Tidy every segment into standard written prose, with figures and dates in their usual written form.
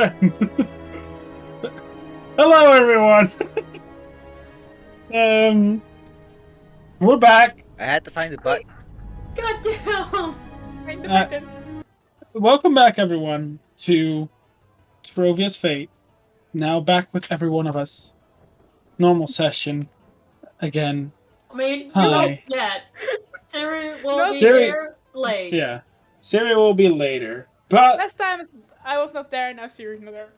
happened? Hello, everyone. We're back. I had to find the button. God damn! Find the Uh, button. Welcome back, everyone, to Terrovia's Fate. Now back with every one of us. Normal session again. I mean, not Hi. yet. Siri will Not be Siri- here late. Yeah, Siri will be later, but Last time I was not there, now Siri's not there.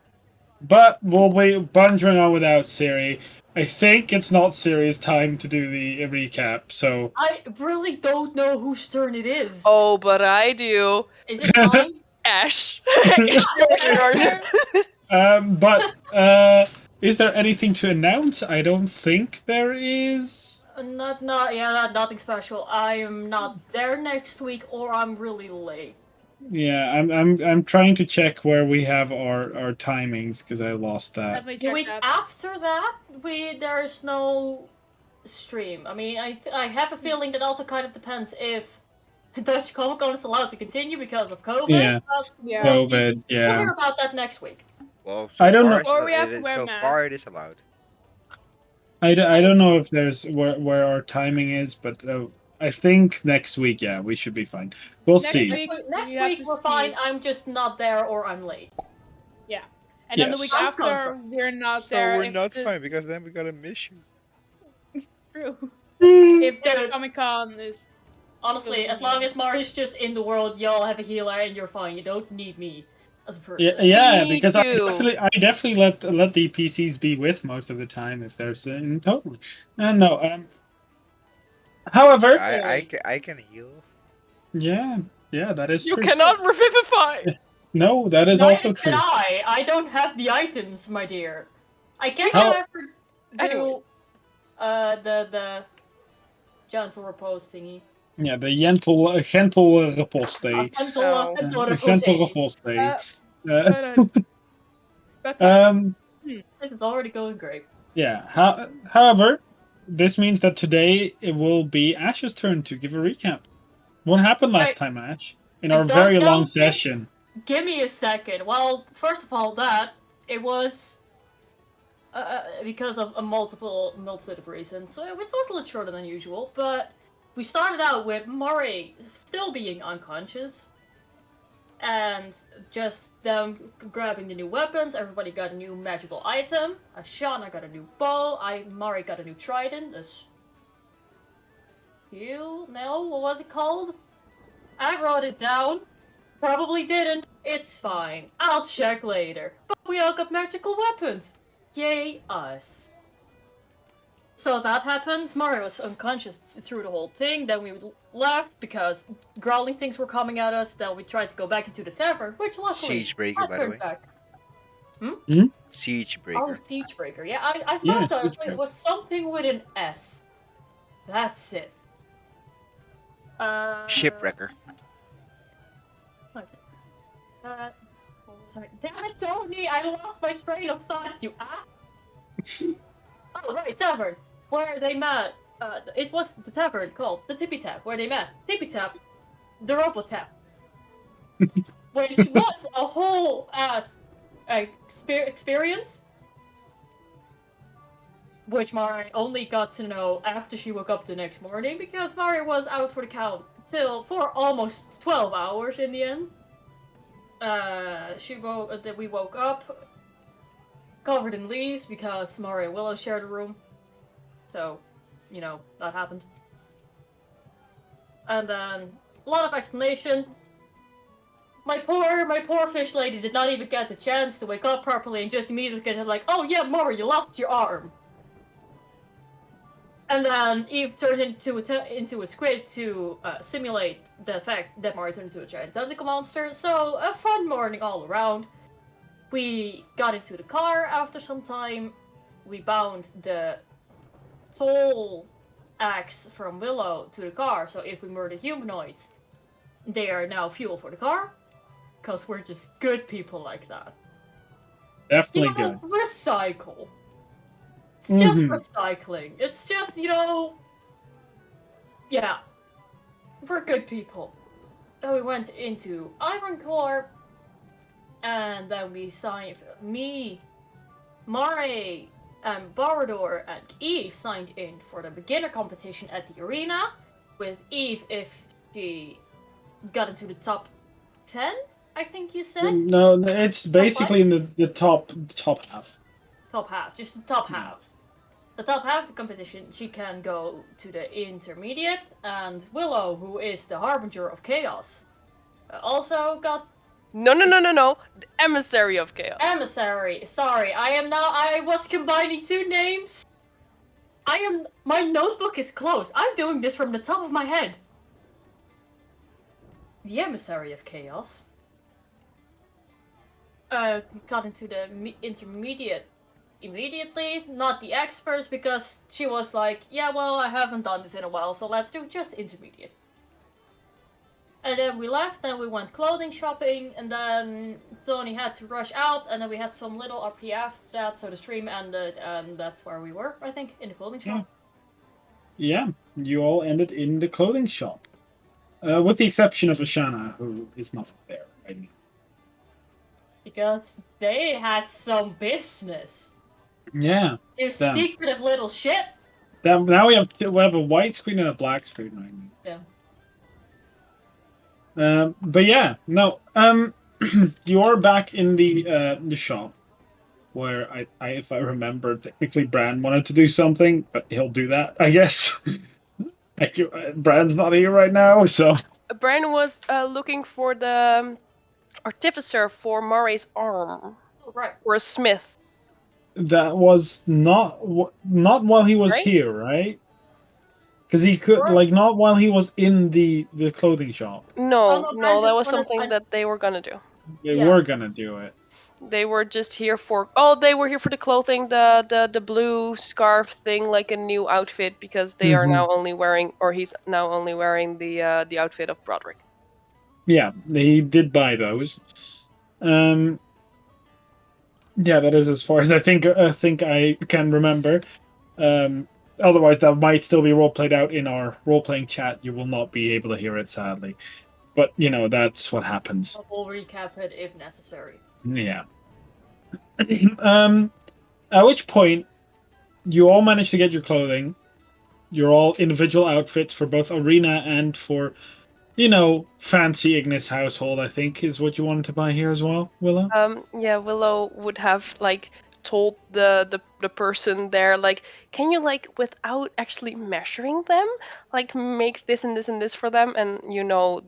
we'll be bungling on without Siri. I think it's not Siri's time to do the recap, so I really don't know whose turn it is. Oh, but I do. Is it mine? Ash. It's But is there anything to announce? I don't think there is. Nothing special. I am not there next week, or I'm really late. Yeah, I'm trying to check where we have our timings because I lost that. Let me The check week that. after that, there's no stream. I mean, I have a feeling that also kind of depends if Dutch Comic Con is allowed to continue because of COVID. Yeah. but Yeah. we'll see. COVID, We'll yeah. hear about that next week. Well, I don't know. Or we have to wear masks. far it is allowed. I don't know if there's where our timing is, but I think next week, yeah, we should be fine. We'll Next see. week- Next we have week to we're see. fine. I'm just not there, or I'm late. And then the Yes. week I'm after, confirmed. we're not So there. we're if not the- fine because then we gotta miss you. True. If Dutch Dude. Comic Con is. Honestly, as long as Mari's just in the world, y'all have a healer and you're fine. You don't need me as a person. Yeah, Me because too. I definitely let the PCs be with most of the time if there's totally. No. However, I can heal. yeah, that is You true. cannot revivify. No, that is also Neither true. can I. I don't have the items, my dear. I can, How- however, do Anyways. the gentle repose thingy. Yeah, the gentle riposte. Oh. Gentle repose. Gentle riposte. But This is already going great. Yeah. However, this means that today it will be Ash's turn to give a recap. What happened last Right. time, Ash? In our Don't- very long don't- session. Give me a second. Well, first of all, it was because of a multitude of reasons. So it was a little shorter than usual, but we started out with Murray still being unconscious, and just them grabbing the new weapons. Everybody got a new magical item. Ashana got a new bow. Murray got a new trident. What was it called? I wrote it down. Probably didn't. It's fine. I'll check later. But we all got magical weapons. Yay us. So that happened. Mario was unconscious through the whole thing. Then we left because growling things were coming at us. Then we tried to go back into the tavern, which luckily Siegebreaker, I by the turned way. back. Siegebreaker. Oh, Siegebreaker. Yeah, I thought Yeah, so. Siegebreaker. It was something with an S. That's it. Shipwrecker. Sorry. Damn it, Tony! I lost my train of thought, you ass! Oh, right, tavern. Where they met. It was the tavern called the Tippy Tap, where they met. Tippy Tap, the Robo Tap. Which was a whole ass experience. Which Mari only got to know after she woke up the next morning, because Mari was out for the count for almost 12 hours in the end. We woke up covered in leaves because Mari and Willow shared a room. So, that happened. And then a lot of explanation. My poor fish lady did not even get the chance to wake up properly and just immediately get like, oh yeah, Mari, you lost your arm. And then Eve turned into a squid to simulate the fact that Mari turned into a giant tentacle monster. So, a fun morning all around. We got into the car after some time. We bound the soul axe from Willow to the car. So if we murder humanoids, they are now fuel for the car. Because we're just good people like that. Definitely good. Recycle. It's just recycling. It's just, yeah. We're good people. And we went into Ironcore. And then we signed me, Mare, Barador, and Eve signed in for the beginner competition at the arena. With Eve, if she got into the top 10, I think you said? No, it's basically in the top half. Top half, just the top Yeah. half. The top half of the competition, she can go to the intermediate, and Willow, who is the harbinger of chaos, also got No. The emissary of chaos. emissary. Sorry, I was combining two names. My notebook is closed. I'm doing this from the top of my head. The emissary of chaos got into the intermediate immediately, not the experts, because she was like, yeah, well, I haven't done this in a while, so let's do just intermediate. And then we left, and we went clothing shopping, and then Tony had to rush out, and then we had some little RP after that, so the stream ended, and that's where we were, I think, in the clothing shop. Yeah, you all ended in the clothing shop. With the exception of Ashana, who is not there right now. Because they had some business. Yeah. You Damn. secretive little shit. Now we have a white screen and a black screen right now. Yeah. But yeah, no. You are back in the shop, where I if I remember, technically Bran wanted to do something, but he'll do that, I guess. Bran's not here right now, so Bran was looking for the artificer for Mare's arm. Right. Or a smith. that was not while he was Right? here, right? Because he could Right. not while he was in the clothing shop. No, no, Bran that just was wanted- something that they were gonna do. They Yeah. were gonna do it. They were just here for they were here for the clothing, the blue scarf thing, like a new outfit, because they are now only wearing, or he's now only wearing the outfit of Broderick. Yeah, they did buy those. Yeah, that is as far as I think I can remember. Otherwise, that might still be role played out in our role playing chat. You will not be able to hear it, sadly. But that's what happens. We'll recap it if necessary. Yeah. At which point, you all managed to get your clothing. You're all individual outfits for both arena and for, fancy Ignis household, I think, is what you wanted to buy here as well, Willow? Yeah, Willow would have told the person there, can you without actually measuring them, make this and this and this for them, and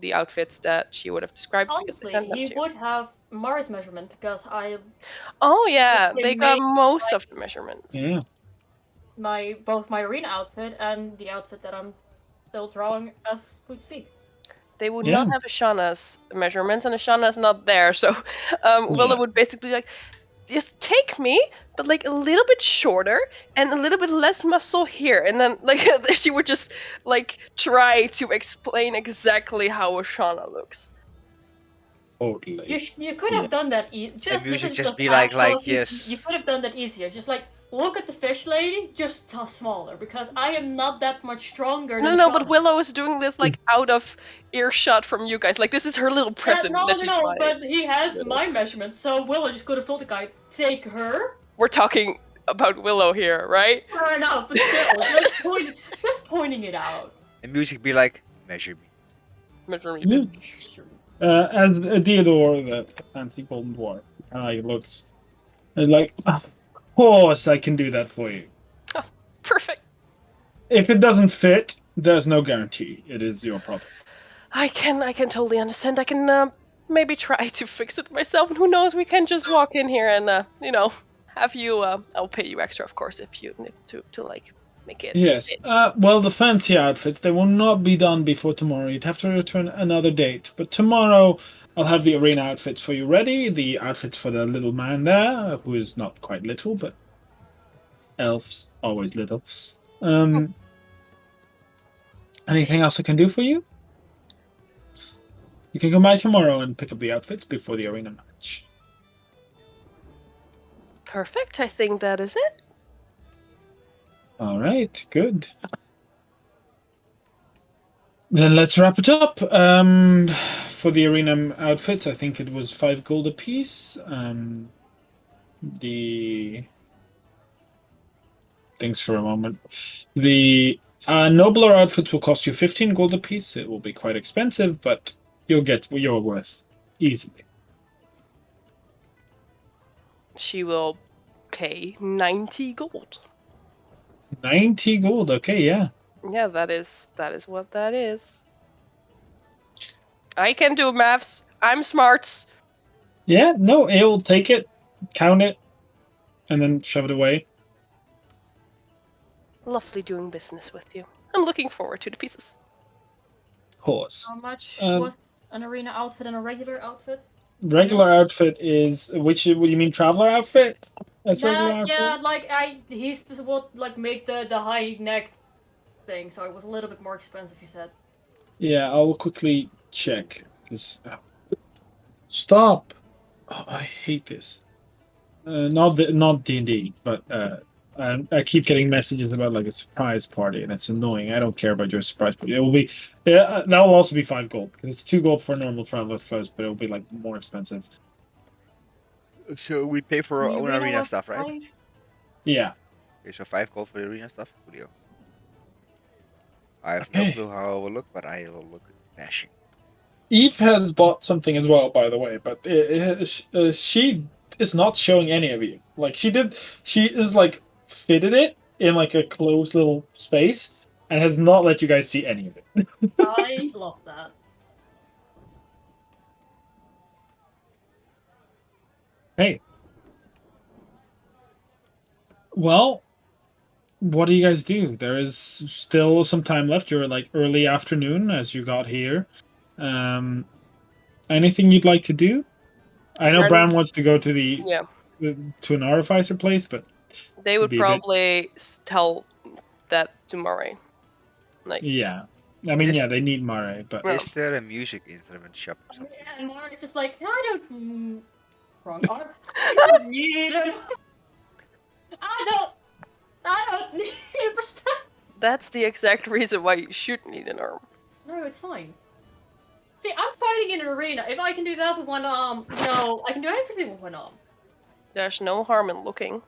the outfits that she would have described. Honestly, he would have Mars measurement because Oh yeah, they got made, most of the measurements. Yeah. Both my arena outfit and the outfit that I'm still drawing as we speak. They would not have Ashana's measurements, and Ashana's not there, so Willow would basically just take me, but a little bit shorter and a little bit less muscle here, and then she would just try to explain exactly how Ashana looks. Totally. You could have done that. Just be like yes. You could have done that easier. Just look at the fish lady, just smaller, because I am not that much stronger. No, but Willow is doing this out of earshot from you guys. This is her little present. No, but he has my measurements, so Willow just could have told the guy, take her. We're talking about Willow here, right? Fair enough, but still, just pointing it out. And music be like, measure me. Measure me. Yeah. As Theodore, the fancy golden dwarf, looks of course I can do that for you. Oh, perfect. If it doesn't fit, there's no guarantee. It is your problem. I can totally understand. I can maybe try to fix it myself, and who knows, we can just walk in here and have you. I'll pay you extra, of course, if you need to make it. Yes. Well, the fancy outfits, they will not be done before tomorrow. You'd have to return another date. But tomorrow, I'll have the arena outfits for you ready. The outfits for the little man there, who is not quite little, but elves always little. Anything else I can do for you? You can come by tomorrow and pick up the outfits before the arena match. Perfect. I think that is it. All right, good. Then let's wrap it up. for the arena outfits, I think it was 5 gold apiece. The Thanks for a moment. The nobler outfits will cost you 15 gold apiece. It will be quite expensive, but you'll get your worth easily. She will pay 90 gold. 90 gold. Okay, yeah. Yeah, that is what that is. I can do maths. I'm smart. Yeah, no, it'll take it, count it, and then shove it away. Lovely doing business with you. I'm looking forward to the pieces. Horse. How much Um, was an arena outfit and a regular outfit? Regular outfit is what do you mean, traveler outfit? That's regular outfit. Yeah, like he's will like make the high neck thing, so it was a little bit more expensive. You said. Yeah, I will quickly check. Stop! Oh, I hate this. Not D&D, but I keep getting messages about like a surprise party, and it's annoying. I don't care about your surprise party. It will be that will also be 5 gold because it's 2 gold for normal traveler's clothes, but it will be like more expensive. So we pay for our The own arena arena was stuff, right? 5? Yeah. Okay, so 5 gold for the arena stuff. Coolio. I have Okay. no clue how I will look, but I will look dashing. Eve has bought something as well, by the way, but she is not showing any of you. Like she is like fitted it in like a closed little space and has not let you guys see any of it. I love that. Hey. Well, what do you guys do? There is still some time left. You're like early afternoon as you got here. Anything you'd like to do? I know Bran wants to go to to an artificer place, but they would probably tell that to Murray. Like, yeah, I mean, yeah, they need Mare, but is there a music instrument shop or something? And Mark's just like, I don't. Wrong arm. I don't need it. I don't need it for stuff. That's the exact reason why you should need an arm. No, it's fine. See, I'm fighting in an arena. If I can do that with one arm, I can do everything with one arm. There's no harm in looking.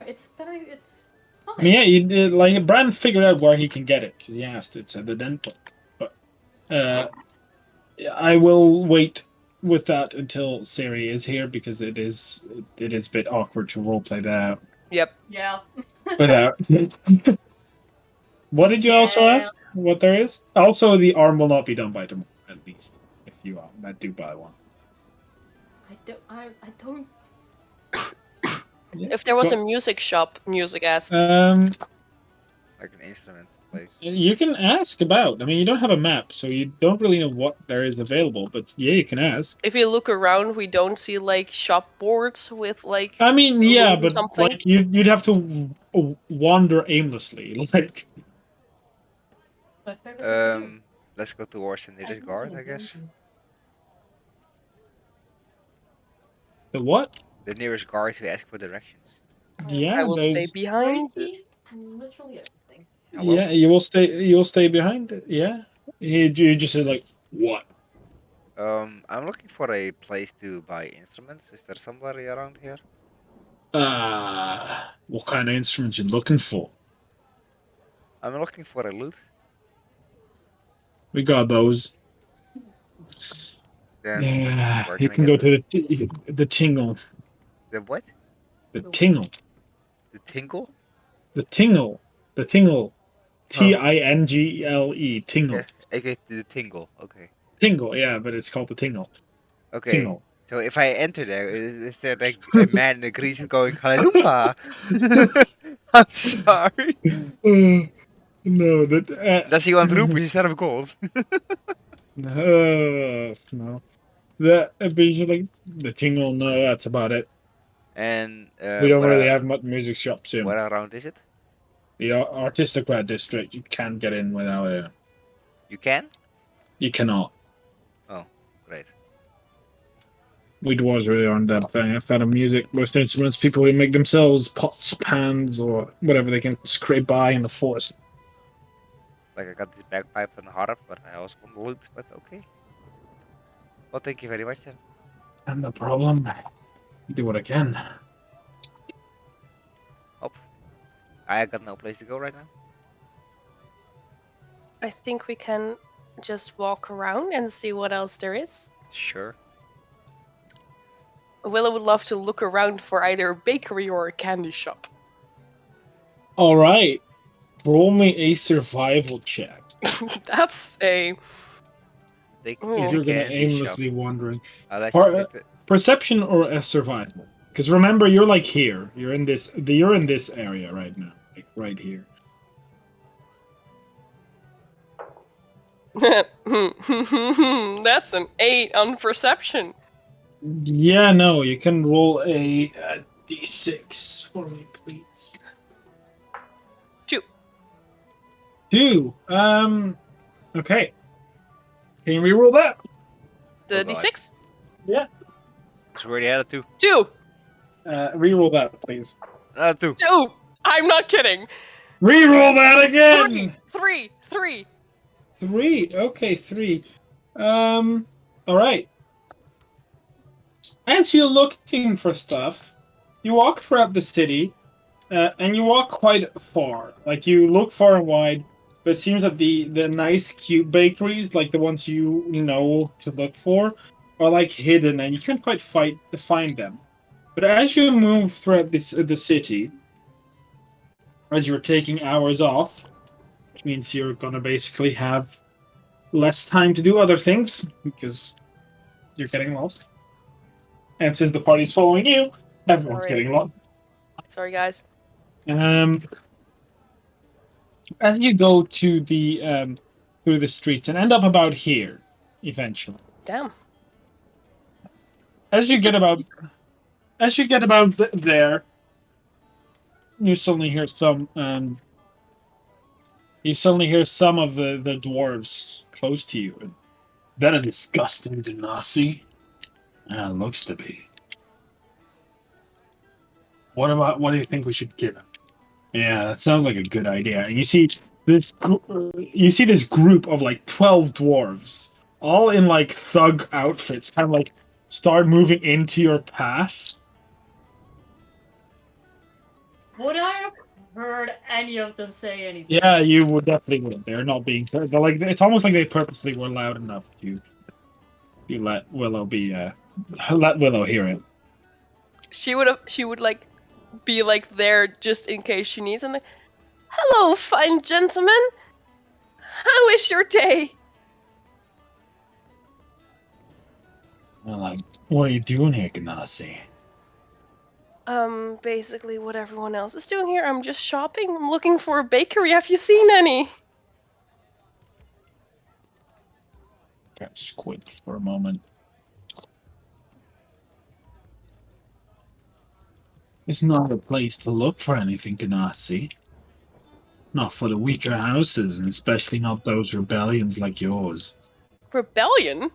It's better. It's fine. I mean, yeah, like Bran figured out where he can get it because he asked. It's at the dental, but I will wait with that until Siri is here because it is a bit awkward to roleplay that. Yep. Yeah. Without. What did you also ask? What there is? Also, the arm will not be done by tomorrow, at least if you do buy one. I don't. Yeah. If there was a music shop, music asked. Like an instrument place. You can ask about. I mean, you don't have a map, so you don't really know what there is available. But yeah, you can ask. If you look around, we don't see like shop boards with like. I mean, yeah, but something. like you'd have to wander aimlessly, like. Let's go towards the nearest guard, I guess. The what? The nearest guard to ask for directions. Yeah, I will stay behind. Literally everything. Hello? Yeah, you will stay. You'll stay behind it. Yeah, you just said like what? I'm looking for a place to buy instruments. Is there somebody around here? What kind of instruments you looking for? I'm looking for a lute. We got those. Then Yeah, you can go to the tingle. The what? The tingle. The tingle? The tingle. The tingle. Tingle. Tingle. Yeah, okay, the tingle. Okay. Tingle, yeah, but it's called the tingle. Okay. Tingle. So if I enter there, is there like a man in a green suit going Hallelujah? I'm sorry. No, that. Does he want rupees instead of gold? No. That like the tingle. No, that's about it. And we don't really have much music shops here. Where around is it? The aristocrat district. You can't get in without it. You can? You cannot. Oh, great. We dwarves really aren't that thing. I've found music, most instruments, people who make themselves pots, pans, or whatever they can scrape by in the forest. Like I got this bagpipe and harp, but I also want loot, but okay. Well, thank you very much then. And no problem. Do what I can. I got no place to go right now. I think we can just walk around and see what else there is. Sure. Willow would love to look around for either a bakery or a candy shop. All right. Roll me a survival check. That's a... They Ooh. If can you're gonna candy shop. aimlessly wandering. I'll Par- estimate it. Perception or a survival? Because remember, you're like here. You're in this. You're in this area right now, like right here. That's an 8 on perception. Yeah, no. You can roll a d6 for me, please. 2. 2. Okay. Can you reroll that? The Oh, God. D6? Yeah. It's already had a 2. 2. Reroll that, please. 2. 2. I'm not kidding. Reroll that again. 3. 3. Okay, 3. All right. As you're looking for stuff, you walk throughout the city, and you walk quite far. Like you look far and wide, but it seems that the nice, cute bakeries, like the ones you know to look for, are like hidden, and you can't quite find them. But as you move throughout the city, as you're taking hours off, which means you're gonna basically have less time to do other things because you're getting lost. And since the party's following you, everyone's Sorry. getting lost. Sorry, guys. As you go to the through the streets and end up about here, eventually. Damn. As you get about there, you suddenly hear some of the dwarves close to you. That a disgusting dynasty? Looks to be. What do you think we should give him? Yeah, that sounds like a good idea. And you see this group of like 12 dwarves, all in like thug outfits, kind of like start moving into your path. Would I have heard any of them say anything? Yeah, you would definitely would. They're not being. They're like it's almost like they purposely were loud enough to let Willow hear it. She would like be like there just in case she needs and like, hello, fine gentlemen. How is your day? Well, like, what are you doing here, Ganassi? Basically what everyone else is doing here. I'm just shopping. I'm looking for a bakery. Have you seen any? Kind of squint for a moment. It's not a place to look for anything, Ganassi. Not for the weaker houses, and especially not those rebellions like yours. Rebellion?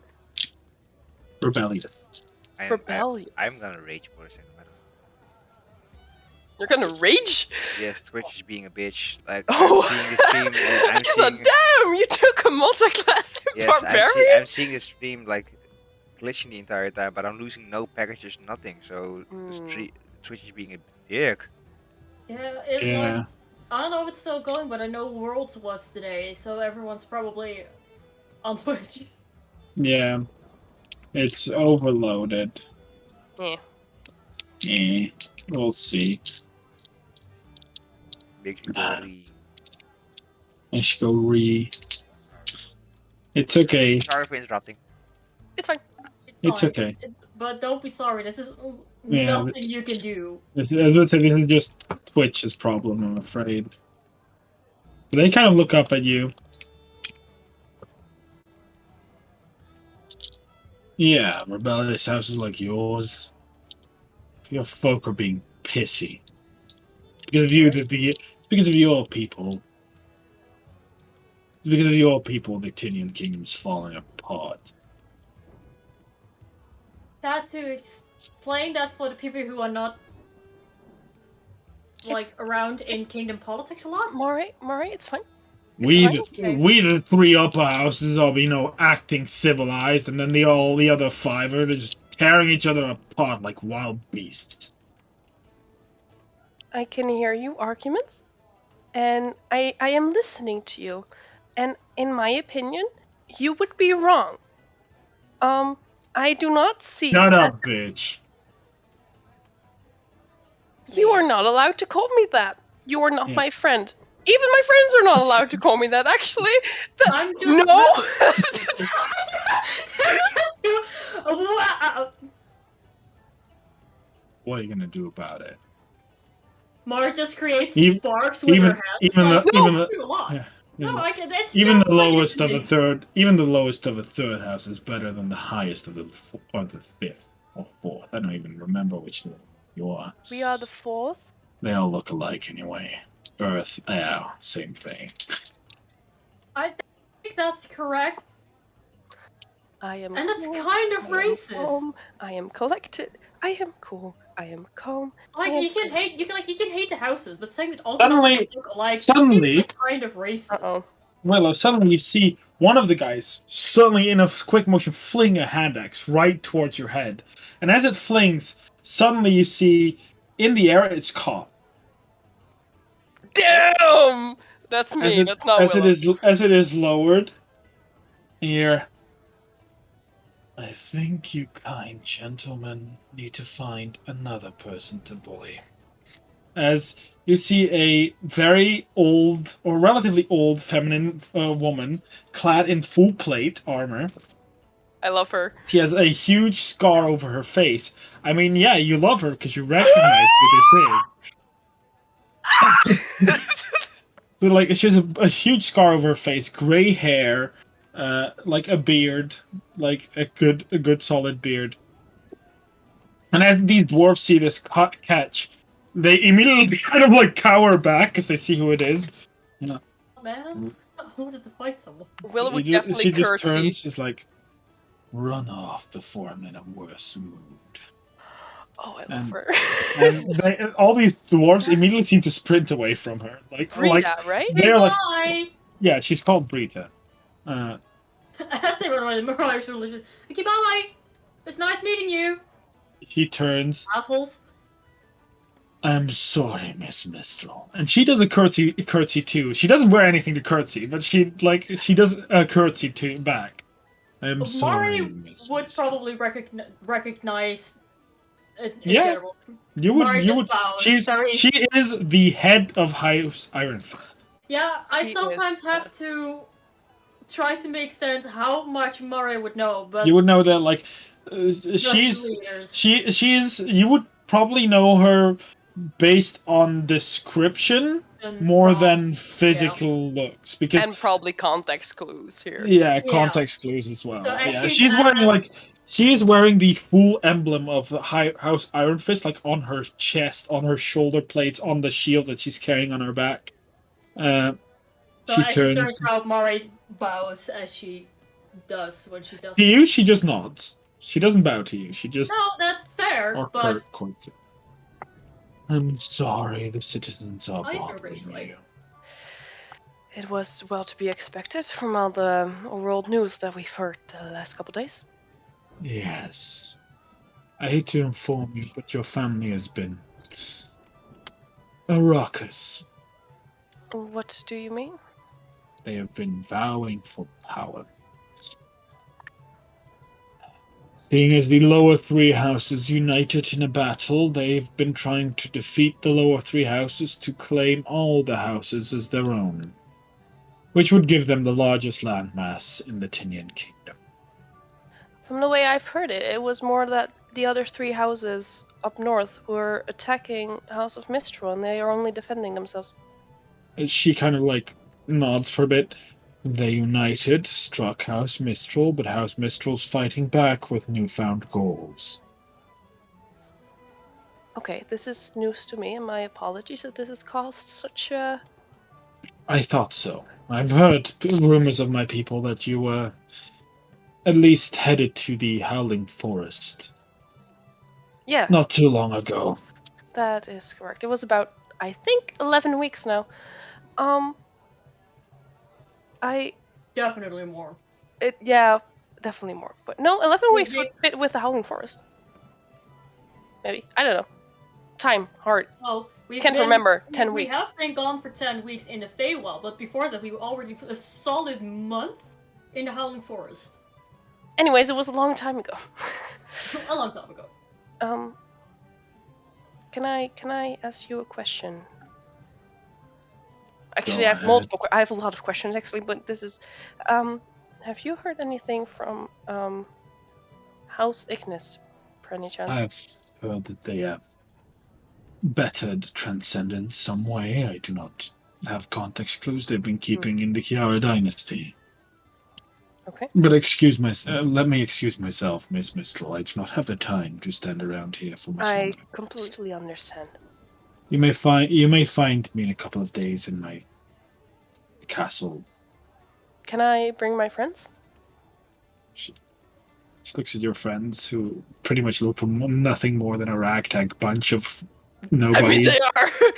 Rebellious. Rebellious. I'm gonna rage for a second. I don't know. You're gonna rage? Yes, Twitch is being a bitch. Like, Oh. I'm seeing the stream. I'm seeing. Damn, you took a multi-class Yes, barbarian? I'm seeing the stream like glitching the entire time, but I'm losing no packages, nothing. So Twitch is being a dick. Yeah, Yeah. Like, I don't know if it's still going, but I know Worlds was today, so everyone's probably on Twitch. Yeah. It's overloaded. Yeah. We'll see. Makes me worry. I should go re. It's okay. Sorry for interrupting. It's fine. It's fine. okay. But don't be sorry. This is Yeah, nothing you can do. I would say this is just Twitch's problem, I'm afraid. They kind of look up at you. Yeah, rebellious houses like yours. Your folk are being pissy. Because of you, it's because of your people. It's because of your people the Tinian kingdom's falling apart. Had to explain that for the people who are not like around in kingdom politics a lot. Moray, it's fine. We fine. we the three upper houses are, acting civilized, and then all the other five are just tearing each other apart like wild beasts. I can hear you arguments, and I am listening to you. And in my opinion, you would be wrong. I do not see Shut that. up, bitch. You are not allowed to call me that. You are not Yeah. my friend. Even my friends are not allowed to call me that, actually. I'm just No! Wow. What are you gonna do about it? Mar just creates Even- sparks with her hands. even like, the even the do a lot. yeah, No, I can. It's even just the like lowest of a anything. third, even the lowest of a third house is better than the highest of the fifth or fourth. I don't even remember which level you are. We are the fourth. They all look alike anyway. Earth, yeah, same thing. I think that's correct. I am And it's cool, kind of I am racist. calm, I am collected. I am cool. I am calm. Like I am you can cool. hate, you can hate the houses, but saying that all Suddenly- the houses look alike suddenly- seems like kind of racist. Uh-oh. Well, suddenly you see one of the guys suddenly in a quick motion fling a hand axe right towards your head, and as it flings, suddenly you see in the air it's caught. Damn! That's me. That's not Willow. As it is lowered. Here, I think you kind gentlemen need to find another person to bully. As you see a very old, or relatively old, feminine woman clad in full plate armor. I love her. She has a huge scar over her face. I mean, yeah, you love her because you recognize who this is. So, like, she has a huge scar over her face, gray hair, like a beard, like a good solid beard. And as these dwarves see this catch, they immediately kind of like cower back because they see who it is. Oh, man, I wanted to fight someone. Willow would She definitely just curtsy. turns. She's like, "Run off before I'm in a worse mood." Oh, I love her. And all these dwarves immediately seem to sprint away from her. Rita, right? They're like, Bye! yeah, she's called Brita. As they run away, the Mariah's religion. Okay, bye! It's nice meeting you, She turns. assholes. I'm sorry, Miss Mistral. And she does a curtsy too. She doesn't wear anything to curtsy, but she does a curtsy to back. I'm sorry, Mari Miss would Mistral. probably recognize in Yeah, general. You Mari just would. bows. She is the head of House Iron Fist. Yeah, I She sometimes is have bad. to try to make sense how much Mari would know, but You would know that, like, just she's leaders. she's. You would probably know her based on description And more from- than physical looks, because And probably context clues here. yeah, context clues as well. So as Yeah, she's she's wearing asked- she is wearing the full emblem of the House Iron Fist, like on her chest, on her shoulder plates, on the shield that she's carrying on her back. So She as turns she turns out, Mari bows as she does when she does. to you. She just nods. She doesn't bow to you. She just No, that's fair, or but quotes it. I'm sorry, the citizens are I know bothering racially. you. It was well to be expected from all the world news that we've heard the last couple days. Yes. I hate to inform you, but your family has been a ruckus. What do you mean? They have been vowing for power. Seeing as the lower three houses united in a battle, they've been trying to defeat the lower three houses to claim all the houses as their own, which would give them the largest landmass in the Tinian Kingdom. From the way I've heard it, it was more that the other three houses up north were attacking House of Mistral and they are only defending themselves. She kind of like nods for a bit. They united, struck House Mistral, but House Mistral's fighting back with newfound goals. Okay, this is news to me, and my apologies that this has caused such a... I thought so. I've heard rumors of my people that you were at least headed to the Howling Forest. Yeah, Not too long ago. that is correct. It was about, I think, 11 weeks now. Definitely more. Yeah, definitely more. But no, 11 We weeks would fit with the Howling Forest. Maybe. I don't know. Time, hard. Well, Can't remember. 10 we weeks. have been gone for 10 weeks in the Feywild, but before that we were already a solid month in the Howling Forest. Anyways, it was a long time ago. A long time ago. Can I ask you a question? Actually, I have multiple. I have a lot of questions actually, but this is, have you heard anything from House Ignis, per any chance? I've heard that they have bettered Transcendence some way. I do not have context clues. They've been keeping in the Kiara dynasty. Okay. But let me excuse myself, Miss Mistral. I do not have the time to stand around here for much I longer. completely understand. You may find me in a couple of days in my castle. Can I bring my friends? She looks at your friends, who pretty much look nothing more than a ragtag bunch of nobodies. I mean, they are.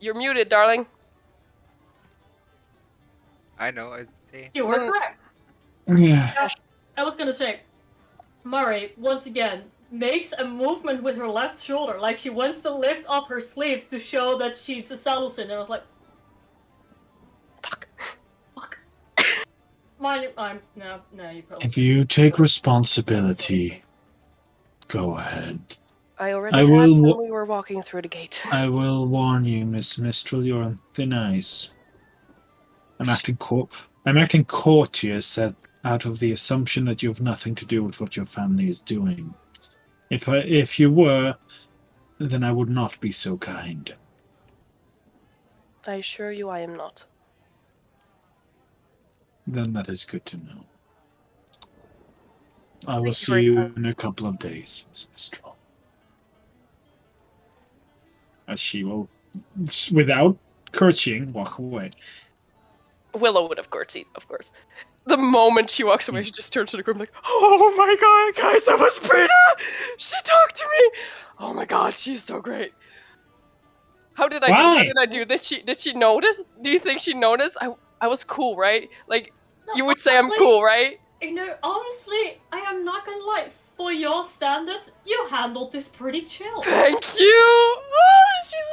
You're muted, darling. I know. I see. You were correct. Yeah. I was gonna say, Mari, once again, makes a movement with her left shoulder, like she wants to lift up her sleeve to show that she's a Salusin, and I was like, fuck. No, you probably. If you take responsibility, go ahead. I already had when we were walking through the gate. I will warn you, Miss Mistral, you're on thin ice. I'm acting courteous out of the assumption that you have nothing to do with what your family is doing. If you were, then I would not be so kind. I assure you I am not. Then that is good to know. I will see you in a couple of days, Miss Mistral. As she will, without curtsying, walk away. Willow would have curtsied, of course. The moment she walks away, she just turns to the group like, "Oh my god, guys, that was Brita! She talked to me! Oh my god, she's so great." How did I do? How did I do? Did she notice? Do you think she noticed? I was cool, right? Like, no, you would say I'm cool, right? You know, honestly, I am not gonna lie. For your standards, you handled this pretty chill. Thank you! Oh, she's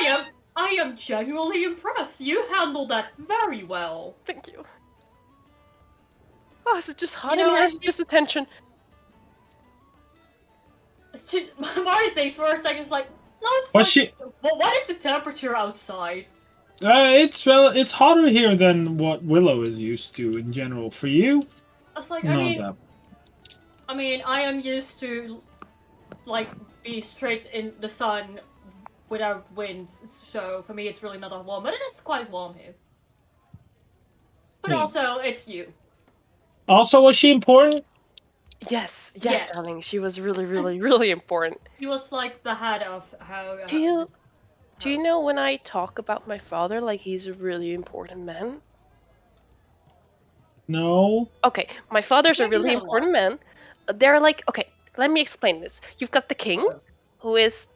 amazing! I am genuinely impressed. You handled that very well. Thank you. Oh, is it just hot in here? Just attention. Mari thinks for a second, it's like, no, it's what is the temperature outside? It's hotter here than what Willow is used to in general. For you, it's like, I mean, I am used to, like, be straight in the sun without winds, so for me it's really not that warm, but it's quite warm here. But also, it's you. Also, was she important? Yes, darling. She was really, really, really important. She was like the head of how. Do you know when I talk about my father like he's a really important man? No. Okay, my father's a really important man. They're like, okay, let me explain this. You've got the king, who is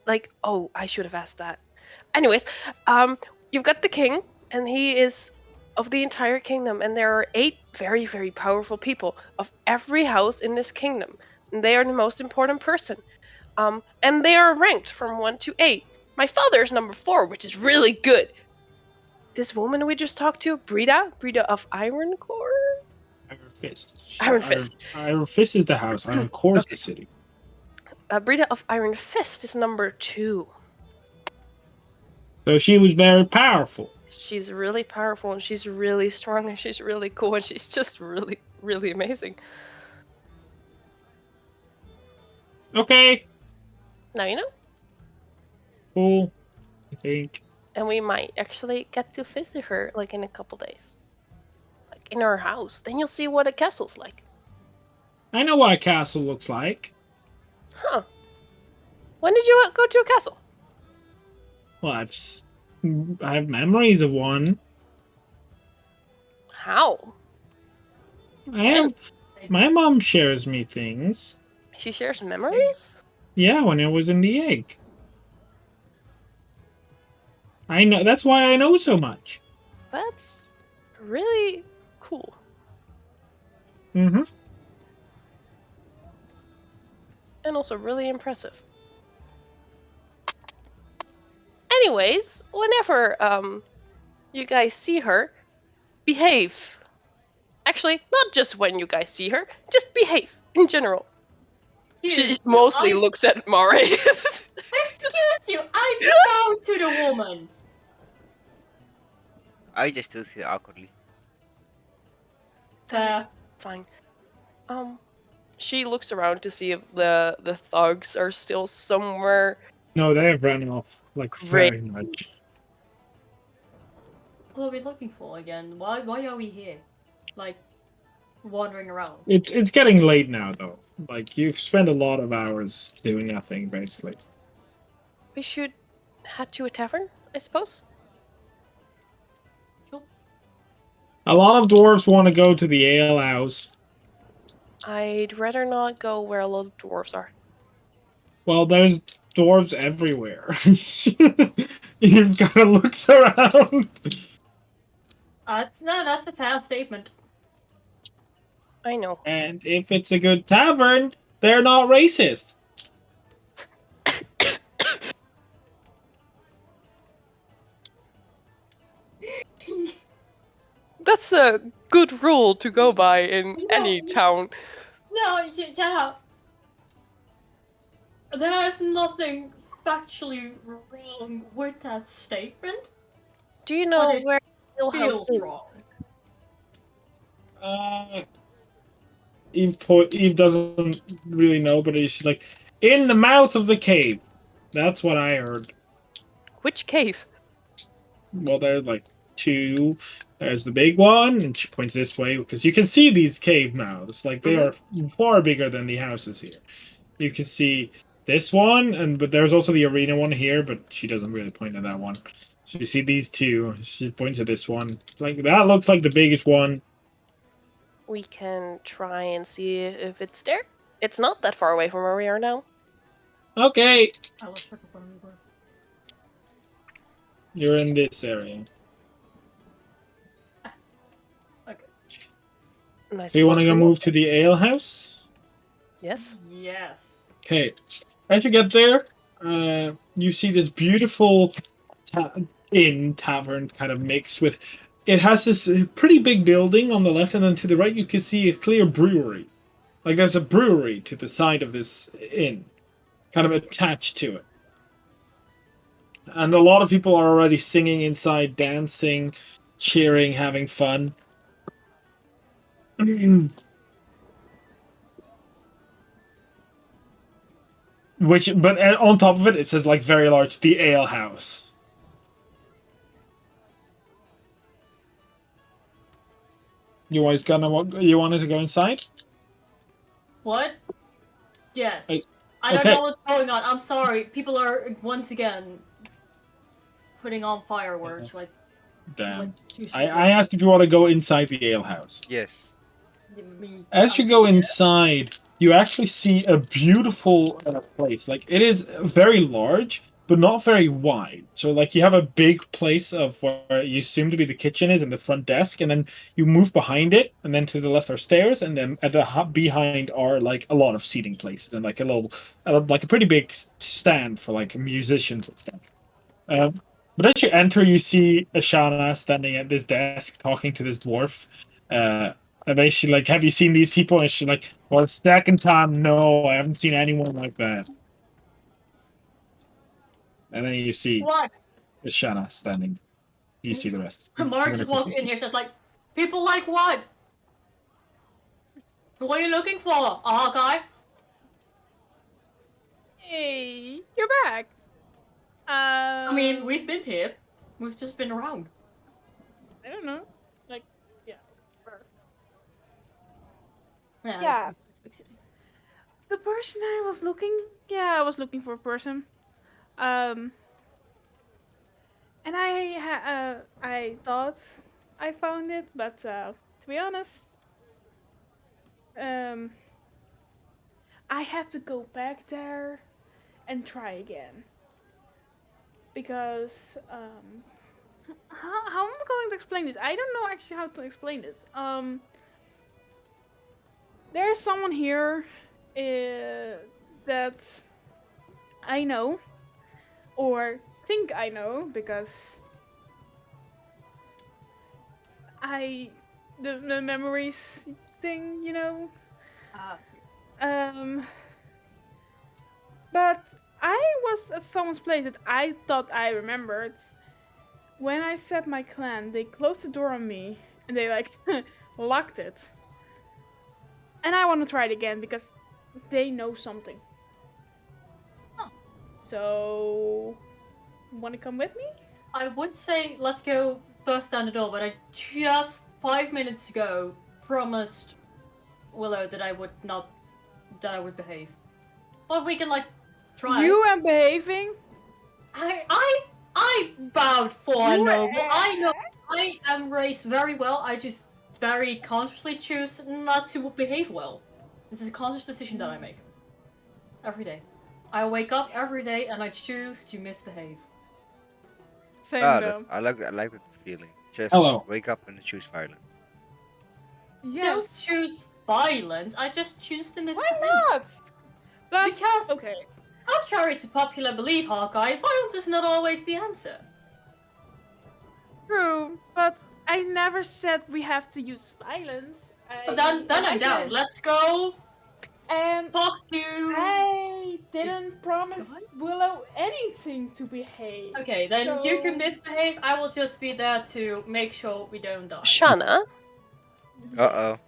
like, oh, I should have asked that. Anyways, you've got the king, and he is of the entire kingdom, and there are 8 very, very powerful people of every house in this kingdom, and they are the most important person. And they are ranked from 1 to 8. My father is number 4, which is really good. This woman we just talked to, Brita of Ironcore? Iron Fist. Iron Fist. Iron Fist is the house. Ironcore is the city. Brita of Iron Fist is number 2. So she was very powerful. She's really powerful, and she's really strong, and she's really cool, and she's just really, really amazing. Okay. Now you know. Cool, I think. And we might actually get to visit her, like, in a couple days. Like, in her house. Then you'll see what a castle's like. I know what a castle looks like. Huh. When did you go to a castle? Well, I have memories of one. How? My mom shares me things. She shares memories? Yeah, when I was in the egg. I know. That's why I know so much. That's really cool. Mm-hmm. And also really impressive. Anyways, whenever you guys see her, behave. Actually, not just when you guys see her, just behave in general. She mostly looks at Mari. Excuse you, I bowed to the woman. I just still feel awkwardly. Fine. She looks around to see if the thugs are still somewhere. No, they have ran off like Great. very much. What are we looking for again? Why are we here? Like, wandering around. It's getting late now though. Like you've spent a lot of hours doing nothing basically. We should head to a tavern, I suppose. A lot of dwarves want to go to the ale house. I'd rather not go where a lot of dwarves are. Well, there's dwarves everywhere. You've got to look around. That's a fair statement. I know. And if it's a good tavern, they're not racist. That's a good rule to go by in any town. No, yeah. There's nothing factually wrong with that statement. Do you know where the house is? Wrong. Eve doesn't really know, but she's like, in the mouth of the cave. That's what I heard. Which cave? Well, there's like two. There's the big one, and she points this way because you can see these cave mouths. Like they are far bigger than the houses here. You can see this one, but there's also the arena one here, but she doesn't really point at that one. So you see these two. She points at this one. Like that looks like the biggest one. We can try and see if it's there. It's not that far away from where we are now. Okay. You're in this area. Okay. Nice. Do you want to go move to the ale house? Yes. Yes. Okay. As you get there, you see this beautiful tavern kind of mix with. It has this pretty big building on the left, and then to the right you can see a clear brewery. Like there's a brewery to the side of this inn, kind of attached to it. And a lot of people are already singing inside, dancing, cheering, having fun. But on top of it, it says like very large, the ale house. You wanted to go inside? What? Yes. I don't know what's going on. I'm sorry. People are once again putting on fireworks. Like, damn. I asked if you want to go inside the ale house. Yes. As you go inside, you actually see a beautiful place. Like it is very large, but not very wide. So like you have a big place of where you assume to be the kitchen is and the front desk, and then you move behind it, and then to the left are stairs, and then at the behind are like a lot of seating places and like a little, like a pretty big stand for like musicians and stuff. But as you enter, you see Ashana standing at this desk talking to this dwarf. And basically, like, have you seen these people? And she's like, well, second time, no, I haven't seen anyone like that. And then you see Ashana standing. You see the rest. Mark just walked in here, she's like, people like what? What are you looking for? Guy? Hey, you're back. I mean, we've been here. We've just been around. I don't know. Like, yeah. Yeah. The person I was looking... Yeah, I was looking for a person. And I thought I found it, but to be honest... I have to go back there and try again. Because, How am I going to explain this? I don't know actually how to explain this. There's someone here that I know, or think I know, because the memories thing, you know. Um, but I was at someone's place that I thought I remembered. When I set my clan, they closed the door on me and they like locked it. And I want to try it again because they know something. Huh. So, want to come with me? I would say let's go bust down the door, but I just 5 minutes ago promised Willow that I would behave. But we can like try. You am behaving. I bowed for a You noble. I know I am raised very well. I just very consciously choose not to behave well. This is a conscious decision that I make every day. I wake up every day and I choose to misbehave. Same though. I like that feeling. Just Hello. wake up and choose violence. Don't Yes. choose violence. I just choose to misbehave. Why not? But, Because, okay. contrary to popular belief, Hawkeye, violence is not always the answer. True, but I never said we have to use violence. But then I'm down. Let's go And talk to. I didn't promise Willow anything to behave. Okay, then you So- can misbehave. I will just be there to make sure we don't die. Shana, Uh-oh.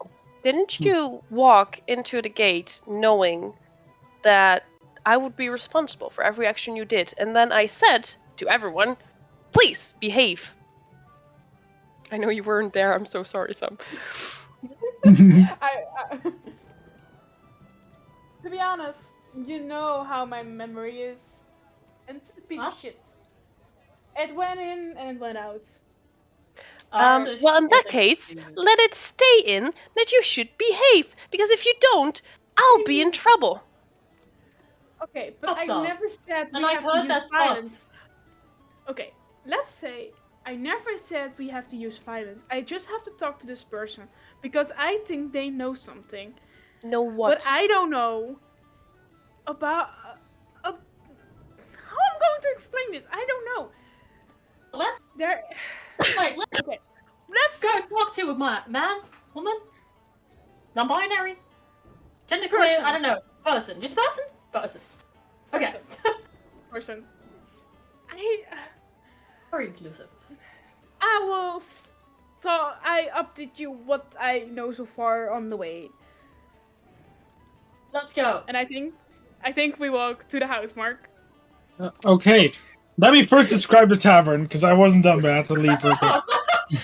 didn't you walk into the gate knowing that I would be responsible for every action you did? And then I said to everyone, please behave. I know you weren't there. I'm so sorry, Sam. I to be honest, you know how my memory is. And it's a piece of What? shit. It went in and it went out. Well, in that case, let it stay in that you should behave. Because if you don't, I'll be in trouble. Okay, but Stop I that. never said we And I've have to heard use that violence. stops. Okay, let's say I never said we have to use violence. I just have to talk to this person because I think they know something. Know what? But I don't know about. How I'm going to explain this? I don't know. Let's There. wait. Let's Okay, let's go talk to a man, woman, non-binary, genderqueer. Person. I don't know. Person. Just person. Person. Okay. person. Very inclusive. I will. I update you what I know so far on the way, Let's go. and I think we walk to the house, Mark. Okay, let me first describe the tavern because I wasn't done, but I had to leave for a bit.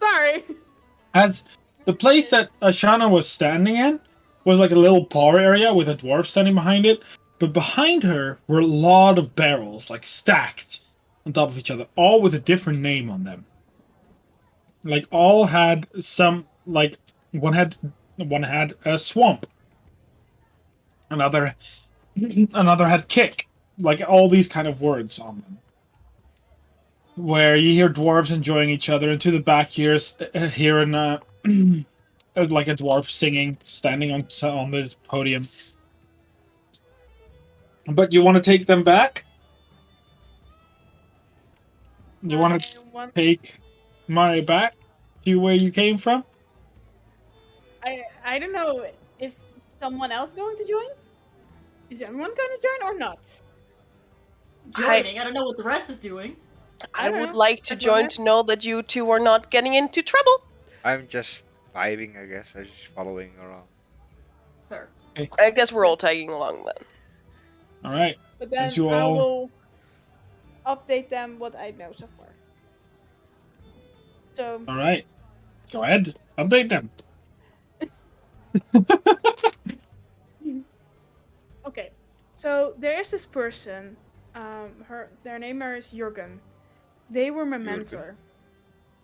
Sorry. As the place that Ashana was standing in was like a little bar area with a dwarf standing behind it, but behind her were a lot of barrels, like stacked on top of each other, all with a different name on them. Like all had some, like one had a swamp, another had kick, like all these kind of words on them. Where you hear dwarves enjoying each other, and to the back here's hearing like a dwarf singing, standing on this podium. But you want to take them back? You want to take Mari back to where you came from? I don't know if someone else going to join. Is everyone going to join or not? Joining. I don't know what the rest is doing. I don't would know. like to As long join as- to know that you two are not getting into trouble. I'm just vibing, I guess. I'm just following around. Fair. I guess we're all tagging along then. All right. But then As you I all- will update them what I know so far. So All right. Go ahead. Update them. okay, so there is this person. Their name is Jurgen. They were my mentor.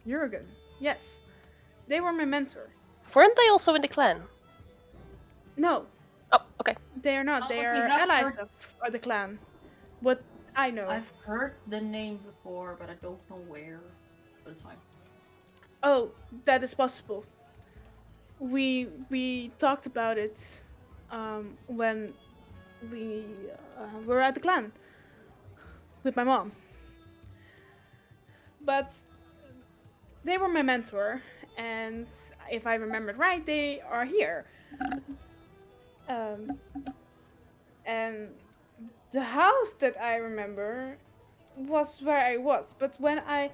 Jurgen. Yes, they were my mentor. Weren't they also in the clan? No, Oh, okay. they are not. Oh, They we are have allies heard- of the clan. But I know. I've heard the name before, but I don't know where. But it's fine. Oh, that is possible. We talked about it when we were at the clan with my mom. But they were my mentor, and if I remembered right, they are here. Um, and the house that I remember was where I was. But when I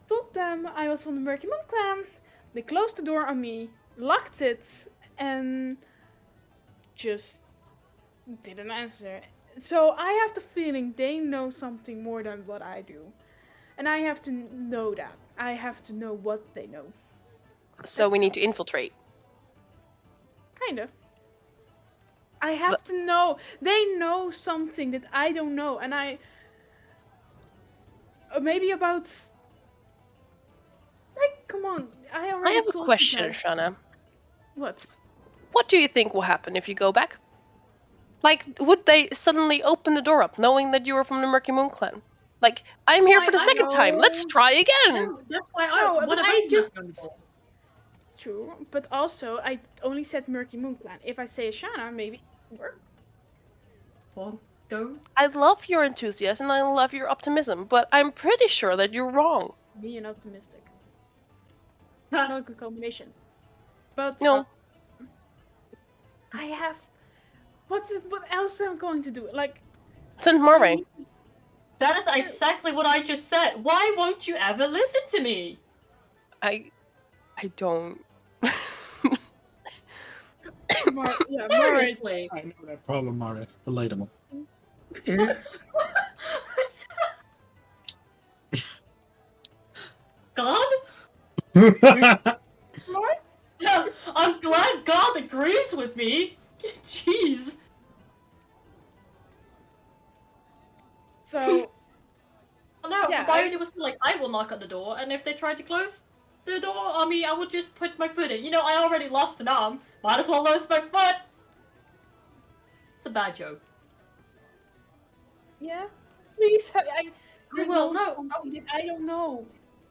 told them I was from the Murky Moon clan, they closed the door on me, locked it, and just didn't answer. So I have the feeling they know something more than what I do. And I have to know that. I have to know what they know. So we need to infiltrate. Kind of. I have to know. They know something that I don't know. And maybe about... Like, come on. I I already have a told question, you that. Shana. What? What do you think will happen if you go back? Like, would they suddenly open the door up, knowing that you were from the Murky Moon clan? Like, I'm here for the second time. Let's try again. No, that's why No, one but of I us just... knocked on the door. True, but also I only said Murky Moon clan. If I say Ashana, maybe it will work. Well, don't. I love your enthusiasm and I love your optimism, but I'm pretty sure that you're wrong. Me and optimistic. Not a good combination. But No. I have... What else am I going to do? Like... Send Marway. That is exactly what I just said. Why won't you ever listen to me? I don't. Seriously. I know that problem, Mara. Relatable. God? What? Yeah, I'm glad God agrees with me. Jeez. So... No, Yeah, Biondi was like, I will knock on the door, and if they tried to close the door on me, I would just put my foot in. You know, I already lost an arm. Might as well lose my foot. It's a bad joke. Yeah? Please, I Well, know no. something that I don't know.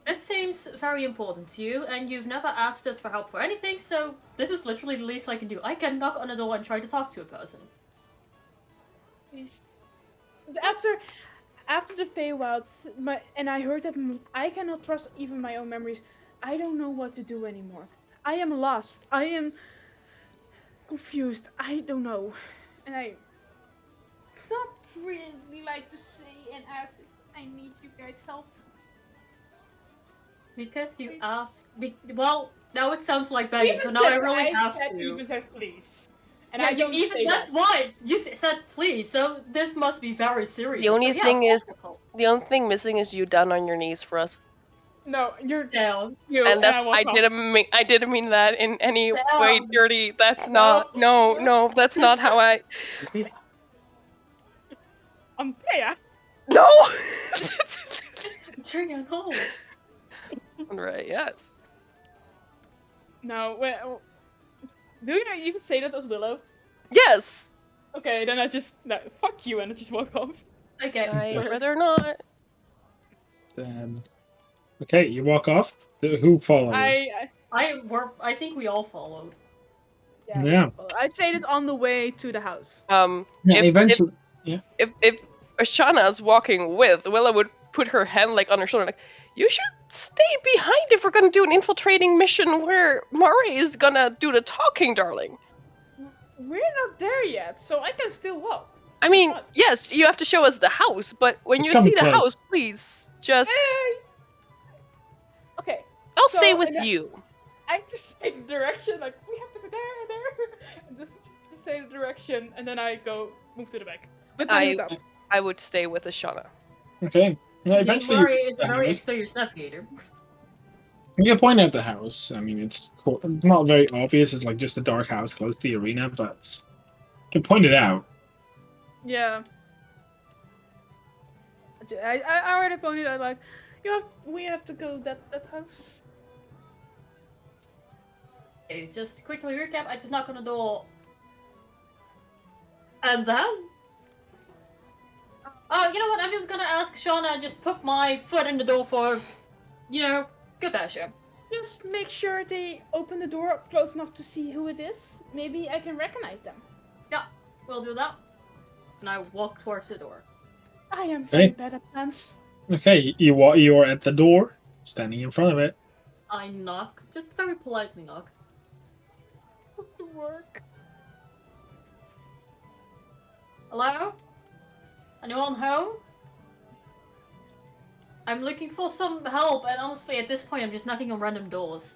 This seems very important to you, and you've never asked us for help for anything, so this is literally the least I can do. I can knock on a door and try to talk to a person. Please. After the Feywild, and I heard that I cannot trust even my own memories, I don't know what to do anymore. I am lost. I am confused. I don't know. And I not really like to say and ask if I need you guys' help. Because you Please. asked... Well, now it sounds like begging, so now I really have to. Even said please. And Yeah, I don't even say that's that. why you said please, so this must be very serious. The only So, yeah, thing of is, course I'll help. the only thing missing is you down on your knees for us. No, you're Down. you And that's I walk off. I didn't mean that in any way Down. dirty. That's No. not no, that's not how I Yeah. No Trina, no. Right, yes. No, well, do you even say that as Willow? Yes! Okay, then I just fuck you and I just walk off. Okay. I'd rather not. Okay, you walk off. Who follows? I think we all followed. Yeah. I say this on the way to the house. Yeah, If eventually. if Ashana's walking with, Willa would put her hand like on her shoulder, like, you should stay behind if we're gonna do an infiltrating mission where Murray is gonna do the talking, darling. We're not there yet, so I can still walk. I mean, What? yes, you have to show us the house, but when It's you coming see the close. house, please just. Hey! Okay, I'll so- stay with and you. I just say the direction, like, we have to go there. And just say the direction, and then I move to the back. With my hood up. I would stay with Ashana. Okay. Yeah, eventually. Murray is a you- very experienced navigator. You point out the house. I mean, it's not very obvious. It's like just a dark house close to the arena, but you can point it out. Yeah. I already pointed out, like, we have to go that house. Okay, just quickly recap, I just knock on the door. And then? You know what? I'm just gonna ask Shauna and just put my foot in the door for, good measure. Just make sure they open the door close enough to see who it is. Maybe I can recognize them. Yeah, we'll do that. And I walk towards the door. I am very Okay. bad at plans. Okay, you are at the door, standing in front of it. I knock, just very politely knock. To work. Hello? Anyone home? I'm looking for some help, and honestly, at this point, I'm just knocking on random doors.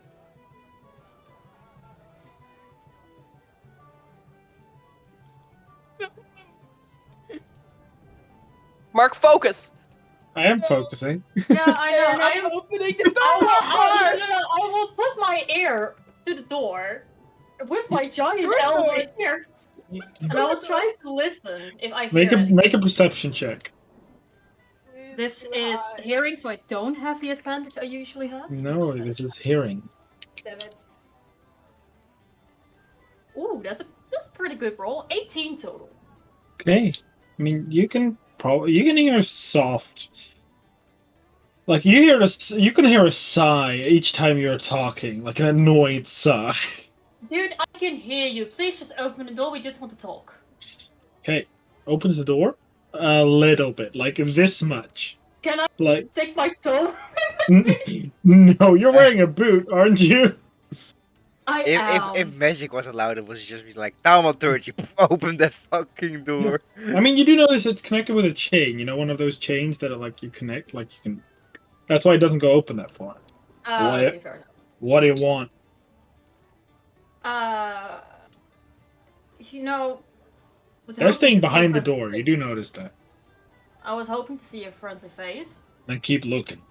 Mark, focus. I am focusing. Yeah, I know. I am opening the door. I will put my ear to the door with my giant Good elbow boy. here, and I will try to listen if I hear Make a perception check. This is hearing, so I don't have the advantage I usually have. No, this is hearing. Damn it. Ooh, that's a pretty good roll. 18 total. Okay. I mean, you can hear soft. Like you can hear a sigh each time you're talking, like an annoyed sigh. Dude, I can hear you. Please just open the door. We just want to talk. Okay, opens the door a little bit, like this much. Can I Like take my toe? no, you're wearing a boot, aren't you? I am. If magic was allowed, it was just be like, thaumaturgy, open that fucking door. I mean, you do notice it's connected with a chain. You know, one of those chains that are like you connect, like you can. That's why it doesn't go open that far. Okay, fair enough. What do you want? You know, was They're hoping staying to see a behind the friendly door. You do face. notice that. I was hoping to see a friendly face. Then keep looking.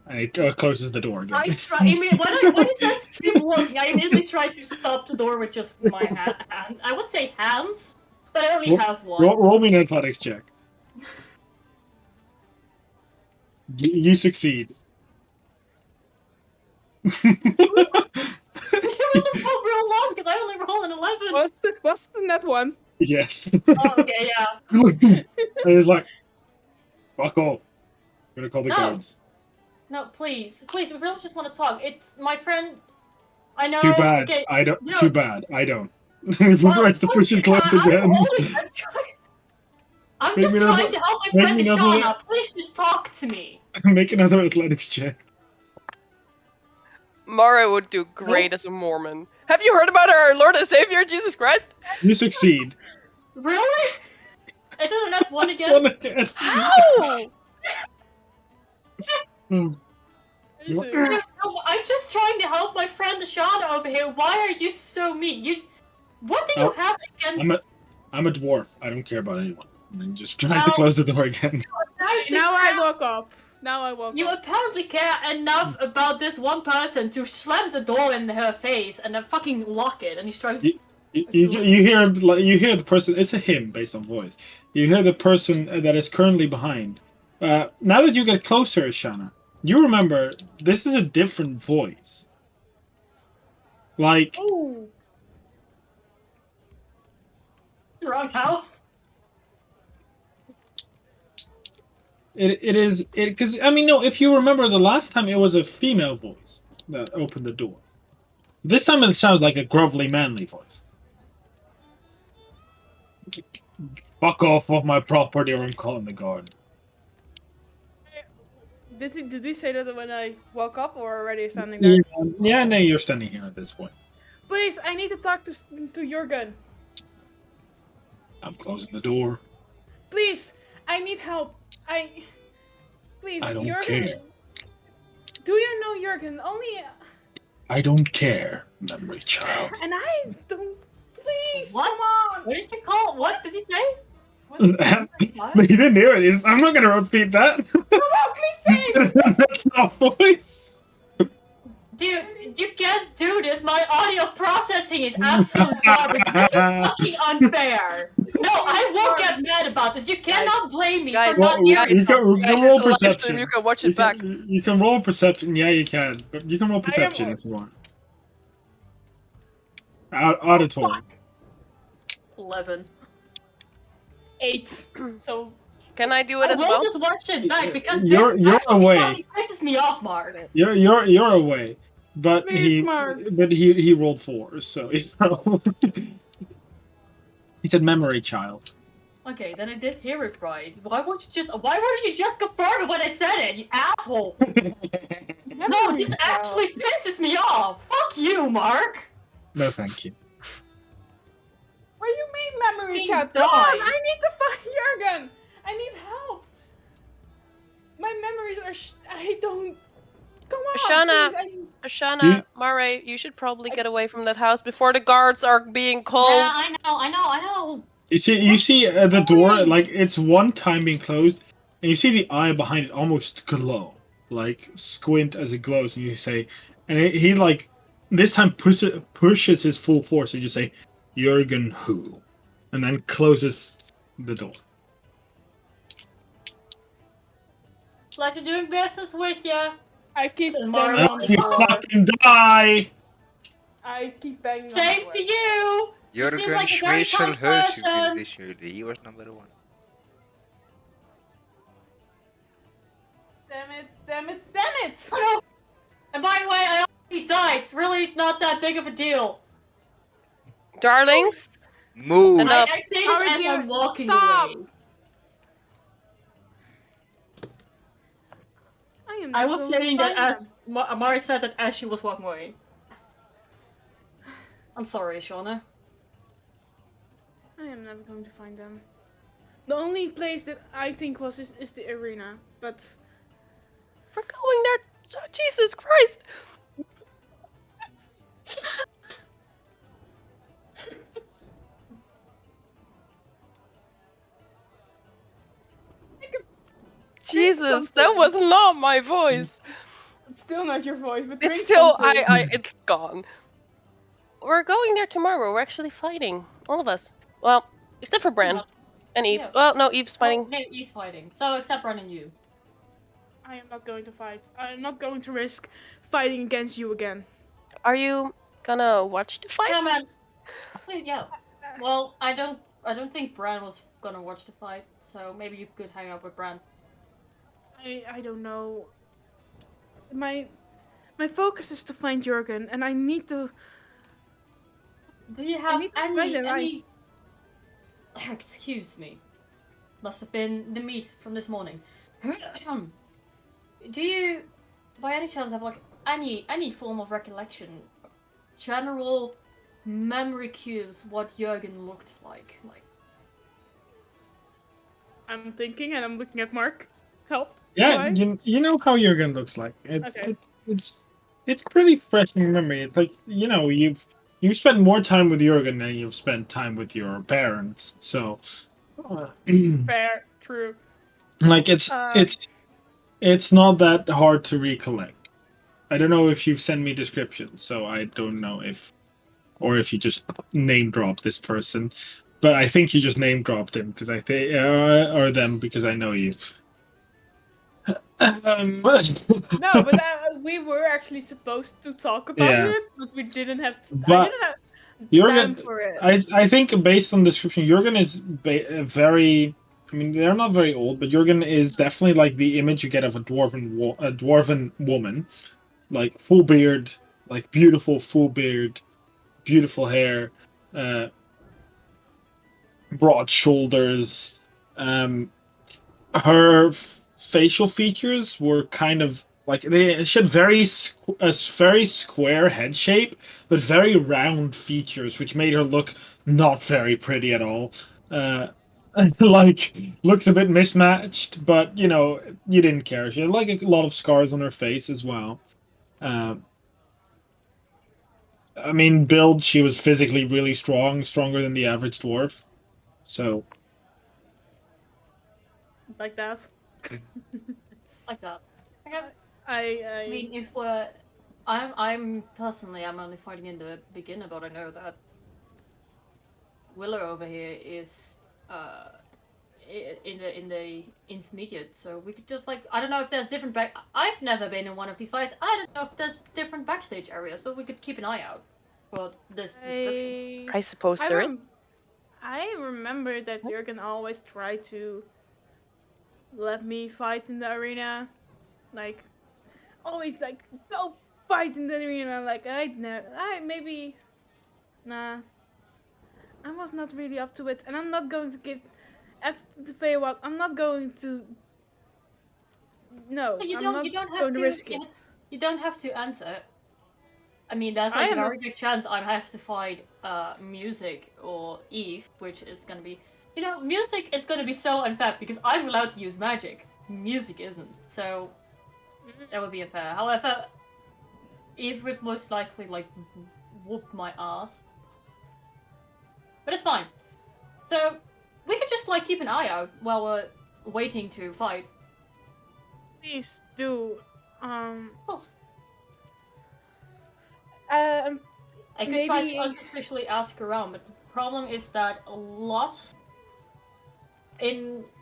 And he closes the door again. I try. I mean, when he says keep looking, I immediately try to stop the door with just my hand. I would say hands, but I only have one. Roll me an athletics check. You succeed. You really roll real long because I only roll an 11. What's the net one? Yes. Oh, okay, yeah. And he's like, fuck off. I'm gonna call the No. guards. No, please, we really just want to talk. It's my friend. I know. Too bad. Okay, I don't. you know- Too bad. I don't. He well, tries to push it close again. I'm Make just me trying another- to help my make friend me another- Shauna. Please just talk to me. Make another athletics check. Mara would do great as a Mormon. Have you heard about our Lord and Savior Jesus Christ? You succeed. Really? Is it enough one again? One again. How? Hmm. No, I'm just trying to help my friend Shauna over here. Why are you so mean? What do you Oh, have against? I'm a dwarf. I don't care about anyone. And then just tries to close the door again. Now I woke up. You apparently care enough about this one person to slam the door in her face and then fucking lock it. And he's trying to. You hear the person. It's a him based on voice. You hear the person that is currently behind. Now that you get closer, Shana, you remember this is a different voice. Like Oh. Wrong house. it is because I mean no. If you remember the last time, it was a female voice that opened the door. This time it sounds like a gruffly manly voice. Fuck off my property, or I'm calling the guard. Did we say that when I woke up or already standing there? Yeah, no, you're standing here at this point. Please, I need to talk to Jurgen. I'm closing the door. Please, I need help. Please, I don't Jurgen. care. Do you know Jurgen? Only. I don't care, memory child. And I don't. Please, What? come on. What did you call? What did he say? But he didn't hear it. I'm not going to repeat that. Come on, please say it. That's not voice. Dude, you can't do this. My audio processing is absolute garbage. This is fucking unfair. No, I won't get mad about this. You cannot blame me Guys, for not Well, hearing you can Guys, roll it's a live stream, perception. you can watch it back. You can roll perception. Yeah, you can. But you can roll perception if you want. Auditory. 11. 8. So Can I do it as I will well? just watch it back because You're this actually away. fucking pisses me off, Mark. You're away. But Please, Mark. he rolled 4, so you know. He said memory child. Okay, then I did hear it right. Why wouldn't you just confirm it when I said it, you asshole? No, Memory this child. actually pisses me off. Fuck you, Mark. No, thank you. What do you mean memory He child? Come on, died. I need to find Jurgen. I need help. My memories are. I don't. Come on, Ashana, please. Ashana, Mare, you should probably get away from that house before the guards are being called. Yeah, I know. You see the door, like it's one time being closed, and you see the eye behind it almost glow, like squint as it glows, and you say, and he like this time pushes his full force, and you say, Jurgen who, and then closes the door. Pleasure doing business with ya. I keep Tomorrow banging on on the the You door. door. fucking die! I keep banging on the Same door. to you. You seem Jurgen like a very Schwesel kind person. Heusuke, he was number 1. Damn it. Oh, and by the way, I already died. It's really not that big of a deal. Darlings, Move! Enough. I say Sorry, this as dear. I'm walking Stop. away. I was saying that as Amari said that as she was walking away. I'm sorry, Shauna. I am never going to find them. The only place that I think is the arena, but we're going there. Oh, Jesus Christ! Jesus, that was not my voice. it's still not your voice. But It's drink still, something. it's gone. We're going there tomorrow. We're actually fighting, all of us. Well, except for Bran and Eve. Yeah. Well, no, Eve's fighting. Oh, no, he's fighting. So except Bran and you. I am not going to fight. I am not going to risk fighting against you again. Are you gonna watch the fight? Yeah, man. Yeah. Well, I don't think Bran was gonna watch the fight, so maybe you could hang out with Bran. I don't know. My focus is to find Jurgen, and I need to. Do you have need to find him, any? Excuse me. Must have been the meat from this morning. Do you, by any chance, have like any form of recollection, general memory cues what Jurgen looked like? I'm thinking, and I'm looking at Mark. Help. Yeah, you know how Jurgen looks like. It's pretty fresh in your memory. It's like you've spent more time with Jurgen than you've spent time with your parents. So Fair, true. like it's not that hard to recollect. I don't know if you've sent me descriptions, so I don't know if you just name drop this person. But I think you just name dropped him because I think or them because I know you. No, but we were actually supposed to talk about it, but we didn't have. I didn't have time for it. I think based on the description, Jurgen is very. I mean, they're not very old, but Jurgen is definitely like the image you get of a dwarven woman, like full beard, like beautiful full beard, beautiful hair, broad shoulders. Her facial features were kind of like she had a very square head shape, but very round features, which made her look not very pretty at all. Like looks a bit mismatched, but you didn't care. She had like a lot of scars on her face as well. I mean, build, she was physically really strong, stronger than the average dwarf. So like that. Like that. I mean, if I'm personally, I'm only fighting in the beginner, but I know that Willow over here is in the intermediate, so we could just I don't know if there's different I've never been in one of these fights. I don't know if there's different backstage areas, but we could keep an eye out for this description. I suppose there is. I remember that Jurgen always tried to let me fight in the arena. Like, always like, go fight in the arena. Like, maybe, nah. I was not really up to it, and I'm not going to get, after the Feywild, I'm not going to, no, You I'm don't. not You don't have going to to. risk it. You don't have to answer. I mean, there's I like a am very big chance I have to fight Music or Eve, which is gonna be. Music is gonna be so unfair because I'm allowed to use magic. Music isn't, so that would be unfair. However, Eve would most likely like whoop my ass, but it's fine. So we could just like keep an eye out while we're waiting to fight. Please do. Of course. Um, I could try to maybe. unsuspiciously ask around, but the problem is that a lot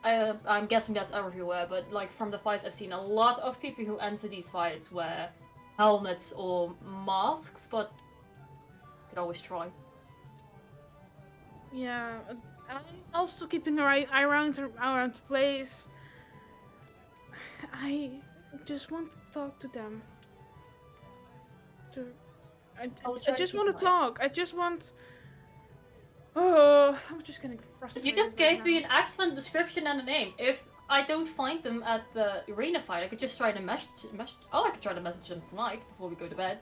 I'm guessing that's everywhere, but like from the fights I've seen, a lot of people who enter these fights wear helmets or masks, but could always try. Yeah, I'm also keeping an eye around the place. I just want to talk to them. I just want to talk. I just want. Oh, I'm just getting frustrated. You just gave me an excellent description and a name. If I don't find them at the arena fight, I could just try to message. Oh, I could try to message them tonight before we go to bed.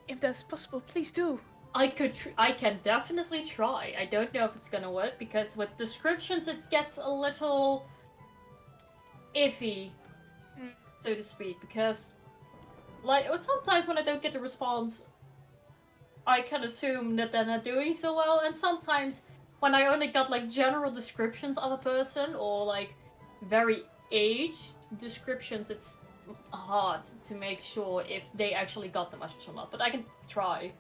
If that's possible, please do. I can definitely try. I don't know if it's gonna work because with descriptions it gets a little iffy, so to speak. Because like sometimes when I don't get a response, I can assume that they're not doing so well, and sometimes when I only got like general descriptions of a person or like very aged descriptions, it's hard to make sure if they actually got the message or not. But I can try.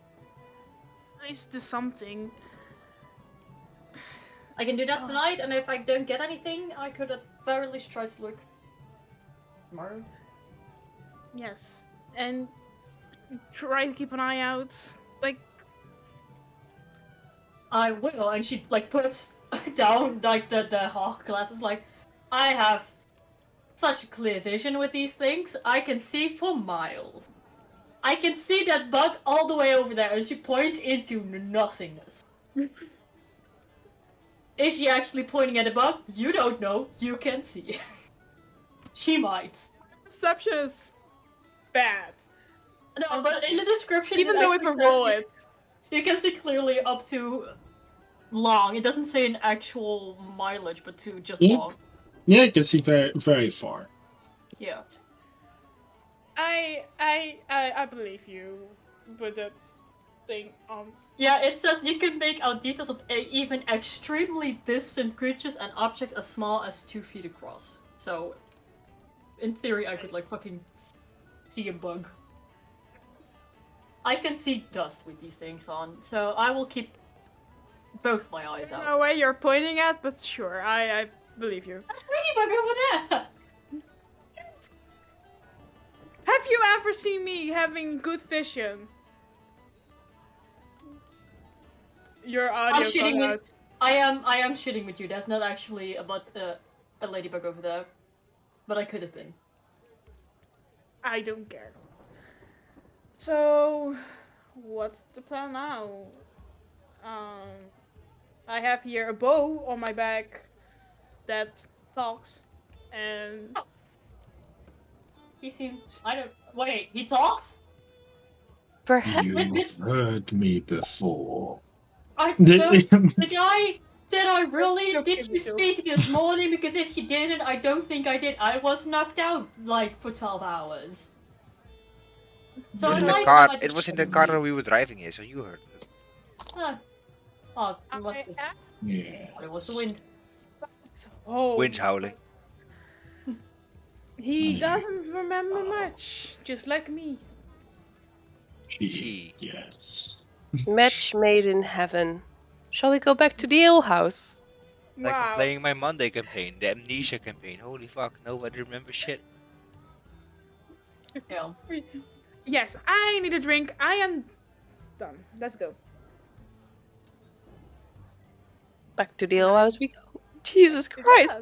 Nice to something. I can do that tonight, and if I don't get anything, I could at very least try to look tomorrow. Yes, and try to keep an eye out. Like, I will, and she like puts down like the hawk glasses. Like, I have such clear vision with these things. I can see for miles. I can see that bug all the way over there, and she points into nothingness. Is she actually pointing at a bug? You don't know. You can see. She might. perception is bad. No, but in the description, Even though if I roll it, you can see clearly up to long. It doesn't say an actual mileage, but to just long. Yeah, you can see very, very far. Yeah. I believe you with the thing. Yeah, it says you can make out details of even extremely distant creatures and objects as small as 2 feet across. So, in theory, I could like fucking see a bug. I can see dust with these things on, so I will keep both my eyes out. No way you're pointing at, but sure, I believe you. That's Ladybug over there! Have you ever seen me having good vision? Your audio I'm shooting cut with. out. I am shooting with you. There's not actually a ladybug over there, but I could have been. I don't care. So, what's the plan now? I have here a bow on my back that talks, and He seemed. I don't. Wait, he talks? Perhaps. You've heard me before. Did I really? Did you speak this morning? Because if you didn't, I don't think I did. I was knocked out like for 12 hours. So It was in the car that we were driving here, so you heard it. Oh, it must have. Yeah. It was the wind. Oh, Wind's howling. he doesn't remember much, just like me. She. Yes. Match made in heaven. Shall we go back to the ale house? Like I'm Wow. playing my Monday campaign, the Amnesia campaign. Holy fuck, nobody remembers shit. Yeah. Yes, I need a drink. I am done. Let's go. Back to the ale house we go. Jesus Christ.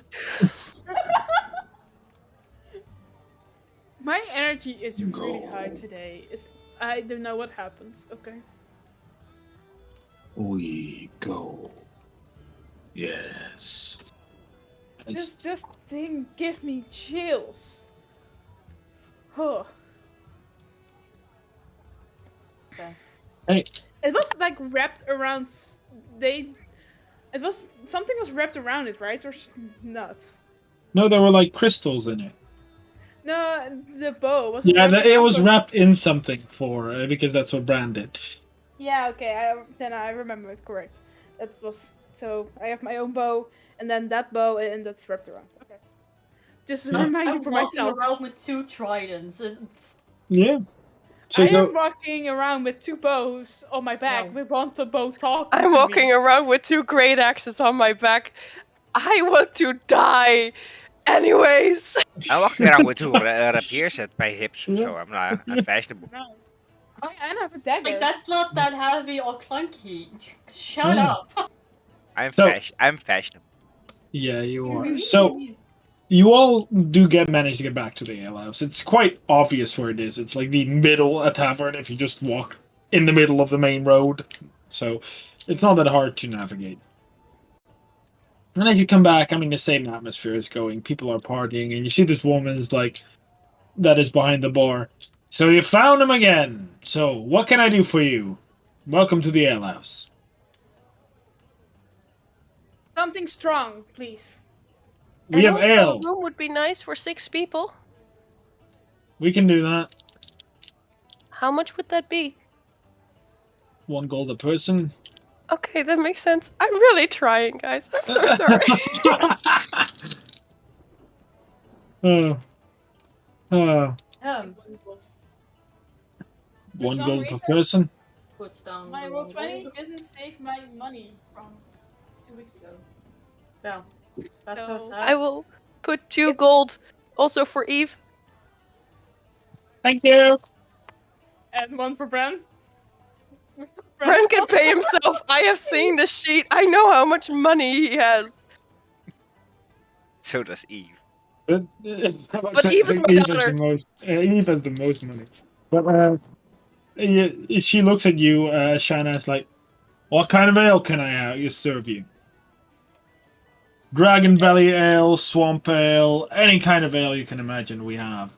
My energy is really high today. I don't know what happens. Okay. We go. Yes. This thing gives me chills. Huh. Okay. Hey. It was like wrapped around. It was something was wrapped around it, right? Or not? No, there were like crystals in it. No, the bow wasn't. Yeah, Wrapped it around was some- wrapped in something because that's what Bran did. Yeah. Okay. Then I remember it correct. That was so. I have my own bow, and then that bow, and that's wrapped around. Okay. Just a reminder I'm for walking myself. around with 2 tridents. Yeah. So I you am go. walking around with 2 bows on my back. No. We want the bow talking I'm to walking me. around with 2 great axes on my back. I want to die. Anyways. I'm walking around with 2 rapiers at my hips, so I'm fashionable. Nice. I have a dagger. Like, that's not that heavy or clunky. Shut Yeah. up. I'm fashionable. Yeah, you are. So you all manage to get back to the alehouse. It's quite obvious where it is. It's like the middle of tavern if you just walk in the middle of the main road. So it's not that hard to navigate. And as you come back, I mean, the same atmosphere is going. People are partying, and you see this woman's like that is behind the bar. So you found him again. So what can I do for you? Welcome to the alehouse. Something strong, please. We have also, ale. a room would be nice for 6 people. We can do that. How much would that be? 1 gold a person. Okay, that makes sense. I'm really trying, guys. I'm so sorry. Oh. Oh. 1 some gold per reason- person. Puts down My the roll wrong 20 gold. doesn't save my money from 2 weeks ago. Yeah. That's so So- sad. I will put 2 gold also for Eve. Thank you. And 1 for Bran. Bran can pay himself. I have seen the sheet. I know how much money he has. So does Eve. But Eve is my Eve daughter. Eve has the most money. But she looks at you, Shanna, is like, what kind of ale can I serve you? Dragon Belly Ale, Swamp Ale, any kind of ale you can imagine we have.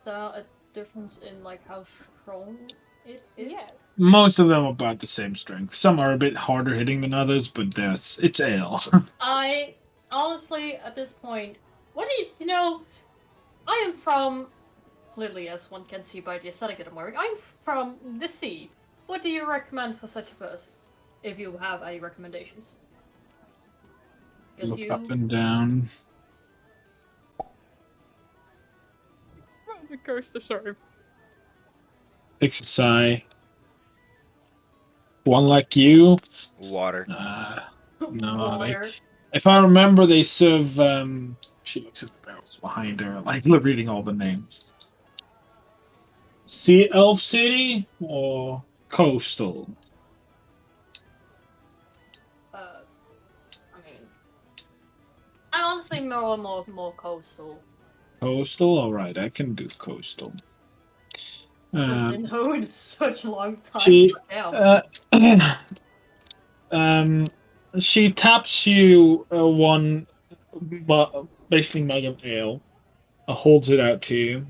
So a difference in like how strong it is. Yeah. Most of them are about the same strength. Some are a bit harder hitting than others, but it's ale. I honestly, at this point, what do you know? I am from, clearly as one can see by the aesthetic that I'm wearing, I'm from the sea. What do you recommend for such a person? If you have any recommendations. Look up and down. Oh, the coaster, sorry. Takes a sigh. One like you. Water. No, Water. if I remember, they serve. She looks at the barrels behind her, like reading all the names. Sea Elf City or Coastal? I mean, I honestly more coastal. Coastal, all right, I can do Coastal. Been known such a long time. She, Damn. she taps you one, basically mug of ale, holds it out to you.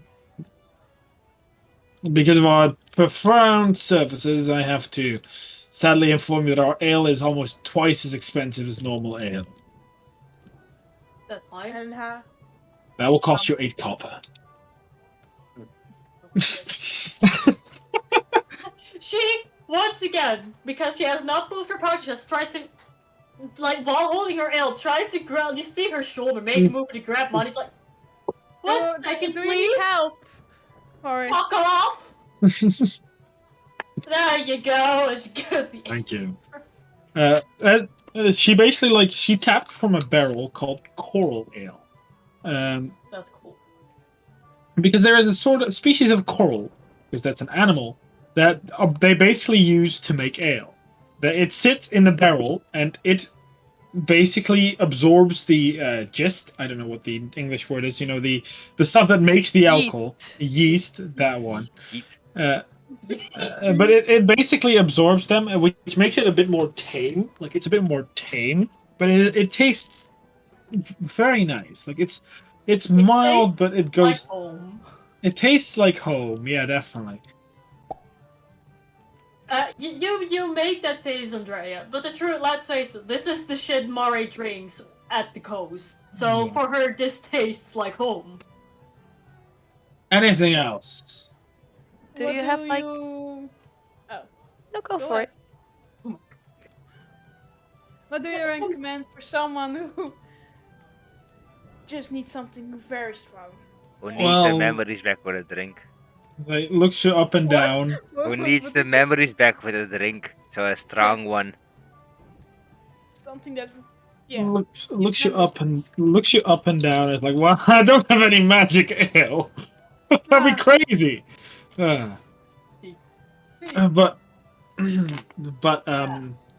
Because of our profound services, I have to sadly inform you that our ale is almost twice as expensive as normal ale. That's fine. And That will cost you 8 copper. She, once again, because she has not moved her pouch, just tries to, like, while holding her ale, tries to grab, you see her shoulder make a move to grab money. She's like, one second, do you please. need help? Or Fuck off. There you go. And she goes the Thank you. She basically, she tapped from a barrel called coral ale. That's cool. Because there is a sort of species of coral, because that's an animal, that they basically use to make ale. It sits in the barrel, and it basically absorbs the gist. I don't know what the English word is. The stuff that makes the alcohol, yeast. That one. Eat. But it basically absorbs them, which makes it a bit more tame. Like it's a bit more tame, but it tastes very nice. Like it's mild, but it goes. Like home. It tastes like home. Yeah, definitely. You make that face, Andrea, but the truth, let's face it, this is the shit Mari drinks at the coast. So Yeah. for her, this tastes like home. Anything else? Do What you have like? you... Oh, No, go go for ahead. it. What do you recommend for someone who just needs something very strong? Who needs the Well- memories back with a drink? Like looks you up and What? down. Who needs the memories back with a drink? So a strong Yes. one. Something that, yeah. Looks you up and down. It's like, well, I don't have any magic ale. That'd be crazy. But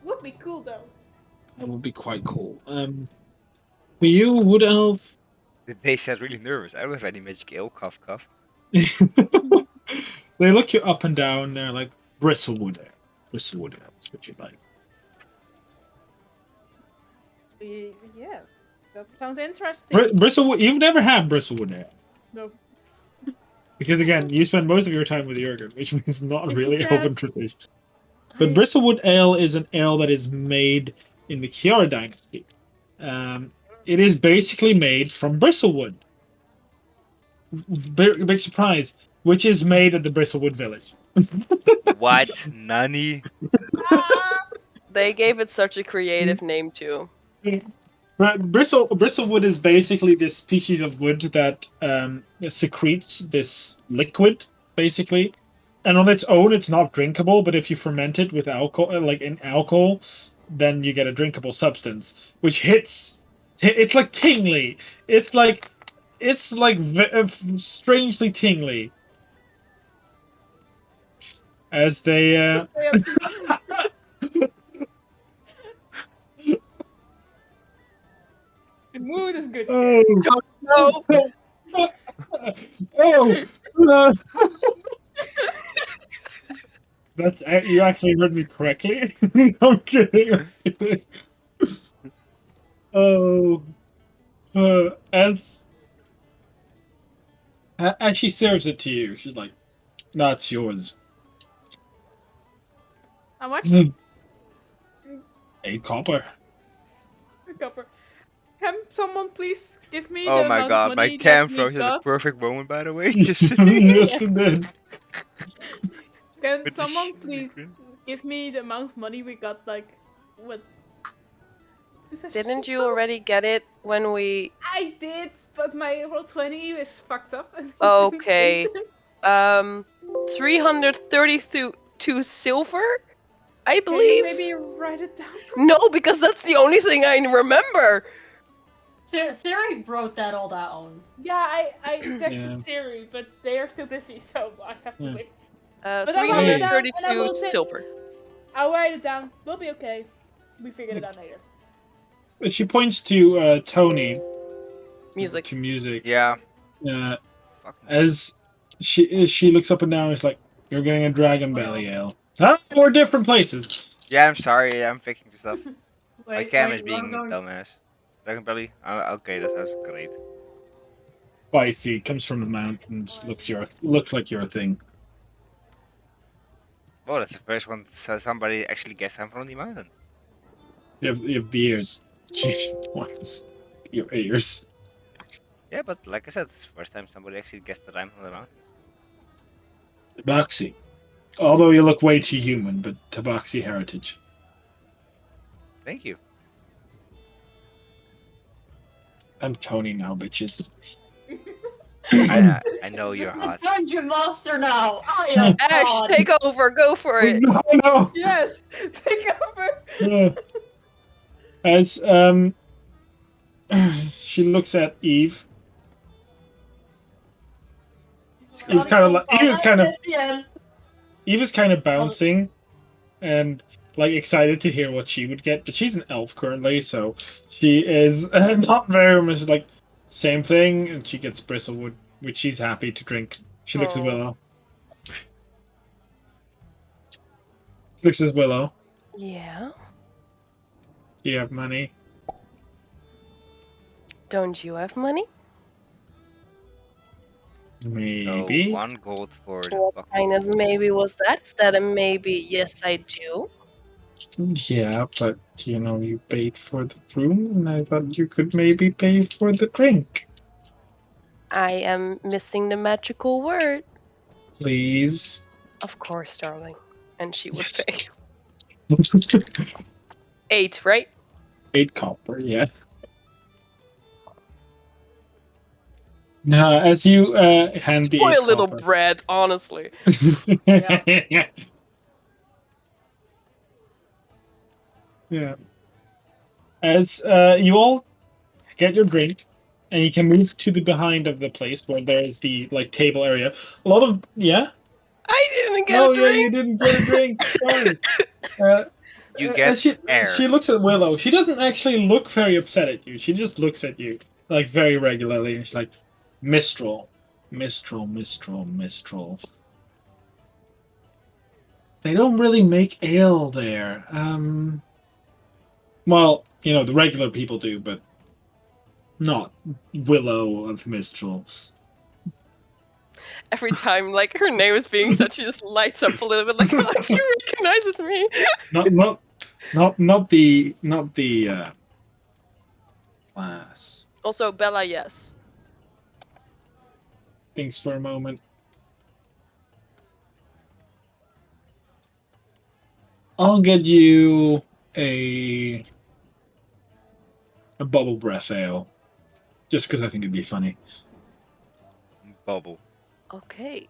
Would be cool though. it would be quite cool. For you, Wood Elf. They sound really nervous. I don't have any magic ale. Cough, cough. They look you up and down. They're like bristlewood ale. Bristlewood ale is what you like. Yes, that sounds interesting. Bristlewood. You've never had bristlewood ale. No. Because again, you spend most of your time with Jurgen, which means not really Yeah. open tradition. But bristlewood ale is an ale that is made in the Kiara dynasty. It is basically made from bristlewood. Big surprise, which is made at the Bristlewood village. What? Nani? They gave it such a creative name too. Bristlewood is basically this species of wood that secretes this liquid, basically. And on its own, it's not drinkable. But if you ferment it with alcohol, like in alcohol, then you get a drinkable substance, which hits. It's like tingly. It's like strangely tingly. As they. The mood is good. Oh. No. Oh. That's you actually heard me correctly. I'm kidding. Oh, as she serves it to you, she's like, "No, it's yours." How much? 8 copper. A copper. Can someone please give me Oh the my amount god, of my money cam that we froze at the got? perfect moment, by the way. Just Yes, and then Can With the someone sh- please give me the amount of money we got? Like, what? Didn't you already get it when we? I did, but my roll 20 is fucked up. Okay. 332 silver, I Can you believe. maybe write it down? No, because that's the only thing I remember. Siri wrote that all down. Yeah, I texted Yeah. Siri, but they are still busy, so I have to Yeah. wait. But I'll write it down, and I 332 will say- silver. I'll write it down. We'll be okay. We figured it out later. she points to Tony. Music. To music. yeah. Fucking As she looks up and down, it's like, "You're getting a dragon belly ale." Huh? 4 different places. Yeah, I'm sorry. I'm fixing the stuff. My Wait, cam wait, is being I'm going- dumbass. Dragon belly. Okay, that's great. Spicy, comes from the mountains. Looks like your thing. Well, that's the first one somebody actually guessed I'm from the mountains. You have the ears. She wants your ears. Yeah, but like I said, it's the first time somebody actually guessed that I'm from the mountains. Tabaxi. Although you look way too human, but Tabaxi heritage. Thank you. I'm Tony now, bitches. I know you're I'm the hot. dungeon master now. I am Ash, God. take over. Go for it. No. Yes! Take over! No. As she looks at Eve. Eve is kind of bouncing, and like excited to hear what she would get, but she's an elf currently, so she is not very much like same thing, and she gets bristlewood, which she's happy to drink. She looks at Oh. Willow. She looks at Willow. Yeah. Do you have money? Don't you have money? Maybe. So 1 gold for the What bucket. kind of maybe was that? Is that a maybe? Yes, I do. Yeah, but you know, you paid for the room, and I thought you could maybe pay for the drink. I am missing the magical word. Please. Of course, darling. And she would Yes. pay. 8, right? 8 copper, yeah. Now, as you hand the 8 Spoil little copper. bread, honestly. Yeah. Yeah. As you all get your drink, and you can move to the behind of the place where there's the like table area. A lot of I didn't get Oh a yeah, drink. you didn't get a drink. Sorry. You And get air. she looks at Willow. She doesn't actually look very upset at you. She just looks at you like very regularly, and she's like, "Mistral, Mistral, Mistral, Mistral." They don't really make ale there. Well, you know the regular people do, but not Willow of Mistral. Every time, like, her name is being said, she just lights up a little bit, like, oh, she recognizes me. Not the class. Also, Bella, yes. Thinks for a moment. I'll get you a bubble breath ale, just because I think it'd be funny. Bubble. Okay.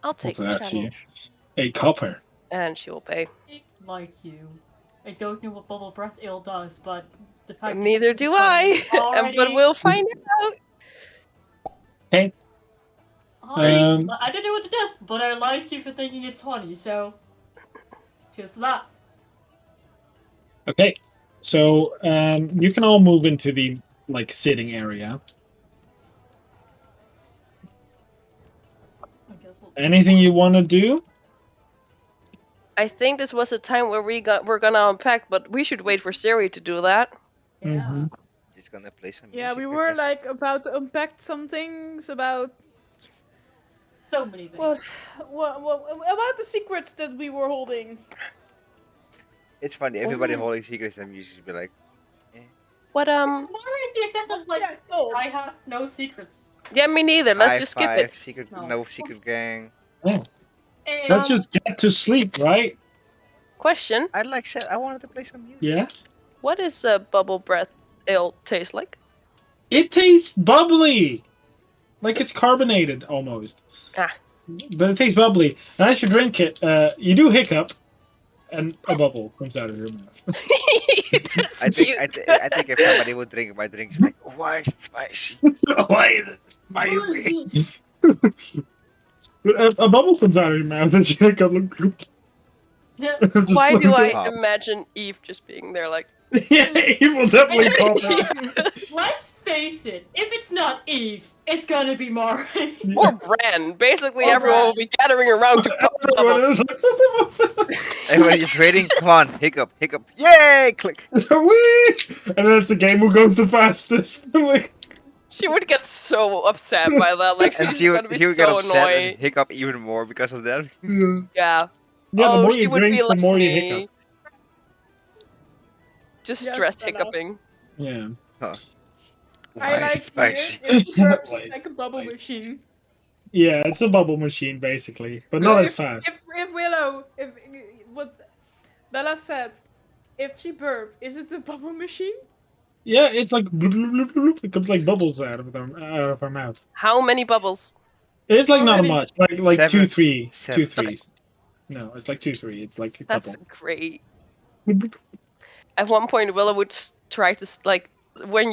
I'll take Also, the that's you. challenge. 8 copper. And she will pay. Like you. I don't know what bubble breath ale does, but the fact Neither that do I. already, But we'll find out. Okay. I don't know what it does, but I like you for thinking it's honey, so just that. Okay. So you can all move into the like sitting area. I guess we'll Anything you want to do? I think this was a time where we're gonna unpack, but we should wait for Siri to do that. Yeah. Mhm. Just gonna play some music. Yeah, we I were guess. like about to unpack some things about So many things. what about the secrets that we were holding. It's funny. Everybody holding secrets and you just be like, What, Why is the excessive like Yeah, told. I have no secrets? Yeah, me neither. Let's just skip I5, it. secret, No. no secret gang. Oh, Hey, let's just get to sleep, right? Question. I wanted to play some music. Yeah. What is bubble breath ale taste like? It tastes bubbly, like it's carbonated almost. Ah. But it tastes bubbly. And as you drink it, you do hiccup, and a bubble comes out of your mouth. That's I cute. think if somebody would drink my drink, it's like, why is it spicy? Why is it? Why is it? A bubble comes out of your mouth, and you hiccup. Yeah. Just Why do I Pop. imagine Eve just being there like, Yeah, he will definitely pop out. Let's face it, if it's not Eve, it's gonna be Mari. or Bran? Basically, Or everyone will Bran. be gathering around to pop Everyone bubble. is like, Everybody just waiting. Come on, hiccup, hiccup. Yay! Click. wee! And then it's a game who goes the fastest. Like, She would get so upset by that. Like, And she's he gonna would, be he would get so upset annoyed. and hiccup even more because of that. yeah. Yeah. Yeah, oh, the more she you would drink, be the like more you me. hiccup. Just Yes, stress Bella. hiccuping. Yeah. Huh. I Why like is it spicy? here. It works Like- like a bubble machine. Yeah, it's a bubble machine, basically. But not as fast. If Willow, if what Bella said, if she burp, is it the bubble machine? Yeah, it's like bloop, bloop, bloop, bloop. It comes like bubbles out of her mouth. How many bubbles? It's like not Already- much, like Seven. 2, 3, Seven. 2, 3s. No, it's like 2, 3. It's like a That's couple. great. At one point, Willow would try to like when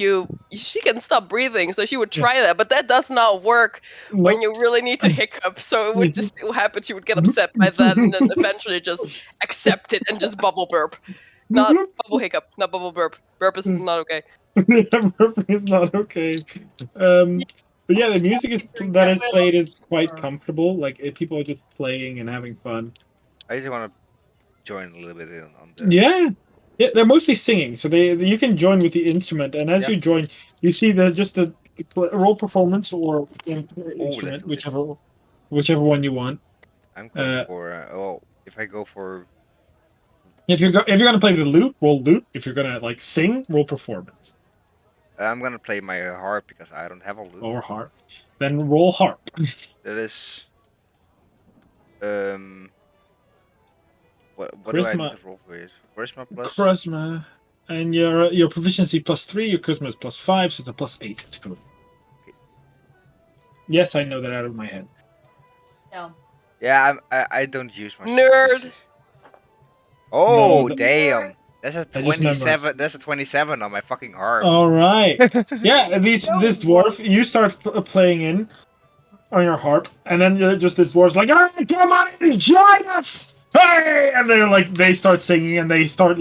she can stop breathing, so she would try that, but that does not work when you really need to hiccup. So it would just happen. She would get upset by that, and then eventually just accept it and just bubble burp, not bubble hiccup, not bubble burp. Burp is not okay. Yeah, burping is not okay. But yeah, the music that is played is quite comfortable. Like people are just playing and having fun. I just want to join a little bit in on the. Yeah, yeah, they're mostly singing, so you can join with the instrument, and as Yeah. you join, you see the role performance or let's instrument, do this. whichever one you want. I'm going for. If I go for. If you're gonna play the lute, roll lute. If you're gonna like sing, roll performance I'm gonna play my harp because I don't have a lute. or harp. Then roll harp. That is. What do I need Charisma. to roll for it? Charisma plus. Charisma, and your proficiency +3, your charisma is +5, so it's a +8. Okay. Yes, I know that out of my head. Yeah. Yeah, I don't use my Nerd. Oh No, damn! That's a I just 27. That's a 27 on my fucking harp. All right. Yeah, this dwarf, you start playing in on your harp, and then just this dwarf's like, "All right, come on, join us!" Hey! And they start singing and they start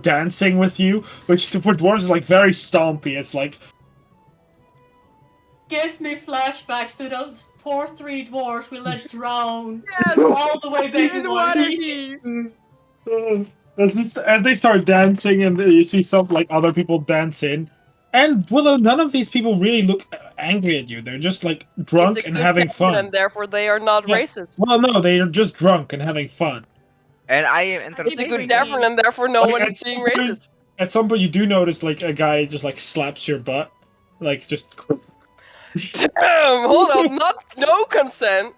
dancing with you, which for dwarves is like very stompy. It's like Gives me flashbacks to those poor 3 dwarves we let drown Yes. all the way back In in the water Waterdeep. deep. and they start dancing, and you see some like other people dance in. And Willow, none of these people really look angry at you. They're just like drunk It's a and good having tavern, fun. and therefore they are not Yeah. racist. Well, no, they are just drunk and having fun. And I am It's It's a entertaining. good tavern, and therefore no Like, one at is being some point- racist. At some point, you do notice like a guy just like slaps your butt, like just. Damn, hold up, no consent.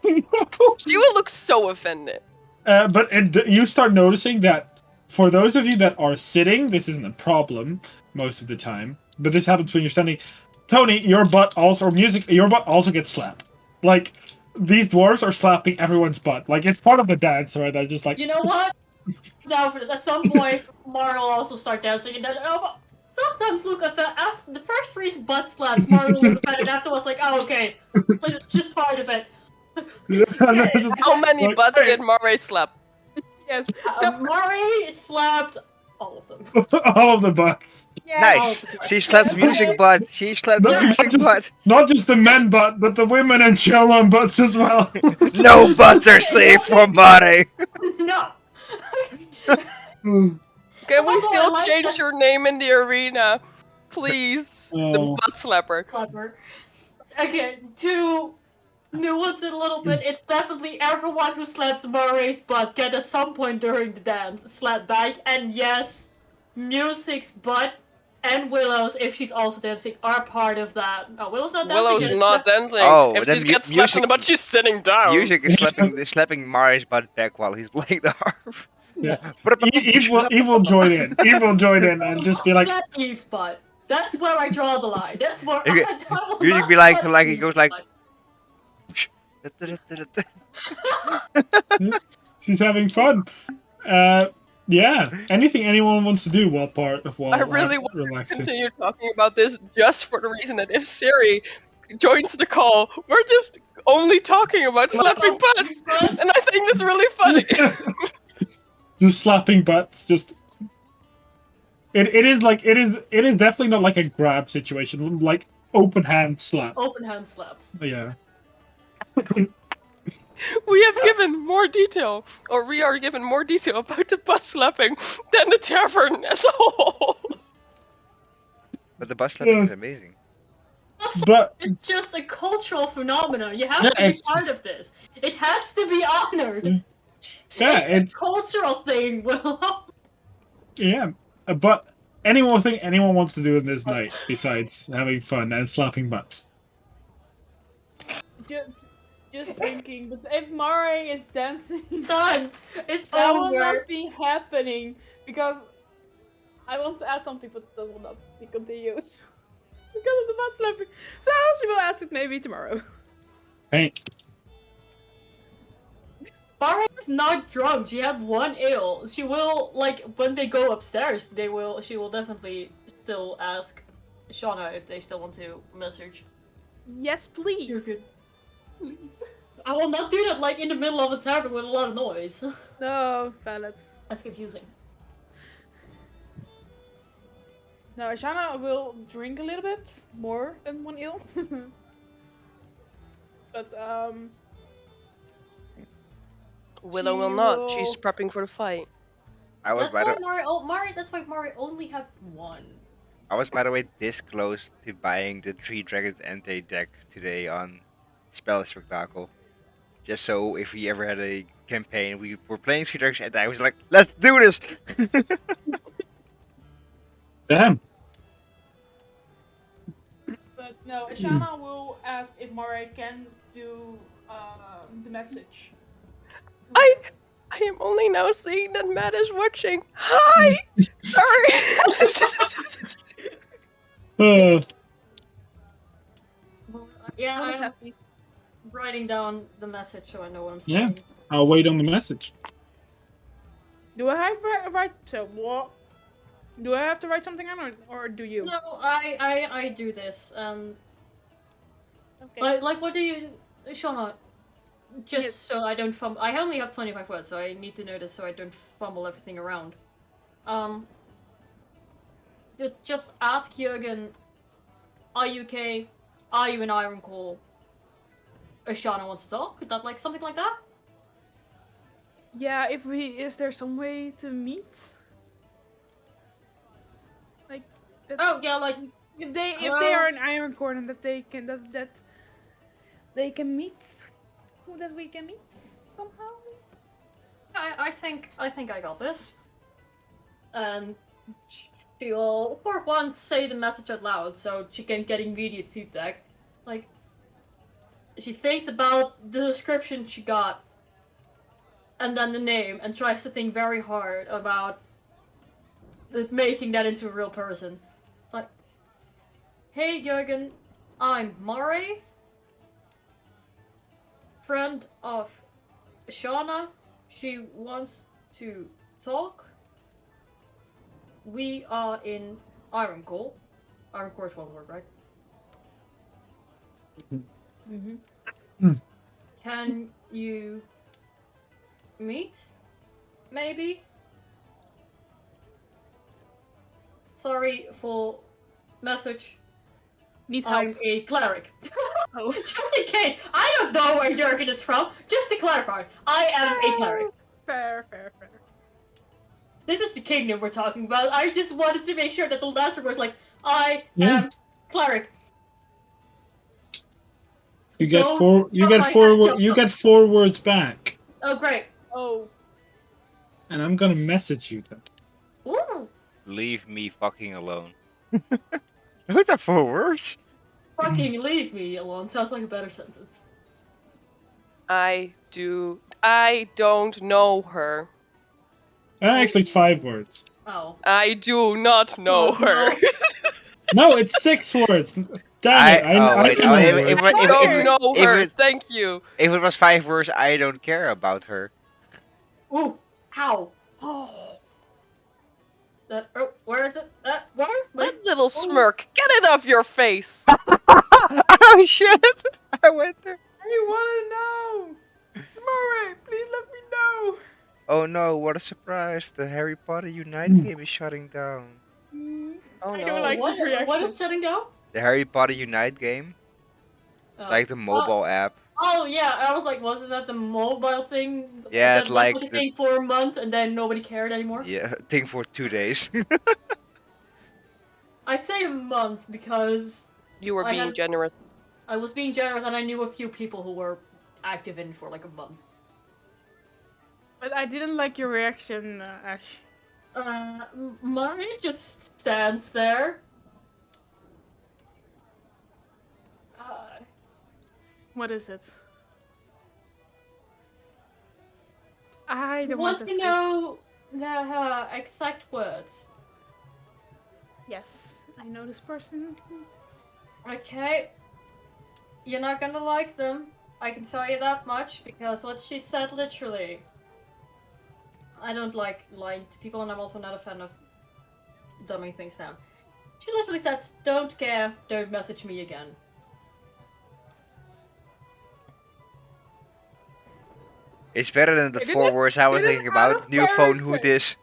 She will look so offended. But you start noticing that for those of you that are sitting, this isn't a problem most of the time. But this happens when you're standing. Tony, your butt also gets slapped. Like these dwarves are slapping everyone's butt. Like it's part of the dance, right? They're just like. You know what? I'm down for this. At some point, Mario will also start dancing, and then sometimes look at after the first 3 butt slaps, Mario will look at it afterwards like, oh okay, like, it's just part of it. How many Like, butts hey. did Murray slap? Yes. Mari slapped all of them. All of the butts. Yeah. Nice. She slapped music butt. She slapped No, music butt. Not just the men butt, but the women and children butts as well. No butts are safe for Mare. No. Can we I still like change that. your name in the arena? Please. The Oh. butt slapper. Clever. Again, to nuance it a little bit, it's definitely everyone who slaps Murray's butt get at some point during the dance slap back, and yes, Music's butt and Willow's, if she's also dancing, are part of that. No, Willow's not dancing. Willow's yet. not dancing. Oh, if then she gets slapped in the butt, she's sitting down. Music is slapping Mare's butt back while he's playing the harp. Yeah. Eve will join in. Eve will join in and just be like, Slap Eve's butt. That's where I draw the line. That's where Okay, I will Music not be like, slap like he Eve's goes like. butt. she's having fun. Yeah. Anything anyone wants to do while I really want to relaxing. continue talking about this just for the reason that if Siri joins the call, we're just only talking about slapping butts, and I think that's really funny. Just slapping butts. Just. It is definitely not like a grab situation. Like open hand slap. Open hand slaps. Yeah. We have given more detail, or we are given more detail about the butt slapping than the tavern as a whole. But the butt slapping is amazing. But It's just a cultural phenomenon. You have Yeah, to be it's- part of this. It has to be honored. yeah, It's a cultural thing, Willow. yeah. But anyone wants to do in this night besides having fun and slapping butts. Just thinking, but if Mare is dancing, Done. It's that will over. not be happening because I want to add something, but that will not be continued because of the butt slapping. So she will ask it maybe tomorrow. Hank. Mara is not drunk. She had 1 ale. She will, like, when they go upstairs, she will definitely still ask Shauna if they still want to message. Yes, please. You're good. Please. I will not do that like in the middle of a tavern with a lot of noise. No, valid. That's confusing. No, Ashana will drink a little bit more than one ale. But Willow will she not. She's will- prepping for the fight. I was That's by why the Mari. That's why Mari only had one. I was by the way this close to buying the Three Dragons Ente deck today on Spell Spectacle. Just so if we ever had a campaign, we were playing Three Dragons Ente, I was like, let's do this. Damn. But no, Ashana will ask if Mari can do the message. I am only now seeing that Matt is watching. Hi! Sorry! Uh, Yeah, What is I'm happening? writing down the message so I know what I'm Yeah. saying. I'll wait on the message. Do I have to write? So what? Do I have to write something on, or do you? No, I do this. Okay. Like what do you, Shauna? Just Yes. so I don't fumble. I only have 25 words, so I need to know this so I don't fumble everything around. Just ask Jürgen, are you okay? Are you in Ironcore? Ashana wants to talk? That like something like that? Yeah. Is there some way to meet? Like. Oh yeah, like If they Hello? are in Ironcore and that they can that they can meet, that we can meet somehow. I think I got this. And she will for once say the message out loud so she can get immediate feedback. Like she thinks about the description she got and then the name and tries to think very hard about making that into a real person. Like, hey Jürgen, I'm Mari, friend of Shauna. She wants to talk. We are in Ironcore. Ironcore is one word, right? Mm-hmm. Can you meet? Maybe? Sorry for message. Need help. I'm a cleric. Oh. Just in case. I don't know where Jurgen is from. Just to clarify, I am a cleric. Fair. This is the kingdom we're talking about. I just wanted to make sure that the last word was like, I Yeah. am cleric. You get Don't four. You put get my four. head You up. get 4 words back, Oh, great. Oh. and I'm gonna message you then. Ooh. Leave me fucking alone. What the 4 words? Fucking leave me alone. Sounds like a better sentence. I don't know her. Actually, it's 5 words. Oh. I do not know Oh, her. No, it's 6 words. Damn it! Oh, I wait, can oh, know if- words. I if- don't if- know if her. it- Thank you. If it was 5 words, I don't care about her. Ooh. Ow. Oh, Where is it? Where's my... that little smirk. Get it off your face. Oh shit! I went there. I wanna know. Murray, please let me know. Oh no, what a surprise. The Harry Potter Unite game is shutting down. Oh I no. don't like this reaction. What is shutting down? The Harry Potter Unite game? Oh. Like the mobile app. Oh yeah, I was like, wasn't that the mobile thing? Yeah, that it's was like a the- thing for a month and then nobody cared anymore. Yeah, thing for 2 days. I say a month because You were I being had- generous. I was being generous and I knew a few people who were active in it for like a month. But I didn't like your reaction, Ash. Mine just stands there. What is it? I don't Want want to know the exact words? Yes, I know this person. Okay. You're not gonna like them. I can tell you that much because what she said literally. I don't like lying to people and I'm also not a fan of dumbing things down. She literally says, "Don't care. Don't message me again." It's better than the Okay, four words I was this is thinking out about. of New phone, who character. this?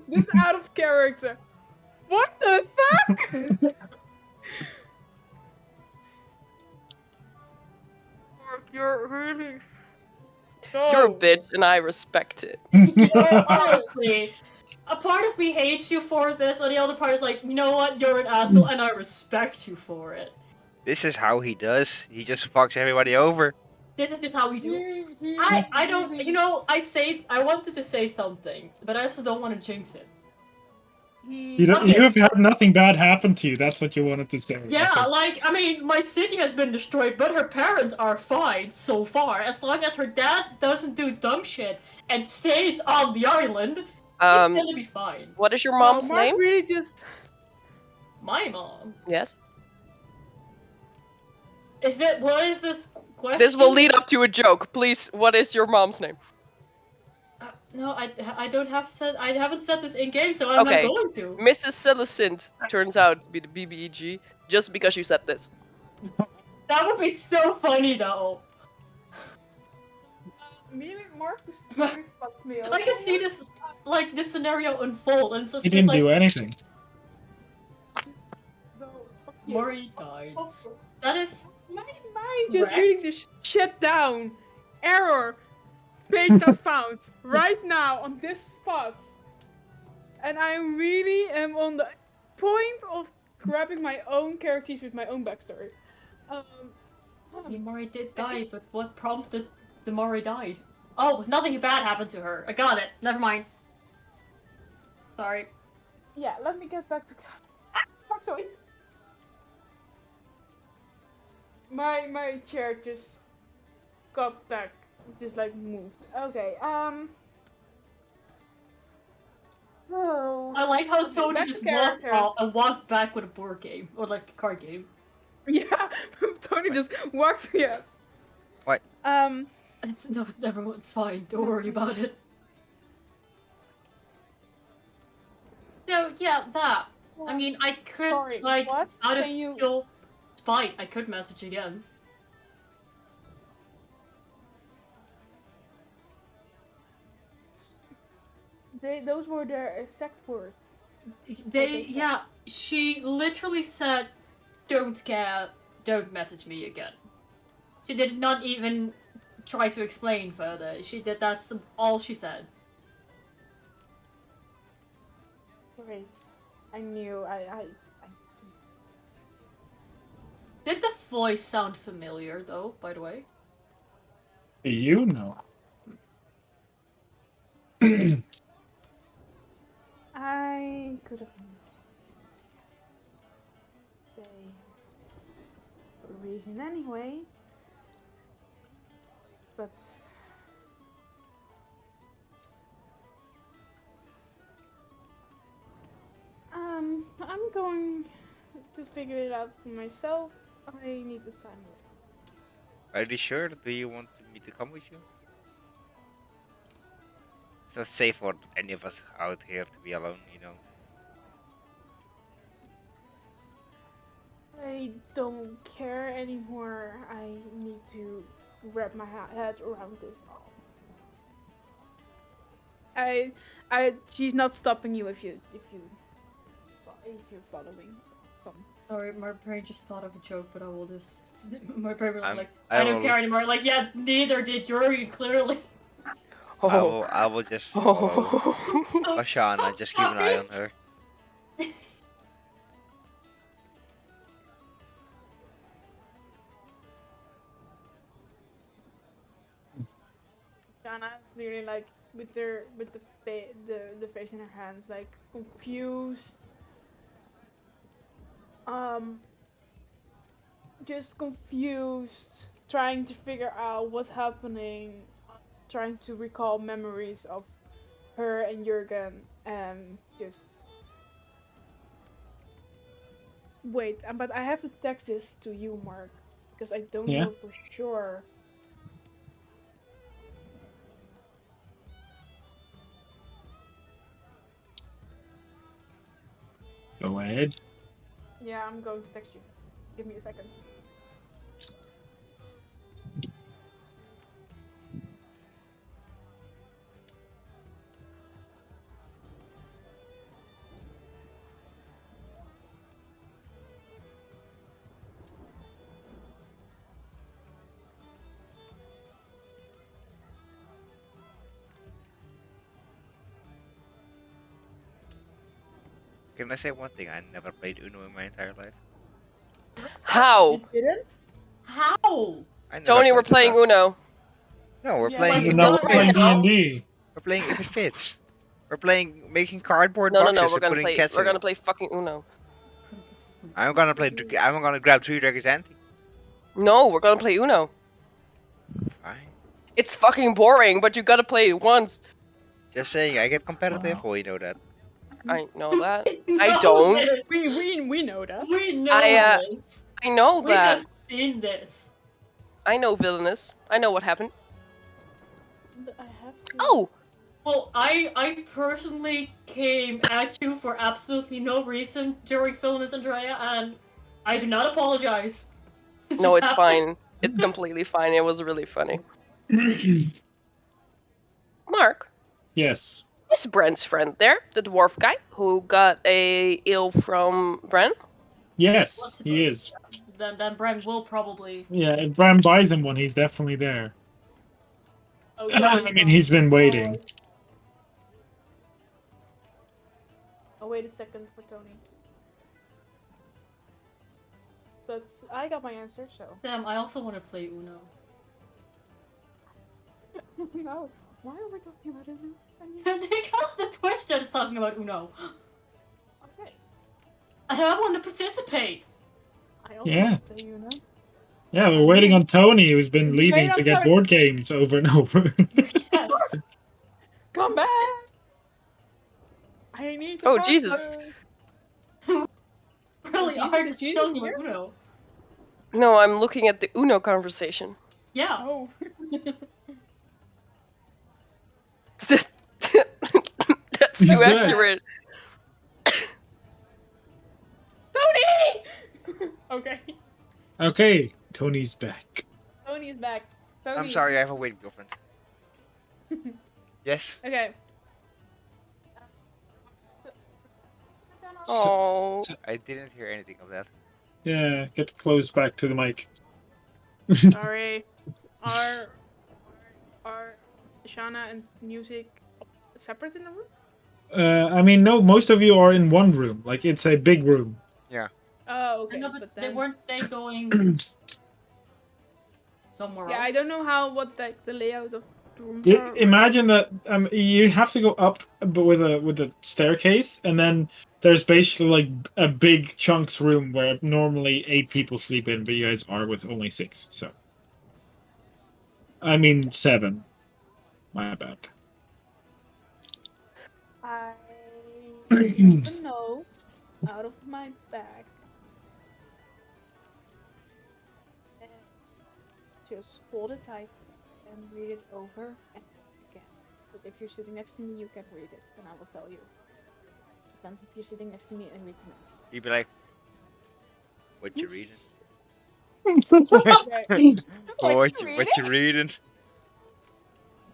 This is out of character. What the fuck? Mark, you're really. You're a No. bitch, and I respect it. Honestly, a part of me hates you for this, but the other part is like, you know what? You're an asshole, and I respect you for it. This is how he does. He just fucks everybody over. This is just how we do. I don't. You know, I wanted to say something, but I also don't want to jinx it. You Okay. have had nothing bad happen to you. That's what you wanted to say. Yeah, Okay. like, I mean, my city has been destroyed, but her parents are fine so far. As long as her dad doesn't do dumb shit and stays on the island, he's gonna be fine. What is your Well, mom's Mark name? really just. My mom. Yes. What is this question? This will lead up to a joke. Please, what is your mom's name? No, I don't have said I haven't said this in game, so I'm Okay. not going to. Mrs. Celesint turns out to be the BBEG just because you said this. That would be so funny though. Me and Mark just really fucked me over. I can see this scenario unfold, and so He didn't like, do anything. No, fuck you. Mori died. That is My mind just Rex? really just shut down. Error. Page not found. Right now on this spot. And I really am on the point of grabbing my own characters with my own backstory. I mean, Mori did die, but what prompted the Mori died? Oh, nothing bad happened to her. I got it. Never mind. Sorry. Yeah, let me get back to. Fuck, sorry. My chair just got back, just like moved. Okay. Oh. I like how Okay, Tony back just to walked character. off and walked back with a board game or like a card game. Yeah, Tony just walked. Yes. What? And it's no, never mind. It's fine. Don't worry about it. So yeah, that. I mean, I could Sorry, like what? out of Can you- pure spite, I could message again. Those were their exact words. They said. yeah. She literally said, "Don't care. Don't message me again." She did not even try to explain further. She did. That's all she said. Great. I knew. I... Did the voice sound familiar, though? By the way. Do you know? I could have. Say for a reason anyway. But. I'm going to figure it out for myself. I need the time. Are you sure? Do you want me to come with you? It's not safe for any of us out here to be alone, you know. I don't care anymore. I need to wrap my head around this all. She's not stopping you if you're following. Sorry, my brain just thought of a joke, but I will just. My brain was I'm- like, I I don't will- care anymore. Like, yeah, neither did Yuri, clearly. I will just follow So Ashana, just keep an eye on her. Shana's literally like with the face in her hands, like confused. Just confused, trying to figure out what's happening, trying to recall memories of her and Jurgen, and just wait. But I have to text this to you, Mark, because I don't Yeah. know for sure. Go ahead. Yeah, I'm going to text you. Give me a second. Can I say one thing? I never played Uno in my entire life. How? You didn't? How? I never Tony, we're played playing Uno. No, we're Yeah, playing. like You're If not it what right playing fits. now? D&D. We're playing if it fits. We're playing making cardboard No, boxes we're and gonna putting play. cats We're in gonna it. play fucking Uno. I'm gonna play. I'm gonna grab Three Dragons Ante. No, we're gonna play Uno. Fine. It's fucking boring, but you gotta play it once. Just saying, I get competitive. Wow. Well, you know that. I know that. We I know don't. this. We know that. We know I this. I know We that. have seen this. I know villainous. I know what happened. But I have to. Oh, Well, I personally came at you for absolutely no reason during Villainous Andrea, and I do not apologize. It no, just it's happened. fine. It's completely fine. It was really funny. Mark, Yes. is Brent's friend there, the dwarf guy who got a ill from Bren? Yes, Let's he suppose. is. Then Bren will probably. Yeah, if Bram buys him one, he's definitely there. Oh yeah. I mean, he's been waiting. I'll wait a second for Tony. But I got my answer, so. Damn, I also want to play Uno. No. Why are we talking about it now? Because the Twitch chat is talking about Uno. Okay. And I want to participate. I also Yeah. want to play Uno. Yeah, we're waiting on Tony, who's been Wait leaving on to get Tony. board games over and over. Yes. Come back! I need to Oh, talk Jesus. to- Really Jesus, are is just Jesus talking here? about Uno. No, I'm looking at the Uno conversation. Yeah. Oh. That's He's too back. accurate. Tony! Okay. Okay, Tony's back. Tony is back. Tony. I'm sorry, I have a waiting girlfriend. Yes. Okay. Oh, I didn't hear anything of that. Yeah, get close back to the mic. Sorry. Are Shana and music separate in the room? I mean, no, most of you are in one room. Like, it's a big room. Yeah. Oh, okay. No, but then... weren't they going somewhere Yeah, else? I don't know what the layout of the rooms You, are. imagine that you have to go up, but with a staircase, and then there's basically like a big chunks room where normally 8 people sleep in, but you guys are with only 6. So, I mean 7. My bad. I took a note out of my bag and just hold it tight and read it over and again. But if you're sitting next to me, you can read it, then I will tell you. Depends if you're sitting next to me and read tonight. You'd be like, what you reading? Okay. What you reading?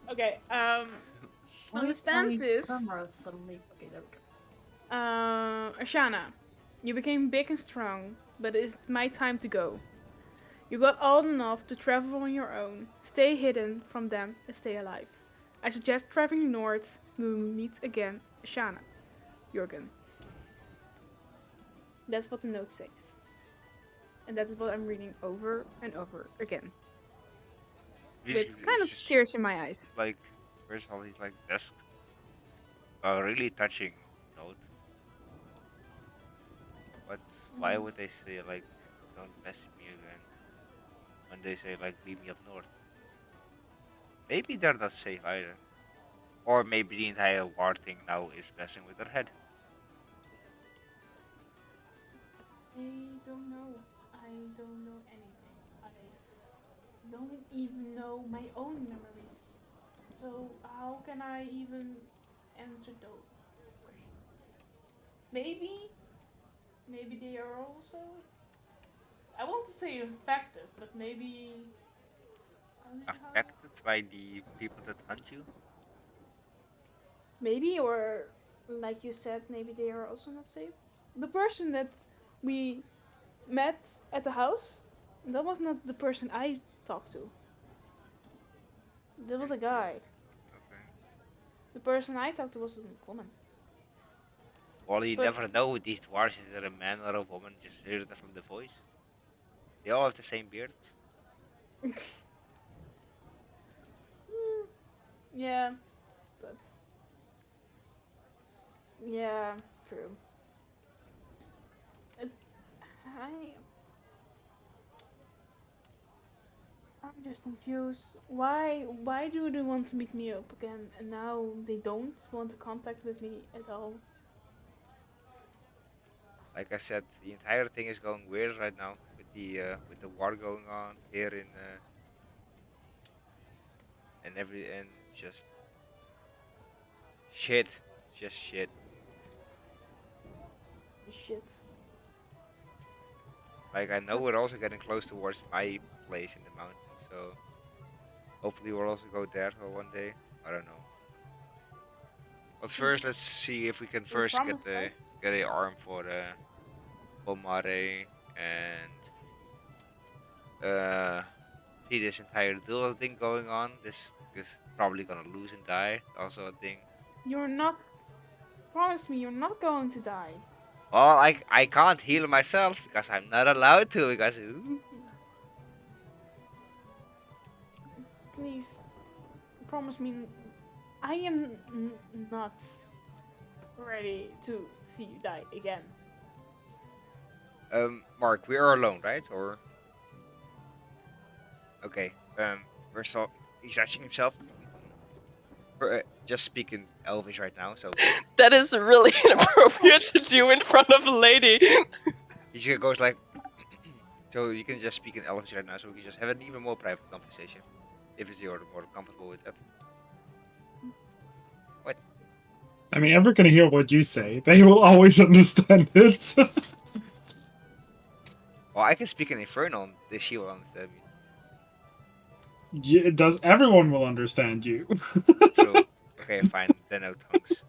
Okay. Why the is my stances. camera suddenly? Okay, there we go. Ashana, you became big and strong, but it's my time to go. You got old enough to travel on your own. Stay hidden from them and stay alive. I suggest traveling north. We will meet again, Ashana. Jurgen. That's what the note says. And that is what I'm reading over and over again. With kind of tears in my eyes. Like, first of all, he's like, that's a really touching note. But why would they say, like, don't mess with me again? When they say, like, leave me up north. Maybe they're not safe either. Or maybe the entire war thing now is messing with their head. I don't know. I don't know anything. I don't even know my own memories. So how can I even answer those questions? Maybe maybe they are also. I want to say infected, but maybe. Affected by the people that hunt you? Maybe, or like you said, maybe they are also not safe. The person that we met at the house, that was not the person I talked to. That was a guy. Interesting. Okay. The person I talked to was a woman. Well, you But never know with these dwarves if they're a man or a woman. Just hear it from the voice. They all have the same beards. yeah, but yeah, true. It, I I'm just confused. Why do they want to meet me up again and now they don't want to contact with me at all? Like I said, the entire thing is going weird right now with the war going on here in and just shit, just shit. Shit. Like I know But we're also getting close towards my place in the mountains, so hopefully we'll also go there for one day. I don't know. But first, let's see if we can we first promised, right? get a arm for Mare and uh see this entire duel thing going on. This is probably gonna lose and die. Also a thing. You're not. Promise me, you're not going to die. Well, I can't heal myself because I'm not allowed to because ooh. Please, promise me. I am not ready to see you die again. Mark, we are alone, right? Or okay. First of all, he's touching himself. Just speaking Elvish right now, so That is really inappropriate to do in front of a lady. he just goes like. So you can just speak in Elvish right now, so we can just have an even more private conversation, if you're more comfortable with that. What? I mean, everyone can hear what you say. They will always understand it. Well, I can speak in Infernal, and she will understand me. Yeah, it does. Everyone will understand you. True. Okay, fine. Then no tongues.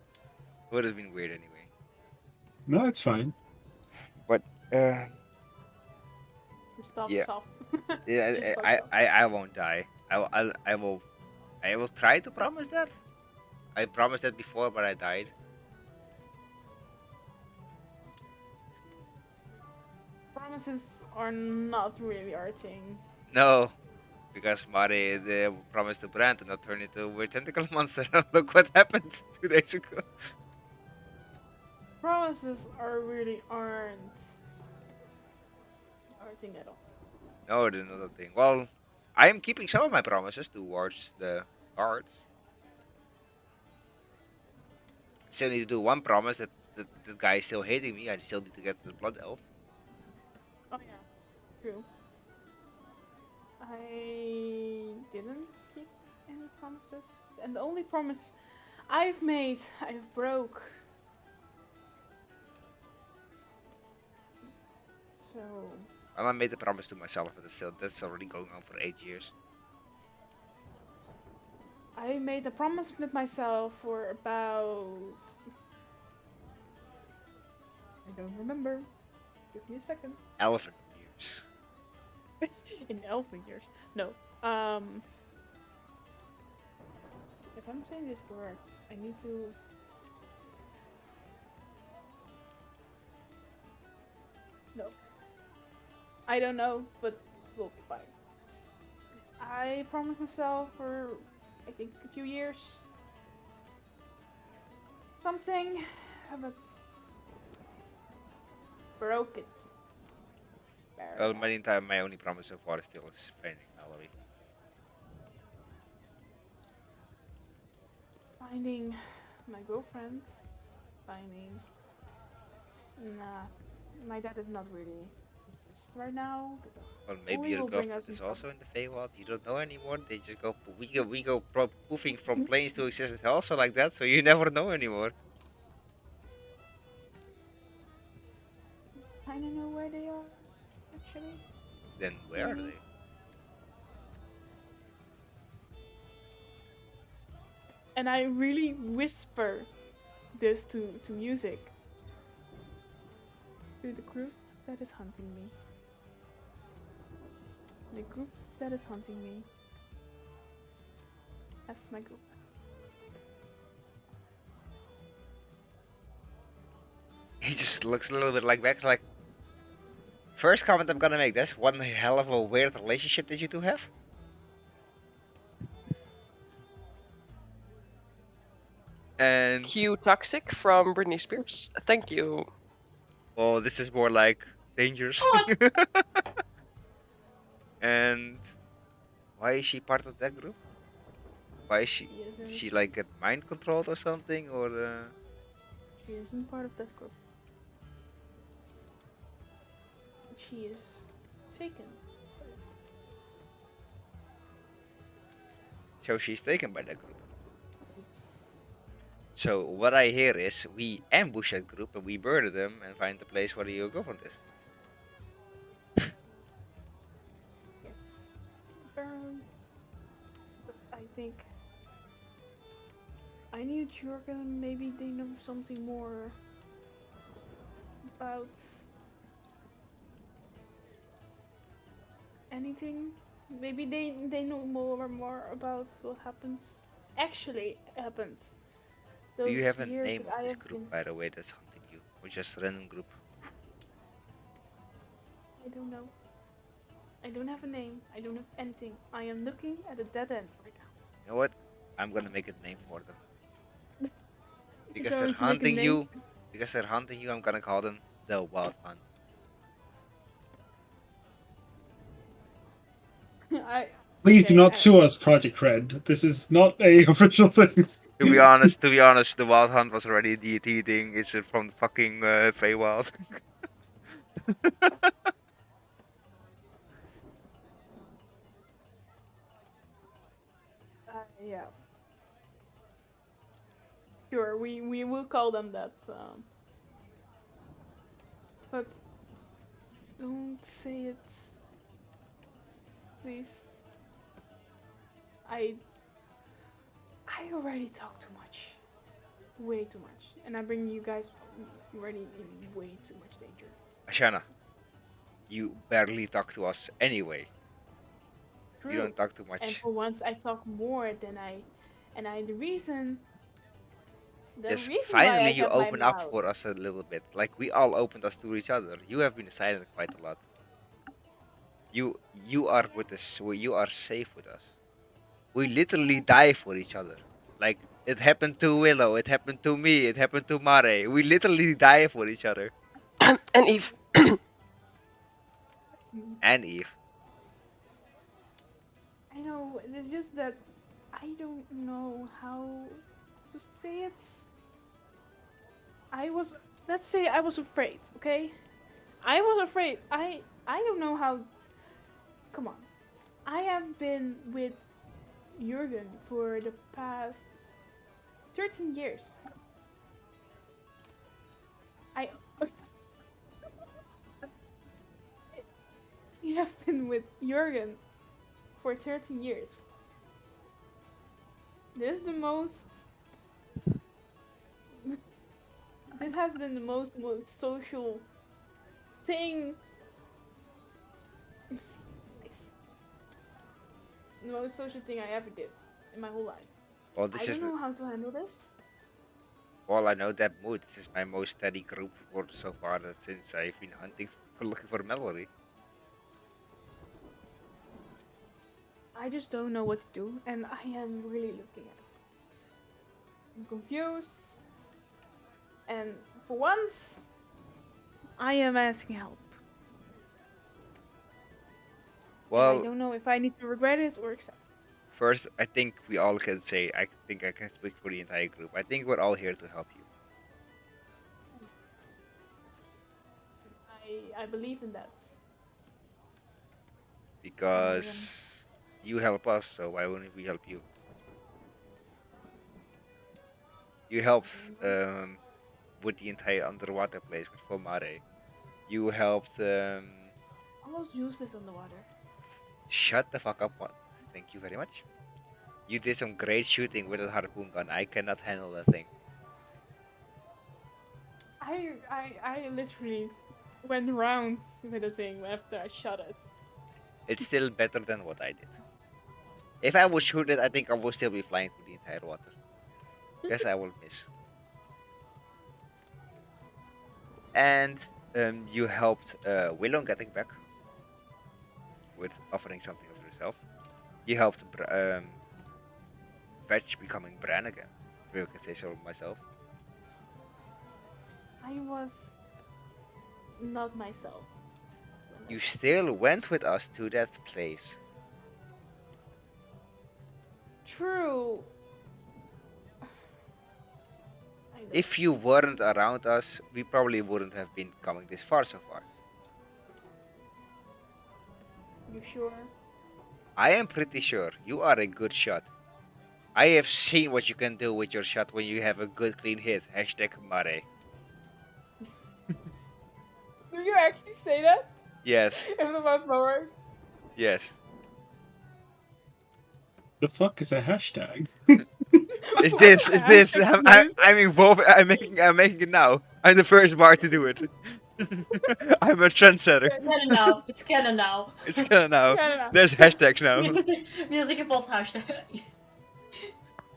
Would have been weird anyway. No, it's fine. But Stop yeah, soft. yeah. Just stop I, soft. I, I won't die. I will try to promise that. I promised that before, but I died. Promises are not really our thing. No, because Mari promised to Brand to not turn into a weird tentacle monster. Look what happened 2 days ago. Promises are really aren't our thing at all. No, there's another thing. Well, I am keeping some of my promises towards the guards. Still need to do one promise that the guy is still hating me. I still need to get the blood elf. Oh yeah, true. I didn't keep any promises, and the only promise I've made, I've broke. So Well, I made the promise to myself, but that's already going on for 8 years. I made a promise with myself for about. I don't remember. Give me a second. Elephant years. In elfin years. No. If I'm saying this correct, I need to. No. I don't know, but we'll be fine. I promised myself for, I think, a few years. Something, but broke it. Well, meantime, my only promise so far is still is finding Mallory. Finding my girlfriend. Finding. Nah, my dad is not really interested right now because Well, maybe only your will bring us girlfriend is in also in the Feywild. You don't know anymore. They just go. We go poofing from planes to existence also like that. So you never know anymore. Then where are they? And I really whisper this to music. To the group that is hunting me. The group that is hunting me. That's my group. He just looks a little bit like back, like. First comment I'm gonna make. That's one hell of a weird relationship that you two have. And Cue Toxic from Britney Spears. Thank you. oh, this is more like dangerous. And why is she part of that group? Why is she? Did she like get mind controlled or something, or? She isn't part of that group. She is taken. So she's taken by that group. Yes. So what I hear is we ambush that group and we murder them and find the place where your girlfriend is. Yes. But I think I knew Jurgen. Maybe they know something more about anything. Maybe they know more about what actually happened. Do you have a years name that of I this have group, been- by the way, that's hunting you, or just a random group? I don't know. I don't have a name. I don't have anything. I am looking at a dead end right now. You know what? I'm gonna make a name for them. Because Going they're to make a hunting name? you. Because they're hunting you, I'm gonna call them the Wild Hunt. Please do Okay, not sue us, Project Red. This is not a official thing. To be honest, the Wild Hunt was already a deity thing. It's from the fucking Feywild. Yeah. Sure, we will call them that. But don't say it, please. I already talk too much, way too much, and I bring you guys already in way too much danger. Ashana, you barely talk to us anyway. True. You don't talk too And much. for once, I talk more than the reason. Yes, Why finally I you have my open up mouth. for us a little bit. Like we all opened us to each other. You have been silent quite a lot. You are with us. You are safe with us. We literally die for each other. Like it happened to Willow. It happened to me. It happened to Mare. We literally die for each other. And Eve. And Eve. I know. It's just that I don't know how to say it. Let's say I was afraid, okay? I was afraid. I don't know how. Come on. I have been with Jurgen for the past 13 years. I We have been with Jurgen for 13 years. This is the most. This has been the most social thing. The most social thing I ever did in my whole life. Well, I this don't is know how to handle this. well, I know that mood. This is my most steady group for so far since I've been hunting for looking for Mallory. I just don't know what to do, and I am really looking at it. I'm confused, and for once, I am asking help. And I Well, don't know if I need to regret it or accept it. first, I think we all can say. I think I can speak for the entire group. I think we're all here to help you. I believe in that. Because you help us, so why wouldn't we help you? You helped with the entire underwater place with Fomare. You helped Almost useless on the water. Shut the fuck up. What? Thank you very much. You did some great shooting with a harpoon gun. I cannot handle that thing. I literally went round with the thing after I shot it. It's still better than what I did. If I would shoot it, I think I will still be flying through the entire water. Guess I will miss. And you helped Willow getting back with offering something of yourself. You helped Vetch becoming Bran again, if I can say so myself. I was not myself. You still went with us to that place. True. If you weren't around us, we probably wouldn't have been coming this far so far. You sure? I am pretty sure you are a good shot. I have seen what you can do with your shot when you have a good clean hit. Hashtag Mare. Do you actually say that? Yes. Even about forward? Yes. The fuck is a hashtag? Is this? I'm involved. I'm making it now. I'm the first bar to do it. I'm a trendsetter. It's canon now. It's canon now. It's kind of now. Yeah. There's hashtags now. Music involved hashtag.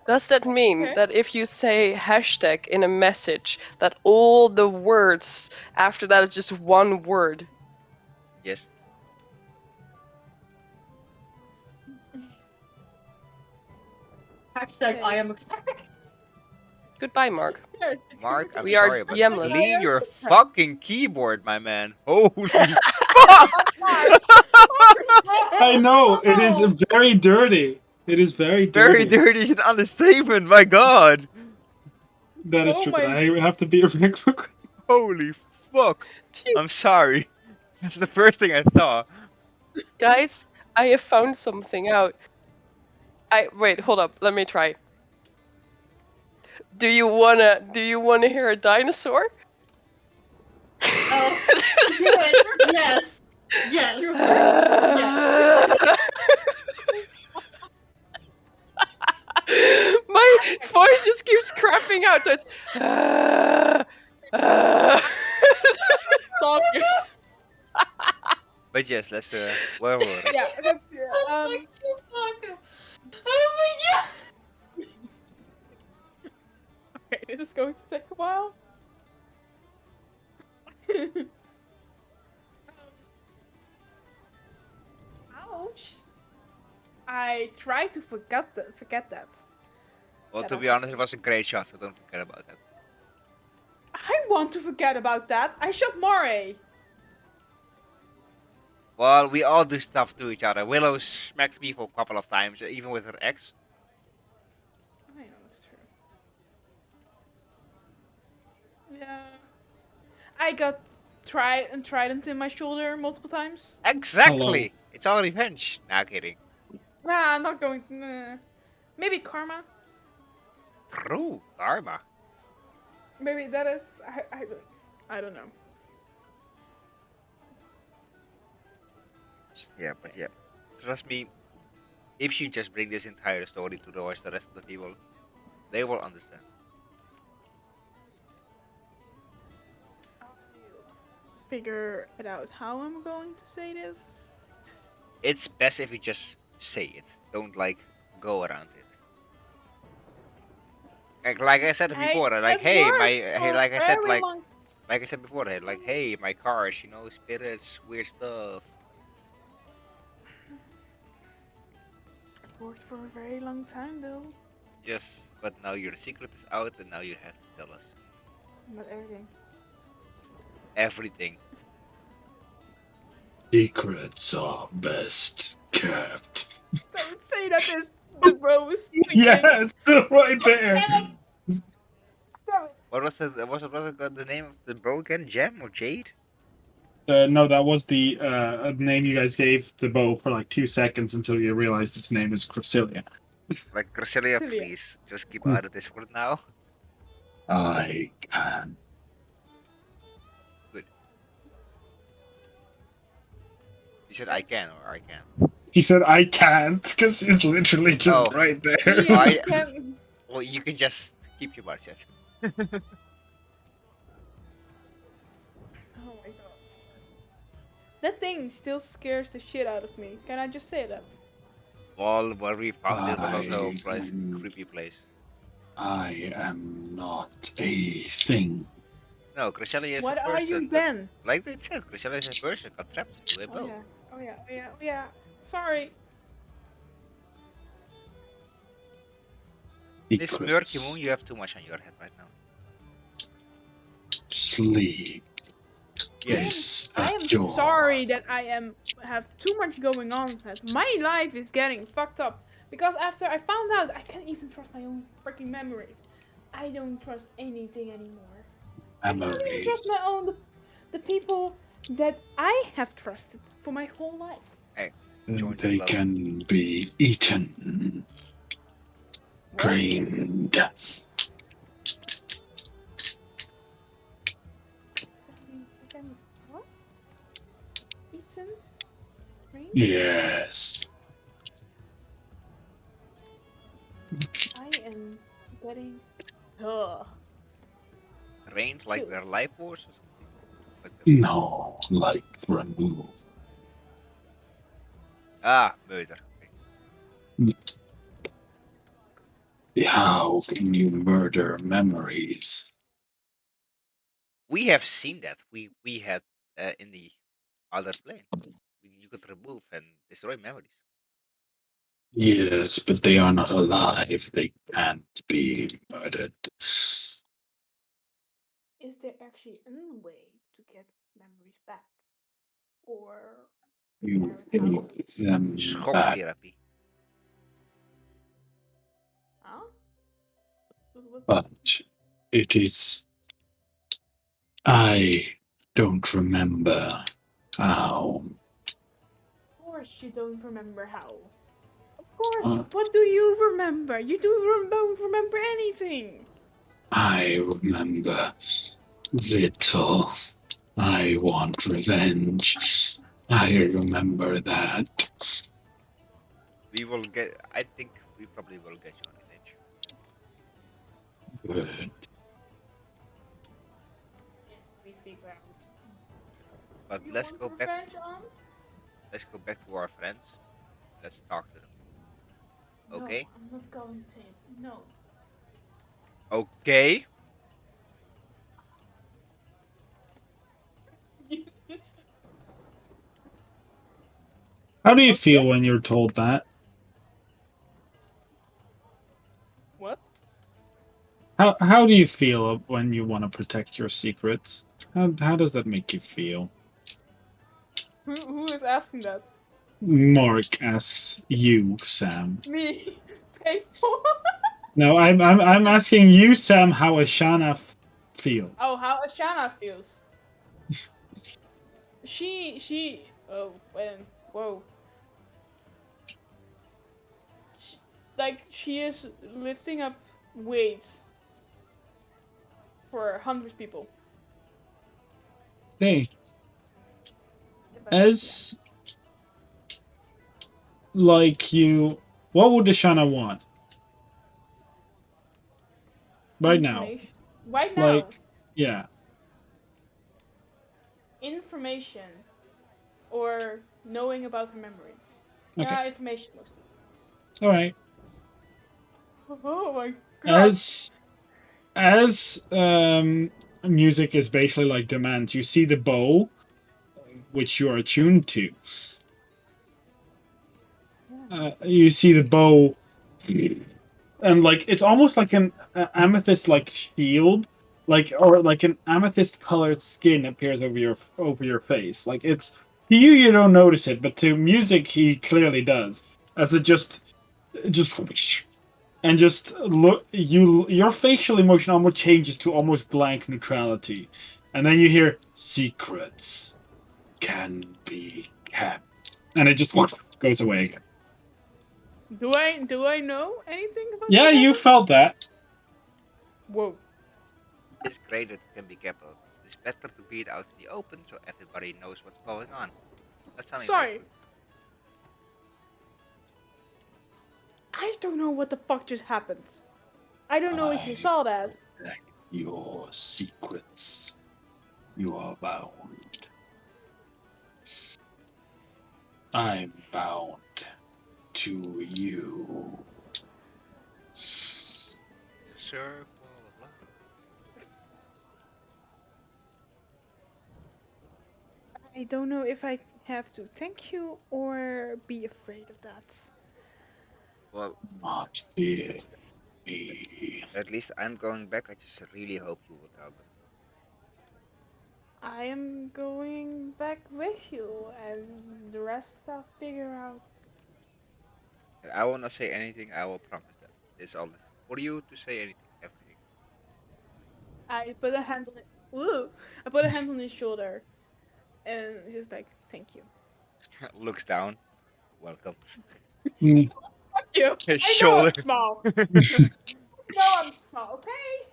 Does that mean Okay. that if you say hashtag in a message, that all the words after that is just one word? Yes. Hashtag I am. Goodbye, Mark. Mark, I'm We are sorry, but DMless. clean your fucking keyboard, my man. Holy fuck! I know, it is very dirty. It is very dirty. Very dirty is an understatement, my god. That is Oh true, my- but I have to be a big Holy fuck. I'm sorry. That's the first thing I thought. Guys, I have found something out. Wait, hold up. Let me try. Do you wanna hear a dinosaur? Oh, do it. Yes. Yes. My voice just keeps crapping out, so it's. Sorry. But yes, let's where were we? Yeah. That's, Oh my god. Oh my god. okay, this is going to take a while. Ouch. I try to forget that. Well, to be honest, it was a great shot, so don't forget about that. I want to forget about that. I shot Mare. Well, we all do stuff to each other. Willow smacked me for a couple of times, even with her ex. I know it's true. Yeah. I got trident in my shoulder multiple times. Exactly! It's all revenge. Nah, kidding. Nah, I'm not going. Nah. Maybe karma. True. Karma. Maybe that is. I don't know. Yeah, but yeah. Trust me, if you just bring this entire story to the rest of the people, they will understand. Figure it out how I'm going to say this. It's best if you just say it. Don't go around it. Like I said before, like hey, like I said before, like hey, my cars, spirits, weird stuff. Worked for a very long time though. Yes, but now your secret is out, and now you have to tell us Not everything. everything. Secrets are best kept. Don't say that is the bros. Yeah, it's still right there. What was it? Was it the name of the bro again? Gem or Jade? No, that was the name you guys gave the bow for like 2 seconds until you realized its name is Crasilia. Like Gracilia, Gracilia. please just keep out of this for now. I can. Good. You said I can or I can. He said I can't because she's literally just Oh, right there. Yeah, I you can. well, you can just keep your mouth shut. Oh my god. That thing still scares the shit out of me. Can I just say that? Well, where we found it was also a I place, am, creepy place. I am not a thing. No, Cresselia is a What are you person that, then? like they said, Cresselia is a person got trapped into a Oh boat. yeah. Oh yeah. Oh yeah. Oh yeah. Sorry. Miss Murky Moon, Secrets. you have too much on your head right now. Sleep Yes. is I a am door. sorry that have too much going on. That my life is getting fucked up because after I found out I can't even trust my own freaking memories. I don't trust anything anymore. I can't even trust Memories. my own the people that I have trusted for my whole life. Hey, join the They club. can be eaten, What? drained. I can what? Eaten? Drink? Yes. I am getting ugh, Rained like their chills. life force or something. Like their soul. No, like remove. Ah, murder. Okay. How can you murder memories? We have seen that. We had in the other plane. You could remove and destroy memories. Yes, but they are not alive. They can't be murdered. Is there actually any way to get memories back? Or is You there a town? take them Shock back. therapy. Huh? What? But it is. I don't remember how. Of course you don't remember how. Of course. Uh, What do you remember? You don't remember anything. I remember little. I want revenge. I Yes, remember that. we will get. I think we probably will get you on revenge. Good. If we figure out But who you let's want go back. revenge on? Let's go back to our friends. Let's talk to them. No, Okay. I'm not going to say it. No. Okay. How do you Okay. feel when you're told that? What? How do you feel when you want to protect your secrets? How does that make you feel? Who is asking that? Mark asks you, Sam. Me. Painful. No, I'm asking you, Sam, how Ashana feels. Oh, how Ashana feels. Oh, when, whoa. She, like, she is lifting up weights for 100 people. Hey, But, yeah. as like you, what would Ashana want right now? Information. Right now, Like, yeah, information or knowing about her memory. okay, Yeah, information mostly. all right. Oh my god. As music is basically like demands. You see the bow, which you are attuned to. You see the bow, and like it's almost like an amethyst like shield, like or like an amethyst colored skin appears over your face. Like it's to you, you don't notice it, but to music, he clearly does. As it just and just look, your facial emotion almost changes to almost blank neutrality, and then you hear secrets can be kept, and it just goes away again. Do I know anything about Yeah, what you happened? felt that. Whoa. It's great that it can be kept, but it's better to be it out in the open so everybody knows what's going on. That's sounding Sorry. right. I don't know what the fuck just happened. I don't know if you saw that. Your secrets. You are bound. I'm bound to you. Circle of life. I don't know if I have to thank you or be afraid of that. Well, Not fear me. at least I'm going back. I just really hope you will tell them. I am going back with you, and the rest I'll figure out. And I will not say anything. I will promise that. It's all for you to say anything, everything. I put a hand on it. Ooh, I put a hand on his shoulder, and just like, thank you. Looks down. Welcome. Mm. Fuck you. His I know shoulder. I'm small. No, I'm small. Okay.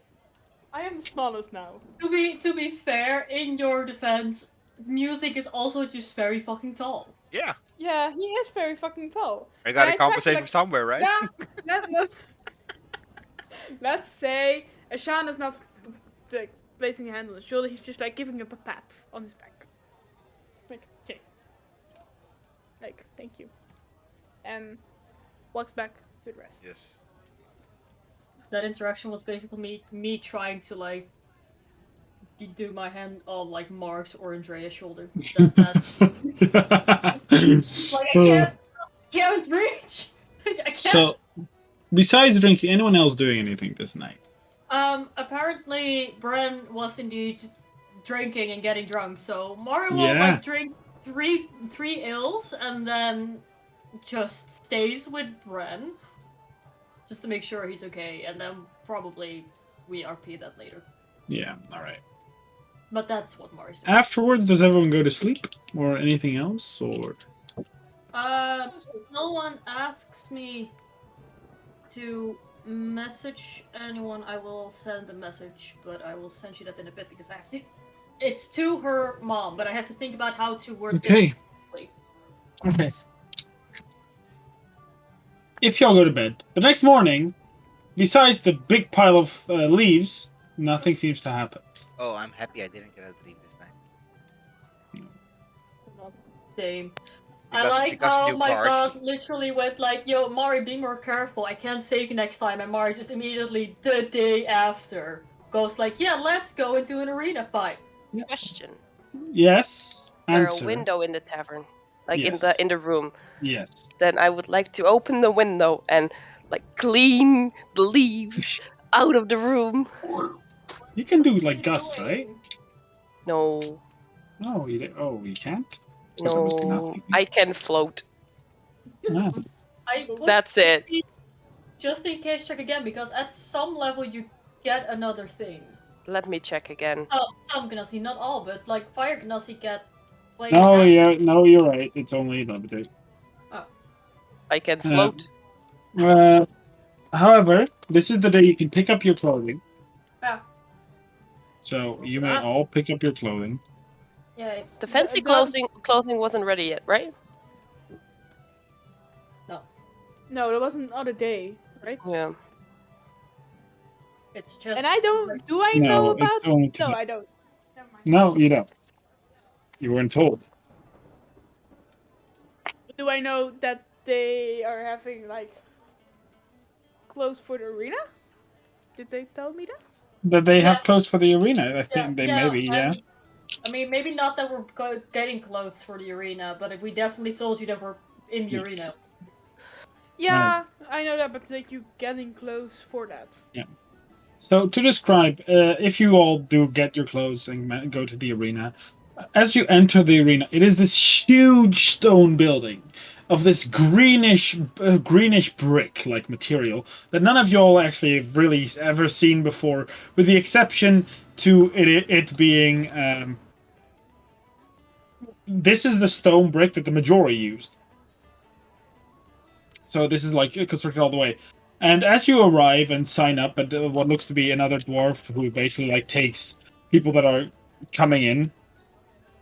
I am the smallest now. To be fair, in your defense, music is also just very fucking tall. Yeah. Yeah, he is very fucking tall. I And gotta I tried to compensate from like, somewhere, right? nah, let, let's say Ashana's not like placing a hand on his shoulder. He's just like giving him a pat on his back. Like, check. Like, thank you. And walks back to the rest. Yes. That interaction was basically me trying to like do my hand on like Mark's or Andrea's shoulder. That's like I can't reach. I can't. So, besides drinking, anyone else doing anything this night? Apparently Bren was indeed drinking and getting drunk, so Mario will Yeah. like drink three ills and then just stays with Bren just to make sure he's okay, and then probably we RP that later. Yeah, alright. But that's what Mario's doing. Afterwards, does everyone go to sleep? Or anything else? Or No one asks me to message anyone. I will send a message, but I will send you that in a bit because I have to. It's to her mom, but I have to think about how to word Okay. this. Okay. If y'all go to bed, the next morning, besides the big pile of leaves, nothing seems to happen. Oh, I'm happy I didn't get a dream this time. Same. Because, I like because how new my cards. boss literally went like, "Yo, Mari, be more careful. I can't save you next time." And Mari just immediately the day after goes like, "Yeah, let's go into an arena fight." Question: Yes. Is there a Answer. window in the tavern, like Yes. in the room? Yes. Then I would like to open the window and like clean the leaves out of the room. You can do What are like you Gus, doing? right? No, No, you can't? no, I can float. No. I would That's it. just in case check again because at some level you get another thing. Let me check again. Oh, some Gnassi, not all, but like Fire Gnassi get like No, half- yeah, no, you're right. It's only limited. I can float. However, this is the day you can pick up your clothing. Yeah. So you may all pick up your clothing. Yeah, it's The fancy clothing wasn't ready yet, right? No, that was another day, right? Yeah. it's just And I don't. Do I No, know it's about? only No, today. I don't. Never mind. No, you don't. You weren't told. Do I know that they are having like clothes for the arena? Did they tell me that? That they have Yeah. clothes for the arena. I think they maybe, yeah. I mean, maybe not that we're getting clothes for the arena, but we definitely told you that we're in the Yeah. arena. Yeah, I know that, but like you getting clothes for that. Yeah. So to describe, if you all do get your clothes and go to the arena, as you enter the arena, it is this huge stone building of this greenish brick-like material that none of y'all actually have really ever seen before, with the exception to it being. This is the stone brick that the majority used. So this is like constructed all the way. And as you arrive and sign up at what looks to be another dwarf who basically like takes people that are coming in,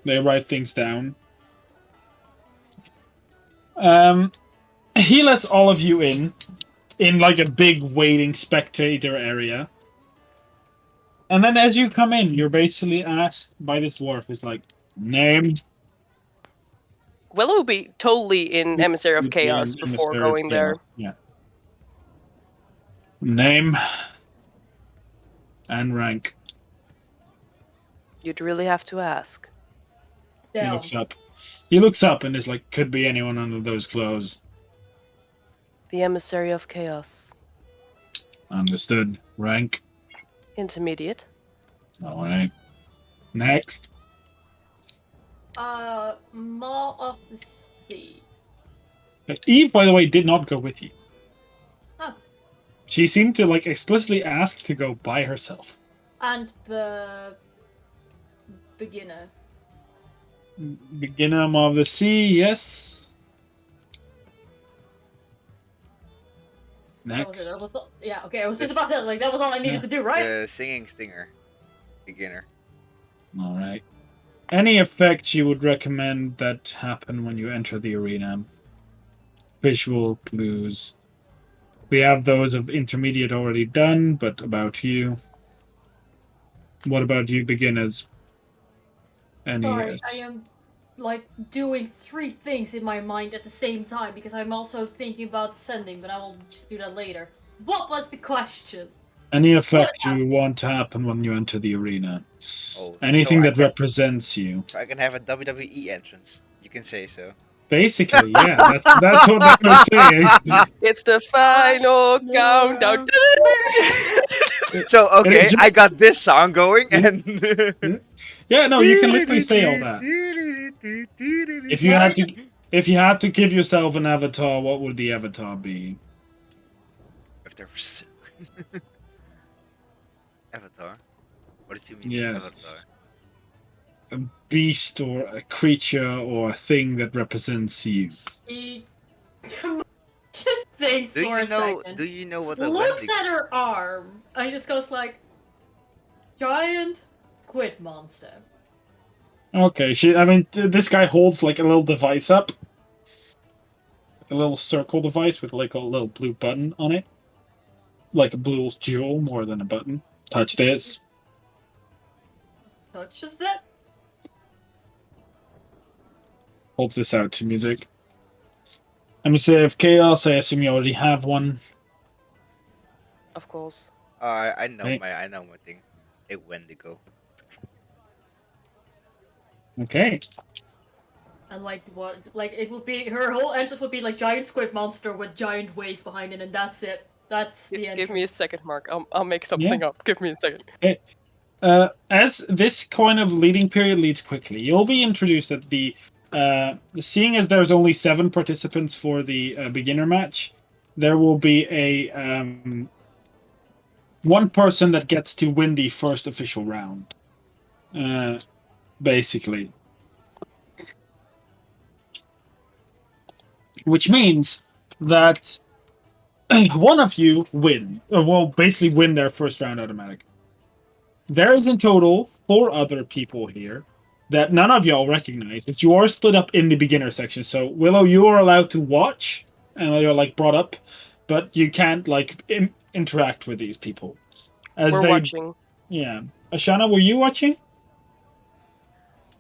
they write things down. He lets all of you in like a big waiting spectator area. And then as you come in, you're basically asked by this dwarf, is like, name. Willow would be totally in Emissary of Chaos In the before stairs, going there. Yeah. Name and rank. You'd really have to ask. He Damn. looks up. He looks up and is like, could be anyone under those clothes. The Emissary of Chaos. Understood. Rank. Intermediate. All right. Next. Maw of the Sea. Eve, by the way, did not go with you. Oh. She seemed to like explicitly ask to go by herself. And the beginner. Beginner of the Sea, yes. Next. That was yeah, okay, I was just about that. Like, that was all I needed to do, right? The singing stinger. Beginner. All right. Any effects you would recommend that happen when you enter the arena? Visual clues. We have those of intermediate already done, but about you. What about you, beginners? Any? Sorry, I am like doing 3 things in my mind at the same time because I'm also thinking about sending, but I will just do that later. What was the question? Any effects you want to happen when you enter the arena? Oh, Anything so that represents you? I can have a WWE entrance. You can say so. Basically, yeah, that's what I was saying. It's the final countdown. So okay, just- I got this song going, and Yeah, no, you can literally say all that. If you had to give yourself an avatar, what would the avatar be? If there was Avatar, what did you mean? Yes. Avatar. A beast or a creature or a thing that represents you. He just thinks Do for you a know? second. Do you know what the Looks Wendigo? at her arm and just goes like, giant squid monster. Okay, this guy holds like a little device up. A little circle device with like a little blue button on it. Like a blue jewel more than a button. Touch this. Touches it. Holds this out to music. Emissary of Chaos, I assume you already have one. Of course. I know Right. my thing. A Wendigo. Okay. And like what? Like it would be her whole entrance would be like giant squid monster with giant waves behind it, and that's it. That's the entrance. Give me a second, Mark. I'll make something up. Give me a second. As this kind of leading period leads quickly, you'll be introduced at the. Seeing as there's only 7 participants for the beginner match, there will be a one person that gets to win the first official round. Basically. Which means that one of you will basically win their first round automatic. There is in total 4 other people here that none of y'all recognize. As you are split up in the beginner section. So Willow, you are allowed to watch, and you're like brought up, but you can't like interact with these people. We're watching. Yeah, Ashana, were you watching?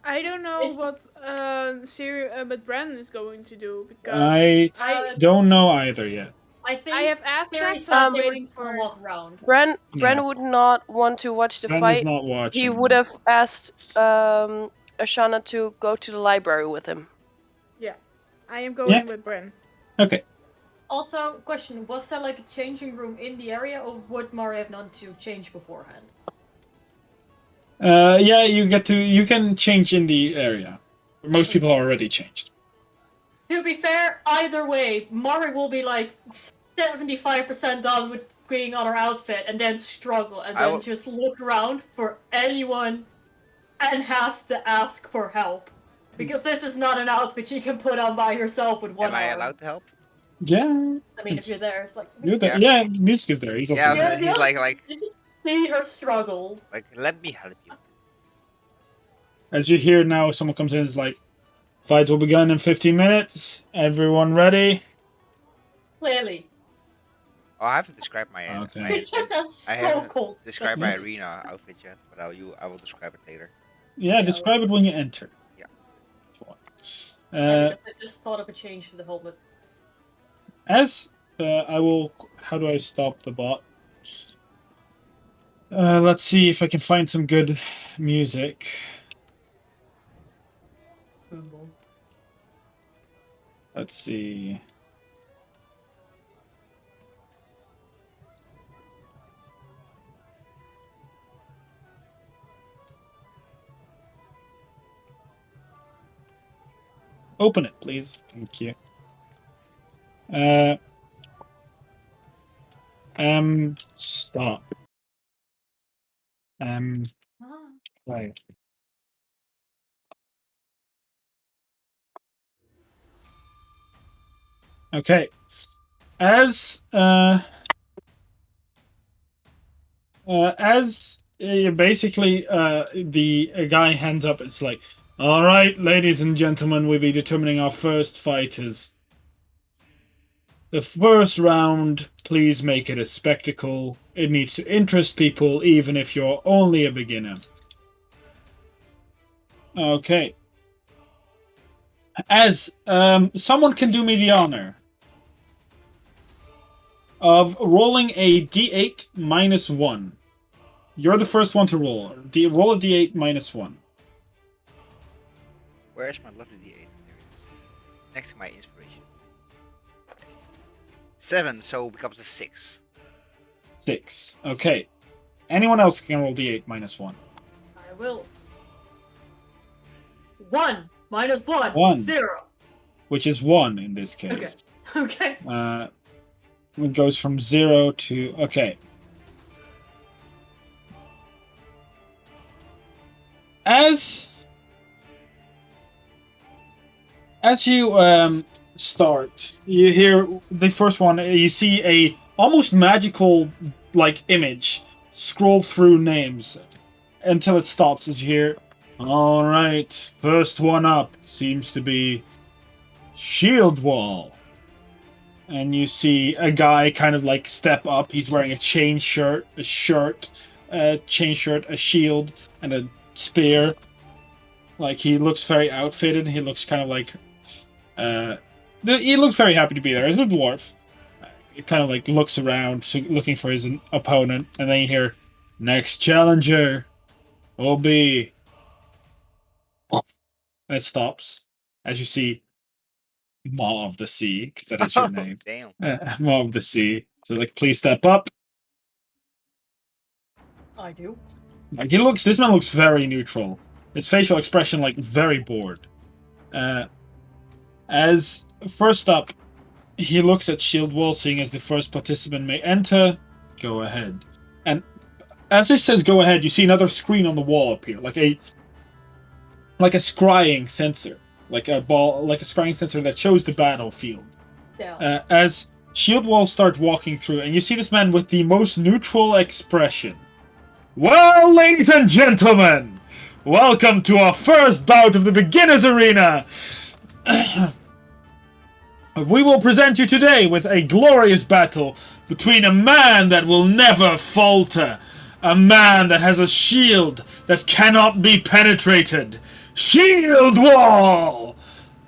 I don't know Is- what but Brandon is going to do because I don't know either yet. I think I have asked Terry that, so said I'm they were waiting just gonna for. walk around. Bren Yeah. would not want to watch the Ben is fight. not watching. He would have asked Ashana to go to the library with him. I am going with Bren. Okay. Also, question: was there like a changing room in the area, or would Mari have known to change beforehand? Yeah, you can change in the area. Most people are already changed. To be fair, either way, Mari will be like 75% done with being on her outfit, and then struggle, and then just look around for anyone, and has to ask for help. Because this is not an outfit she can put on by herself with one Am I arm. allowed to help? Yeah. I mean, if you're there, it's like... You're there. Yeah, Music is there. He's also Yeah, there. but he's like, You just see her struggle. let me help you. As you hear now, someone comes in and is like, Fight will begin in 15 minutes. Everyone ready? Clearly. Oh, I haven't described my. Okay. my It just has I so haven't cold. described my Yeah. arena outfit yet, but I will describe it later. Yeah, describe it when you enter. Yeah. Because I just thought of a change to the helmet. As I will. How do I stop the bot? Let's see if I can find some good music. Let's see. Open it, please. Thank you. Stop. Right. Okay. As basically the guy hands up, it's like, all right, ladies and gentlemen, we'll be determining our first fighters. The first round, please make it a spectacle. It needs to interest people, even if you're only a beginner. Okay. As someone can do me the honor of rolling a d8 minus 1. You're the first one to roll. Roll a d8 minus 1. Where's my lovely D8? There it is. Next to my inspiration. 7, so it becomes a 6. 6. Okay. Anyone else can roll d8 minus 1. I will. 1 minus 1. 1. 0. Which is 1 in this case. Okay. It goes from 0 to... Okay. As you start, you hear the first one. You see a almost magical like image scroll through names until it stops. As you hear, all right, first one up seems to be Shield Wall, and you see a guy kind of like step up. He's wearing a chain shirt, a shield, and a spear. Like, he looks very outfitted. He looks kind of like he looks very happy to be there. As a dwarf, he kind of like looks around, looking for his opponent, and then you hear, "Next challenger will be," and it stops as you see Maw of the Sea, because that is your name. Damn. Maw of the Sea. So, like, please step up. I do. Like, this man looks very neutral. His facial expression, like, very bored. As first up, he looks at Shield Wall, seeing as the first participant may enter. Go ahead. And as it says "go ahead," you see another screen on the wall appear, like a scrying sensor, like a scrying sensor that shows the battlefield. Yeah. As Shield Wall starts walking through, and you see this man with the most neutral expression. Well, ladies and gentlemen, welcome to our first bout of the Beginners Arena. We will present you today with a glorious battle between a man that will never falter, a man that has a shield that cannot be penetrated. Shield Wall!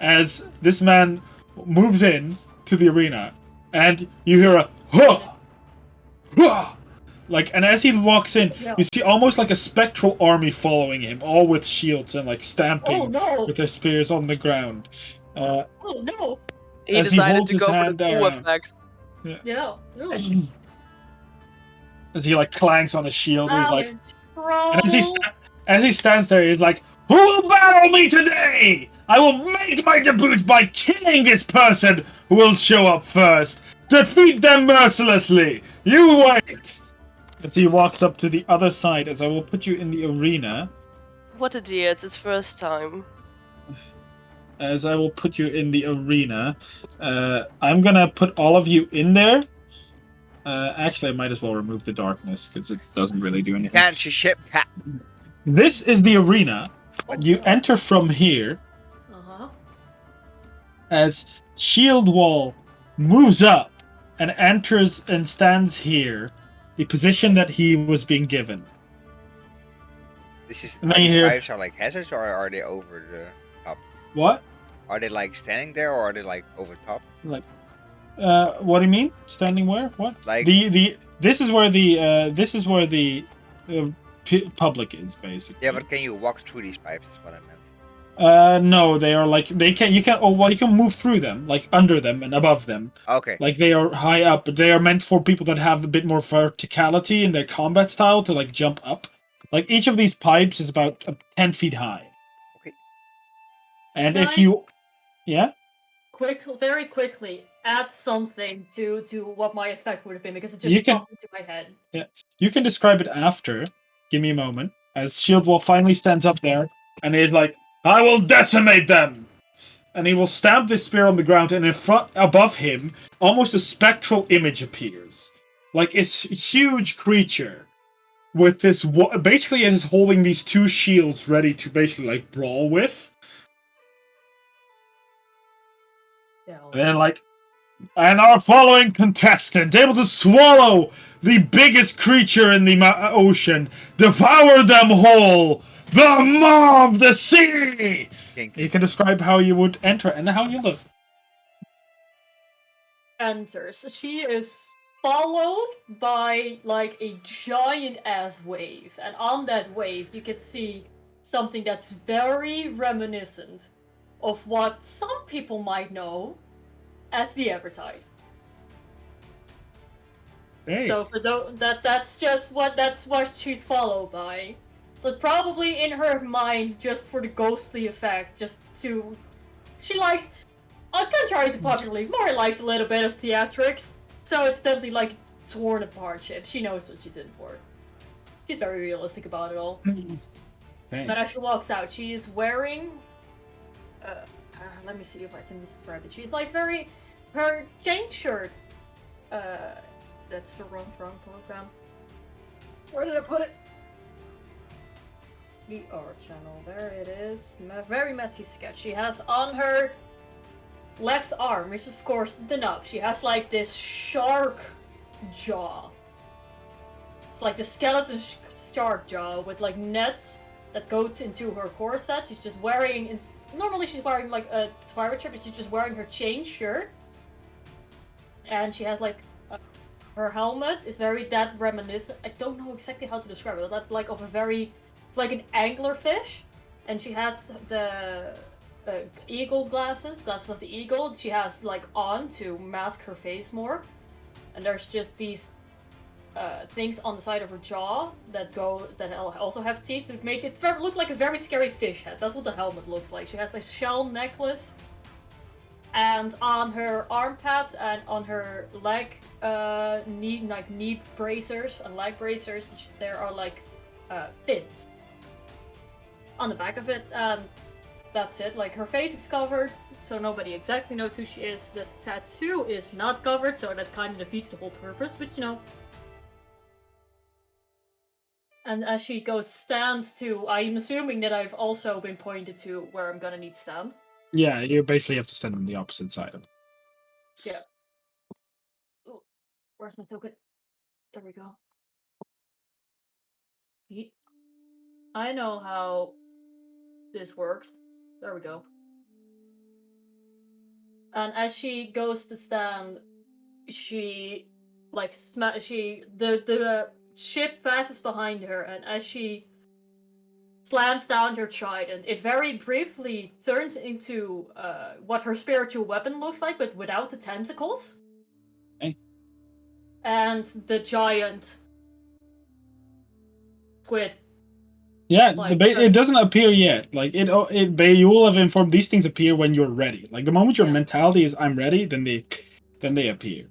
As this man moves in to the arena, and you hear a huh! Huh! Like, and as he walks in, you see almost like a spectral army following him, all with shields and like stamping with their spears on the ground. Oh no! He As he decided holds to his go for hand the cool down. effects. Yeah. As he like clanks on his shield, he's like, Bro. and as he stands there, he's like, "Who will battle me today? I will make my debut by killing this person who will show up first. Defeat them mercilessly. You wait." As he walks up to the other side, as I will put you in the arena. What a dear, it's his first time. As I will put you in the arena, I'm gonna put all of you in there. Actually, I might as well remove the darkness because it doesn't really do anything. Can't you ship cat? This is the arena. You enter from here. Uh-huh. as Shield Wall moves up and enters and stands here, the position that he was being given. This is And are then you these hear pipes are like hazards, or are they over the top? what? Are they like standing there, or are they like over top? Like, what do you mean? Standing where? What? Like The this is where the public is basically. yeah, but can you walk through these pipes? Is what I meant. No, they are like they can you can oh well you can move through them like under them and above them. Okay. Like they are high up, but they are meant for people that have a bit more verticality in their combat style to like jump up. Like each of these pipes is about 10 feet high. Okay. And Can if I- you, yeah, Very quickly, add something to what my effect would have been because it You just can- popped into my head. you can describe it after. Give me a moment. As Shield Wall finally stands up there and he's like, "I will decimate them." And he will stamp this spear on the ground, and in front, above him, almost a spectral image appears, like this huge creature with this. Basically, it is holding these two shields ready to basically like brawl with, Yeah. and then like, and our following contestant, able to swallow the biggest creature in the ocean, devour them whole. The maw of the sea. You can describe how you would enter and how you look. Enters. She is followed by like a giant ass wave, and on that wave you can see something that's very reminiscent of what some people might know as the Evertide. Hey. So for that's what she's followed by. But probably in her mind, just for the ghostly effect, she likes, contrary to popular belief, Mori likes a little bit of theatrics, so it's definitely like torn apart ship. She knows what she's in for. She's very realistic about it all. Okay. But as she walks out, she is wearing, let me see if I can describe it. She's like her chain shirt, that's the wrong program. Where did I put it? The art channel, there it is. Very messy sketch. She has on her left arm, which is of course the nub, she has like this shark jaw. It's like the skeleton shark jaw with like nets that go into her corset. She's just wearing, normally she's wearing like a pirate shirt, but she's just wearing her chain shirt. And she has like, her helmet is very that reminiscent. I don't know exactly how to describe it. That like of a very, it's like an anglerfish, and she has the eagle glasses of the eagle. She has like on to mask her face more, and there's just these things on the side of her jaw that also have teeth to make it look like a very scary fish head. That's what the helmet looks like. She has a shell necklace, and on her arm pads and on her leg knee bracers and leg bracers, there are like fins on the back of it. That's it. Like her face is covered, so nobody exactly knows who she is. The tattoo is not covered, so that kind of defeats the whole purpose. But you know. And as she stands to, I'm assuming that I've also been pointed to where I'm gonna need stand. Yeah, you basically have to stand on the opposite side of it. Yeah. Ooh, where's my token? There we go. I know how this works. There we go. And as she goes to stand, she like the ship passes behind her, and as she slams down her trident, it very briefly turns into what her spiritual weapon looks like, but without the tentacles. Okay. And the giant squid. Yeah, Like, it doesn't appear yet. Like you will have informed these things appear when you're ready. Like the moment your mentality is "I'm ready," then they appear.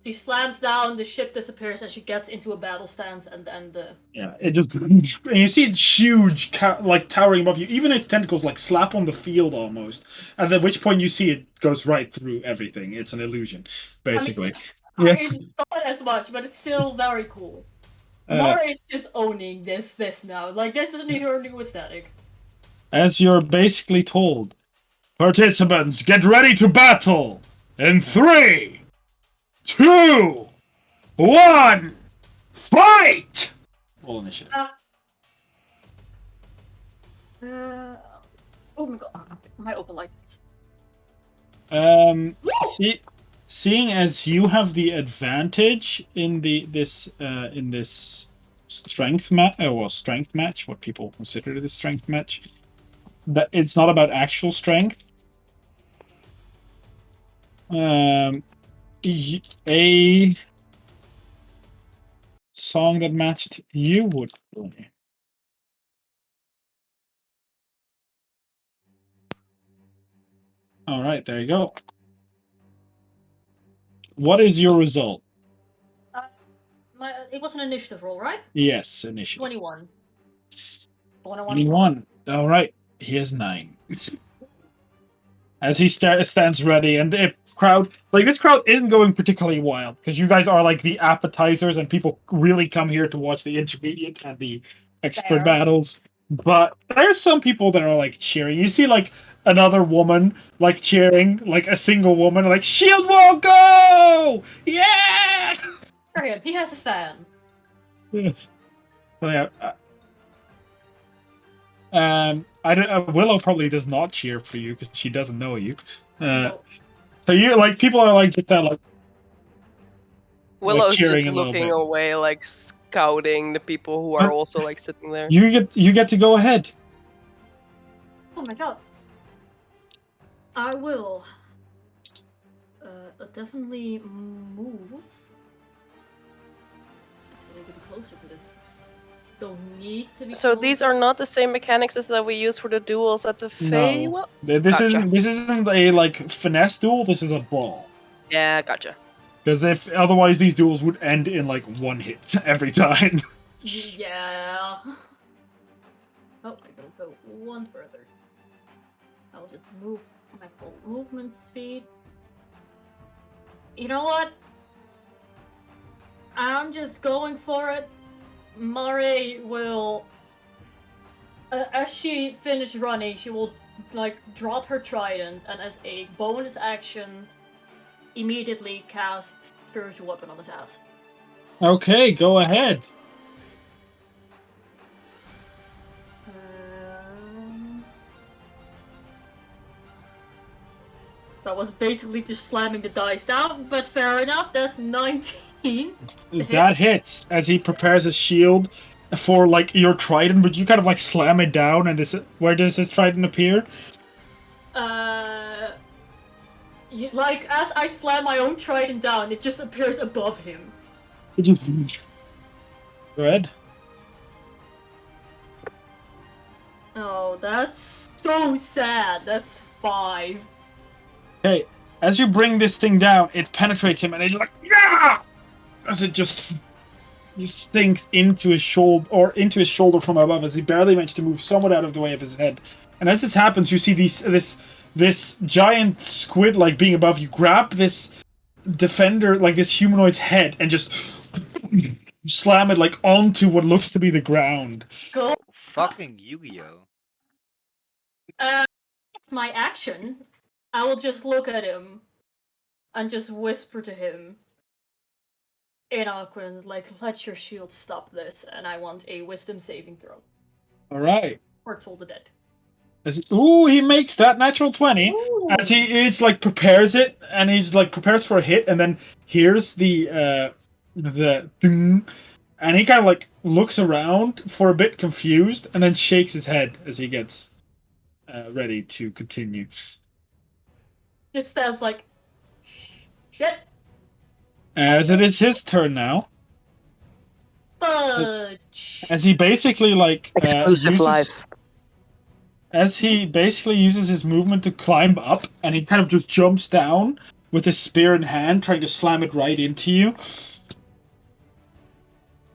She slams down, the ship disappears, and she gets into a battle stance, and then the it just and you see it huge, like towering above you. Even its tentacles like slap on the field almost, and at which point you see it goes right through everything. It's an illusion, basically. I thought as much, but it's still very cool. Mara is just owning this now. Like this is her new aesthetic. As you're basically told, Participants, get ready to battle! In 3, 2, 1, fight! Roll initiative. Oh my god, my open like this. Seeing as you have the advantage in this strength match, what people consider the strength match, that it's not about actual strength. A song that matched you would play. All right, there you go. What is your result? It was an initiative roll, right? Yes, initiative. 21. 21. All right, he has 9. As he stands ready, and the crowd, this crowd isn't going particularly wild because you guys are like the appetizers, and people really come here to watch the intermediate and the expert battles. But there's some people that are like cheering. You see like another woman like cheering, like a single woman, like Shield will go! Yeah! For him, he has a fan. Yeah. Willow probably does not cheer for you because she doesn't know you. No. So you like people are like just that like Willow's cheering just a little looking bit. away, like scouting the people who are also like sitting there. You get to go ahead. Oh my god. I will definitely move. I need to be closer for this. Don't need to be. So these are not the same mechanics as that we use for the duels at the Fey. No, Well, this gotcha. isn't a like finesse duel. This is a brawl. Yeah, gotcha. Because if otherwise these duels would end in like one hit every time. Yeah. Oh, I don't go one further. I'll just move my full movement speed. You know what? I'm just going for it. Mare will, as she finishes running, she will like drop her trident and as a bonus action, immediately cast spiritual weapon on his ass. Okay, go ahead. That was basically just slamming the dice down, but fair enough. That's 19. That hits as he prepares his shield for like your trident, but you kind of like slam it down. And where does his trident appear? Like as I slam my own trident down, it just appears above him. Go ahead. Oh, that's so sad. That's 5. Okay, as you bring this thing down, it penetrates him, and he's like, yeah! As it just sinks into his shoulder from above, as he barely managed to move somewhat out of the way of his head. And as this happens, you see this giant squid like being above you grab this defender, like this humanoid's head, and just slam it like onto what looks to be the ground. Go. Fucking Yu-Gi-Oh! My action, I will just look at him and just whisper to him in Aquan, like, let your shield stop this, and I want a wisdom saving throw. Alright. Or Toll the Dead. Ooh, he makes that natural 20. Ooh. As he is like prepares it, and he's like prepares for a hit, and then hears the ding, and he kind of like looks around for a bit confused, and then shakes his head as he gets ready to continue. Just stands like, shit. As it is his turn now. Fudge. As he basically like Exclusive live. As he basically uses his movement to climb up, and he kind of just jumps down with his spear in hand, trying to slam it right into you.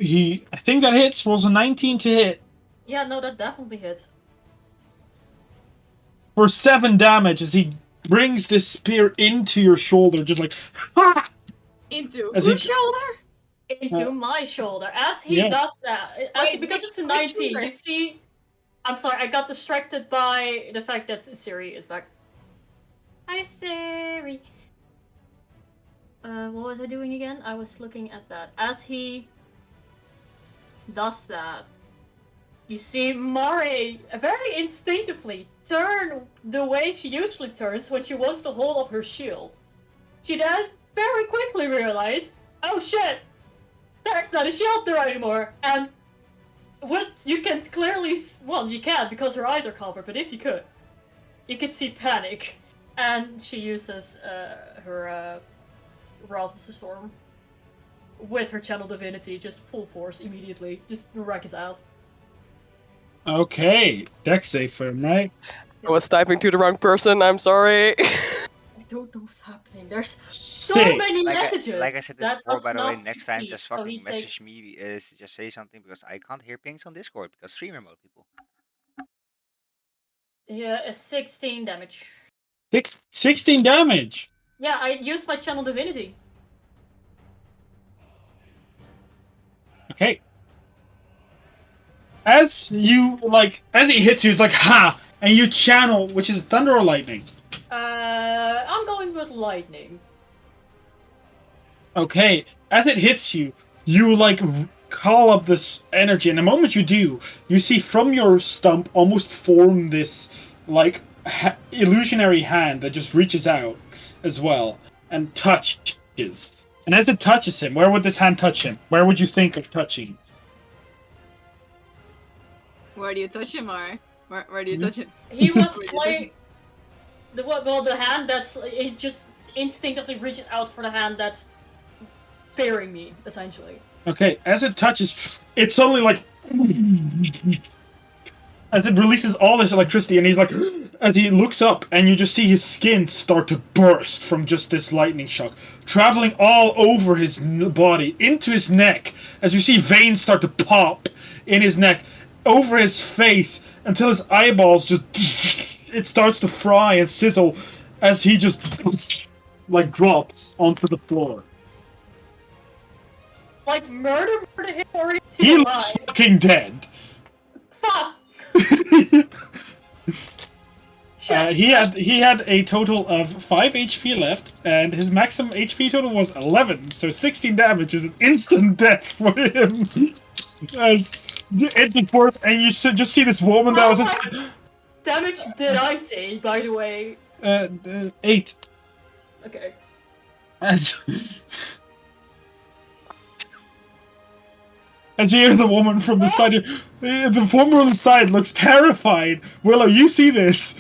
I think that hits. Rolls a 19 to hit. Yeah, no, that definitely hits. For 7 damage, as he brings this spear into your shoulder, just like, ha! Into As whose he- shoulder? Into my shoulder. As he does that, because it's a 19, you see... I'm sorry, I got distracted by the fact that Siri is back. Hi, Siri. What was I doing again? I was looking at that. As he does that, you see Mari very instinctively turn the way she usually turns when she wants to hold up her shield. She then very quickly realized, oh shit, there's not a shield there anymore. And what you can clearly, well, you can't because her eyes are covered, but if you could see panic. And she uses her Wrath of the Storm with her Channel Divinity, just full force immediately, just wreck his ass. Okay, deck save for him, right? I was typing to the wrong person. I'm sorry. I don't know what's happening. There's so Six. many Like messages. I said this that before, does by the way, not next time succeed. just So he fucking message me, just say something because I can't hear pings on Discord because streamer mode people. Yeah, 16 damage. 16 damage. Yeah, I used my Channel Divinity. Okay. As he hits you, it's like ha, and you channel, which is thunder or lightning. I'm going with lightning. Okay, as it hits you, you call up this energy, and the moment you do, you see from your stump almost form this illusionary hand that just reaches out as well and touches. And as it touches him, where would this hand touch him? Where would you think of touching? Where do you touch him, or where do you touch him? He was like the hand that's it just instinctively reaches out for the hand that's spearing me, essentially. Okay, as it touches, it's suddenly as it releases all this electricity, and he's like, as he looks up, and you just see his skin start to burst from just this lightning shock, traveling all over his body, into his neck, as you see veins start to pop in his neck, over his face, until his eyeballs just, it starts to fry and sizzle, as he just, drops onto the floor. Like, murder him, or is He alive? looks fucking dead. Fuck! He had a total of 5 HP left, and his maximum HP total was 11. So 16 damage is an instant death for him. As it works, and you should just see this woman that was damage did I take, by the way? 8. Okay. As you hear the woman from the side, the woman on the side looks terrified. Willow, you see this,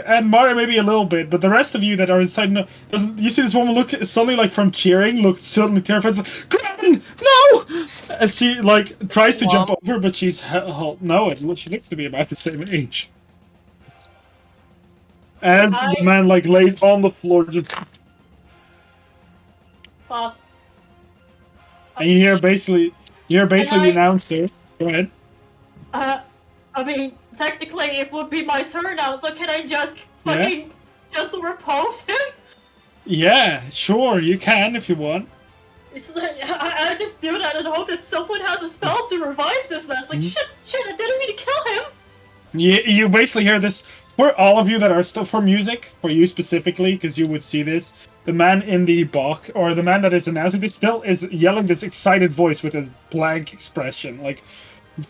and Mara maybe a little bit, but the rest of you that are inside doesn't. You see this woman look suddenly from cheering, look suddenly terrified. Like, Gran, no! As she tries to jump over, but she's she looks to be about the same age. And the man lays on the floor just. Fuck. And you hear basically. You're basically the announcer. Go ahead. I mean, technically it would be my turn now, so can I just fucking gentle repose him? Yeah, sure, you can if you want. It's like, I just do that and hope that someone has a spell to revive this man. It's like, shit, I didn't mean to kill him! You basically hear this, for all of you that are still, for music, for you specifically, because you would see this, the man in the box, or the man that is announcing this, still is yelling this excited voice with his blank expression,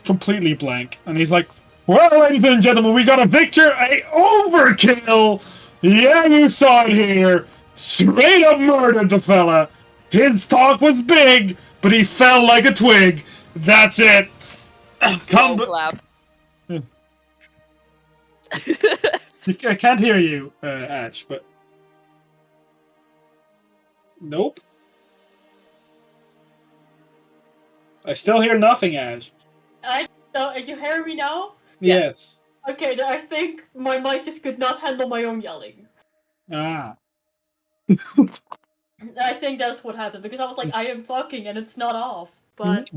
completely blank. And he's like, well, ladies and gentlemen, we got a victor, a overkill! Yeah, you saw it here! Straight up murdered the fella! His talk was big, but he fell like a twig! That's it! Come clap. I can't hear you, Ash, but... Nope. I still hear nothing, Ash. You hear me now? Yes. Okay, I think my mic just could not handle my own yelling. Ah. I think that's what happened, because I was like, I am talking and it's not off. But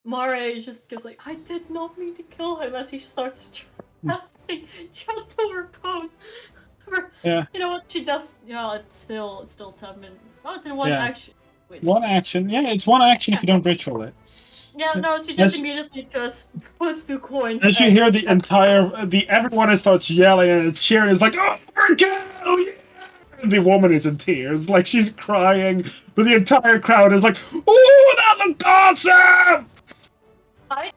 Mare just goes like, I did not mean to kill him, as he starts casting gentle repose. Yeah. You know what she does? It's still 10 minutes. Oh, it's in one action. Wait, one action. Yeah, it's one action if you don't ritual it. Yeah, no, she just immediately just puts 2 coins. As you hear the entire, everyone starts yelling and cheering. It's like, oh, overkill! The woman is in tears, like she's crying, but the entire crowd is like, "Ooh, that looked awesome!" I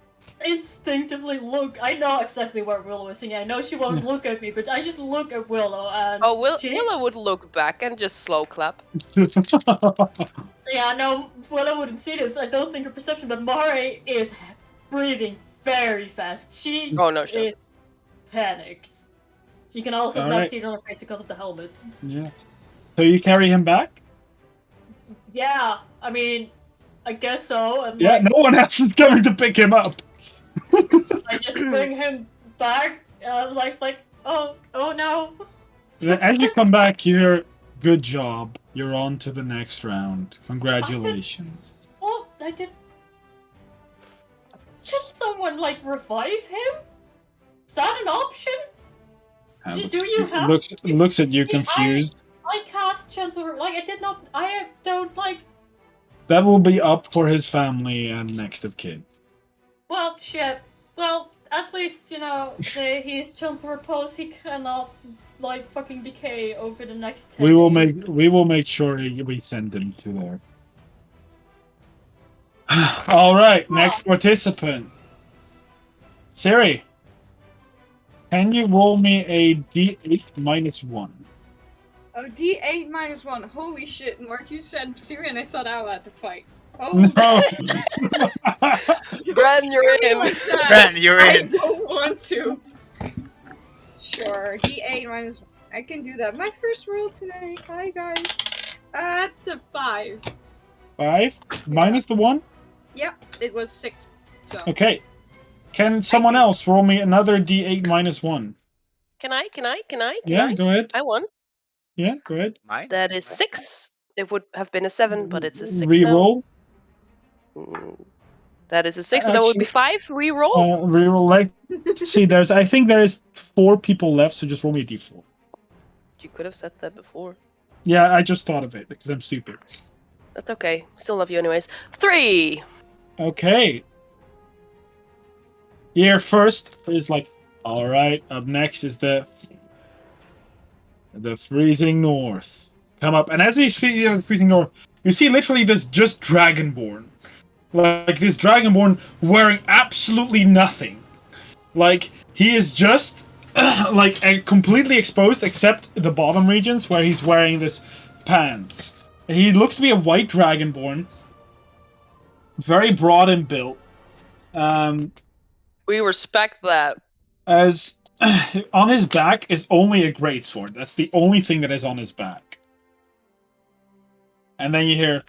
instinctively look. I know exactly where Willow is singing. I know she won't look at me, but I just look at Willow and. Oh, she... Willow would look back and just slow clap. Yeah, no, Willow wouldn't see this. I don't think her perception, but Mari is breathing very fast. She is panicked. You can also not see it on her face because of the helmet. Yeah. So you carry him back? Yeah, I mean, I guess so. And yeah, no one else is coming to pick him up. I just bring him back. Like, oh no. As you come back, you're good job. You're on to the next round. Congratulations. I did. Can someone like revive him? Is that an option? Do you have? Looks at you confused. I cast Chancellor. Like I did not. I don't like. That will be up for his family and next of kin. Well, shit. Well, at least he's Chancellor post. He cannot like fucking decay over the next 10 days. We will make sure we send him to there. All right, next participant. Siri, can you roll me a D8 -1? Oh, D8 -1. Holy shit, Mark, you said Siri and I thought I had to fight. Oh, no. Bran, you're in. Like Bran, you're in. I don't want to. Sure, D8 -1. I can do that. My first roll today. Hi, guys. That's a 5. 5? Minus the 1? Yep, it was 6. So. Okay. Can someone else roll me another D8 -1? Can I? Yeah, go ahead. I won. Yeah, go ahead. Mine? That is 6. It would have been a 7, but it's a 6 Reroll. now. That is a 6, so that would be 5. Reroll. Reroll. See, I think there is 4 people left, so just roll me a D4. You could have said that before. Yeah, I just thought of it because I'm stupid. That's okay. Still love you anyways. 3. Okay. Here first is like, all right. Up next is the freezing north. Come up, and as he's freezing north, you see literally this just dragonborn, like this dragonborn wearing absolutely nothing. Like he is just like completely exposed except the bottom regions where he's wearing this pants. He looks to be a white dragonborn, very broad in build. We respect that. As on his back is only a greatsword. That's the only thing that is on his back. And then you hear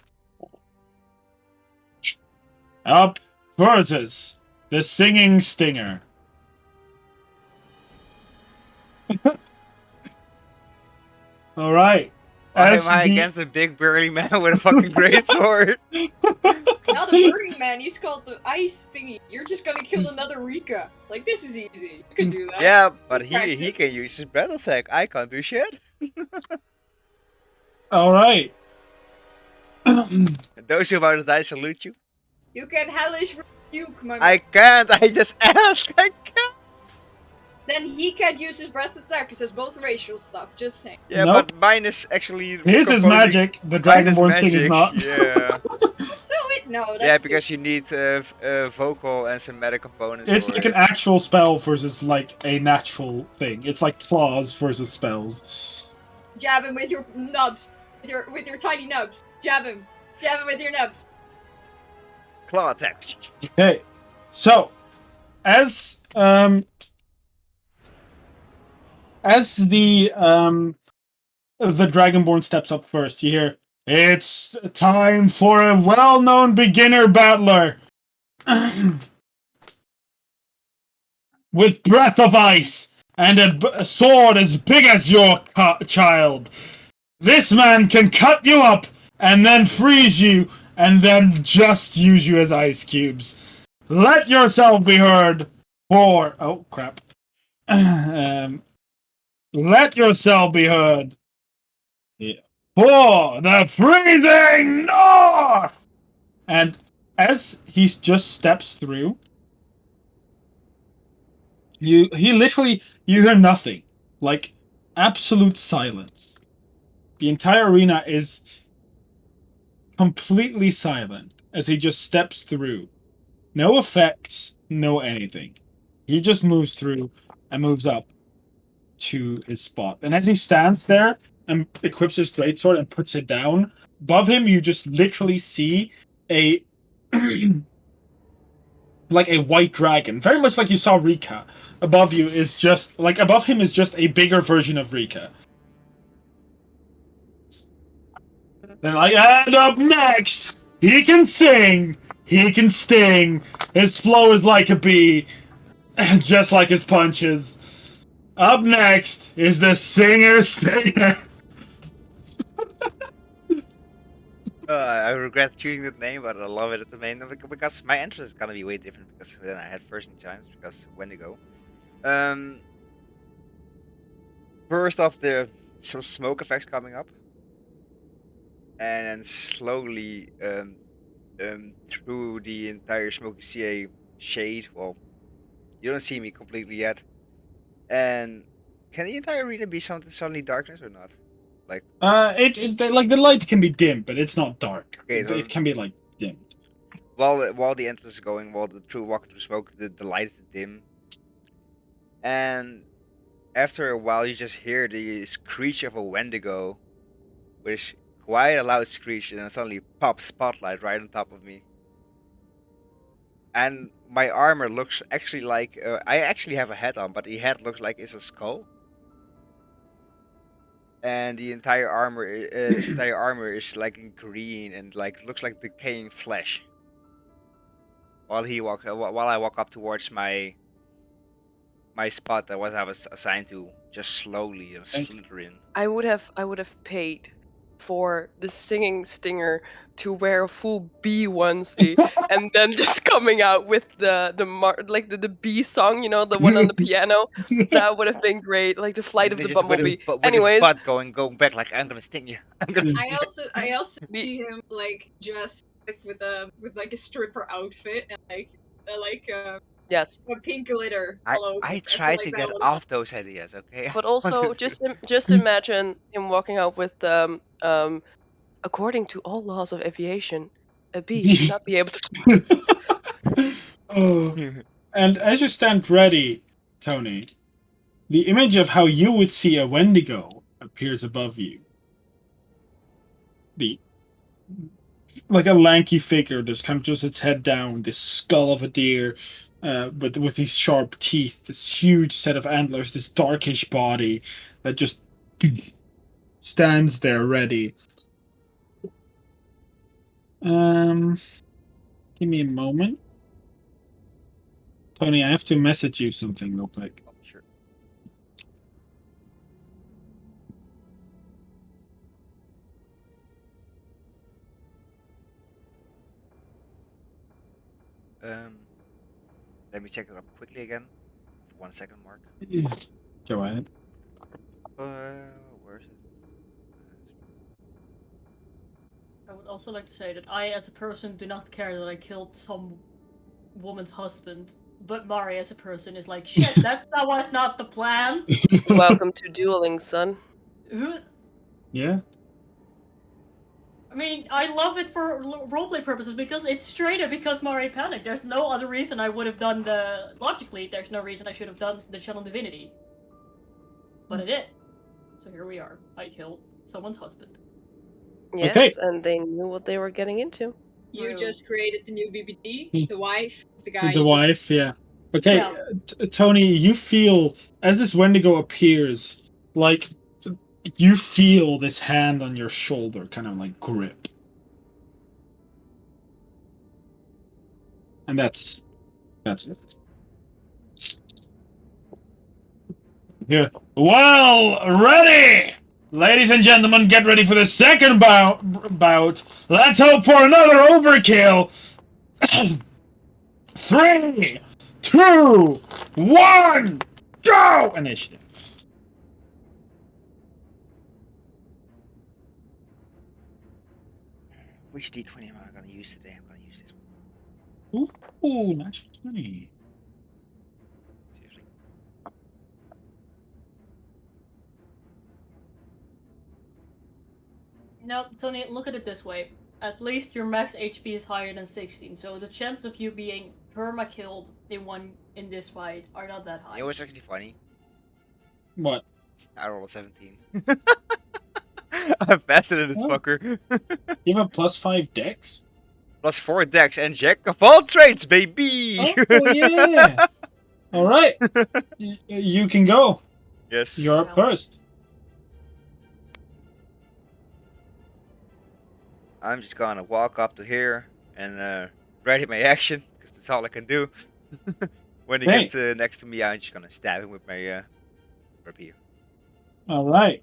up versus the singing stinger. All right. Why am I against a big burly man with a fucking greatsword? Not a burning man, he's called the ice thingy. You're just gonna kill another Rika. Like, this is easy. You can do that. Yeah, but he can use his battle tech. I can't do shit. Alright. Those who about to die salute you. You can hellish rebuke, my man. I can't, I just ask. I can't. Then he can't use his breath attack, because it's both racial stuff, just saying. Yeah, Nope. but mine is actually... His is magic, the Dragonborn's thing is not. Yeah. No, that's Yeah, because you need vocal and some meta components. It's for like it. an actual spell versus like a natural thing. It's like claws versus spells. Jab him with your nubs. With your tiny nubs. Jab him. Jab him with your nubs. Claw attack. Okay, so as the Dragonborn steps up first, you hear, "It's time for a well-known beginner battler with breath of ice and a sword as big as your child. This man can cut you up and then freeze you and then just use you as ice cubes. Let yourself be heard for..." Oh, crap. Let yourself be heard for the freezing north! And as he just steps through, you hear nothing. Like, absolute silence. The entire arena is completely silent as he just steps through. No effects, no anything. He just moves through and moves up to his spot. And as he stands there and equips his greatsword and puts it down, above him you just literally see a like a white dragon, very much like you saw Rika. Above you is just like above him is just a bigger version of Rika. Then like, and up next, he can sing, he can sting. His flow is like a bee, just like his punches. Up next is the singer stinger. I regret choosing that name, but I love it at the main because my entrance is gonna be way different because then I had first in times because Wendigo. First off, there some smoke effects coming up, and then slowly through the entire smoke you see a shade. Well, you don't see me completely yet, and can the entire arena be something suddenly darkness or not? Like It's like the light can be dim, but it's not dark. okay, It can be like dimmed. while the entrance is going, while the through walking through smoke, the light is dim, and after a while you just hear the screech of a Wendigo, which quite a loud screech, and then suddenly pop spotlight right on top of me. And my armor looks actually like I actually have a hat on, but the hat looks like it's a skull. And the entire armor is like in green and like looks like decaying flesh. While I walk up towards my spot that I was assigned to, just slowly and slither in. I would have paid for the singing stinger to wear a full bee onesie and then just coming out with the bee song, the one on the piano. That would have been great, like the flight And of then the just bumblebee. with his Anyways, butt going back like I'm gonna sting you. I'm gonna sting you. I also The- see him like just like with like a stripper outfit and yes, a pink glitter I all over. I I feel try like to that get would off those ideas, okay? but I want also to do- just imagine him walking out with according to all laws of aviation, a bee should not be able to. Oh. And as you stand ready, Tony, the image of how you would see a Wendigo appears above you. The like a lanky figure, just kind of just its head down, this skull of a deer, with these sharp teeth, this huge set of antlers, this darkish body that just stands there ready. Um, Give me a moment, Tony. I have to message you something real quick. Oh, sure. Um, Let me check it up quickly again. For 1 second, Mark. Go ahead. Where is it? I would also like to say that I, as a person, do not care that I killed some woman's husband. But Mari, as a person, is like, shit, was not the plan. Welcome to dueling, son. Yeah. I mean, I love it for roleplay purposes because it's straight up because Mari panicked. There's no other reason I would have done the. Logically, there's no reason I should have done the Channel Divinity. But I did. So here we are. I killed someone's husband. Yes, Okay. and they knew what they were getting into. You just created the new BBD, Hmm. the wife, the guy. The you wife, yeah. Okay, Yeah. Tony, you feel as this Wendigo appears, like you feel this hand on your shoulder, kind of like grip, and that's it. Yeah. Well, ready, ladies and gentlemen, get ready for the second bout. Let's hope for another overkill. 3, 2, 1, go! Initiative. Which D20 am I gonna use today? I'm gonna use this one. Ooh, natural 20. Seriously. No, Tony, look at it this way. At least your max HP is higher than 16, so the chance of you being perma-killed in this fight are not that high. You know what's actually funny? What? I rolled a 17. I'm faster than this Oh. fucker. You have a +5 dex? +4 dex and jack of all trades, baby! Oh, yeah! Alright. You can go. Yes. You're up first. I'm just gonna walk up to here and ready my action, because that's all I can do. When he Hey. gets next to me, I'm just gonna stab him with my rapier. Alright.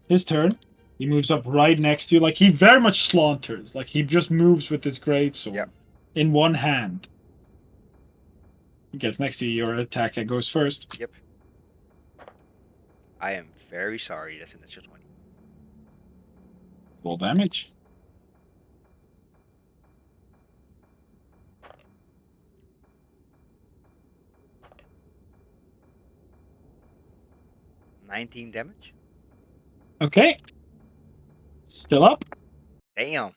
His turn. He moves up right next to you. Like, he very much slaunters. Like, he just moves with his greatsword Yep. in one hand. He gets next to you. Your attack goes first. Yep. I am very sorry. That's an extra 20. Full damage. $19 damage. Okay. Still up. Damn.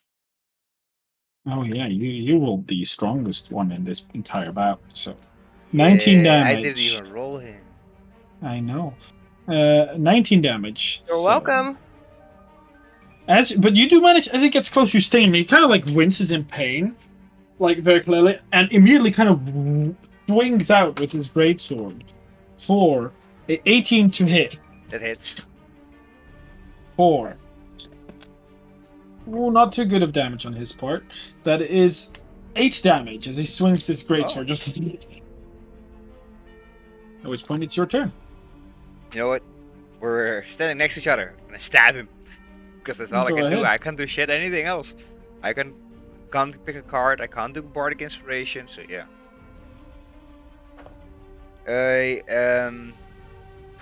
Oh, yeah. You rolled the strongest one in this entire bout. So, 19 Yeah, damage. I didn't even roll him. I know. 19 damage. You're so- welcome. But you do manage, as it gets close, you sting him. He kind of like winces in pain, like very clearly, and immediately kind of swings out with his greatsword for 18 to hit. That hits. 4. Oh, not too good of damage on his part. That is 8 damage as he swings this greatsword. Just at which point it's your turn. You know what? We're standing next to each other. I'm gonna stab him. Because that's all I Go can do. ahead. I can't do shit anything else. I can't pick a card. I can't do Bardic Inspiration. So yeah.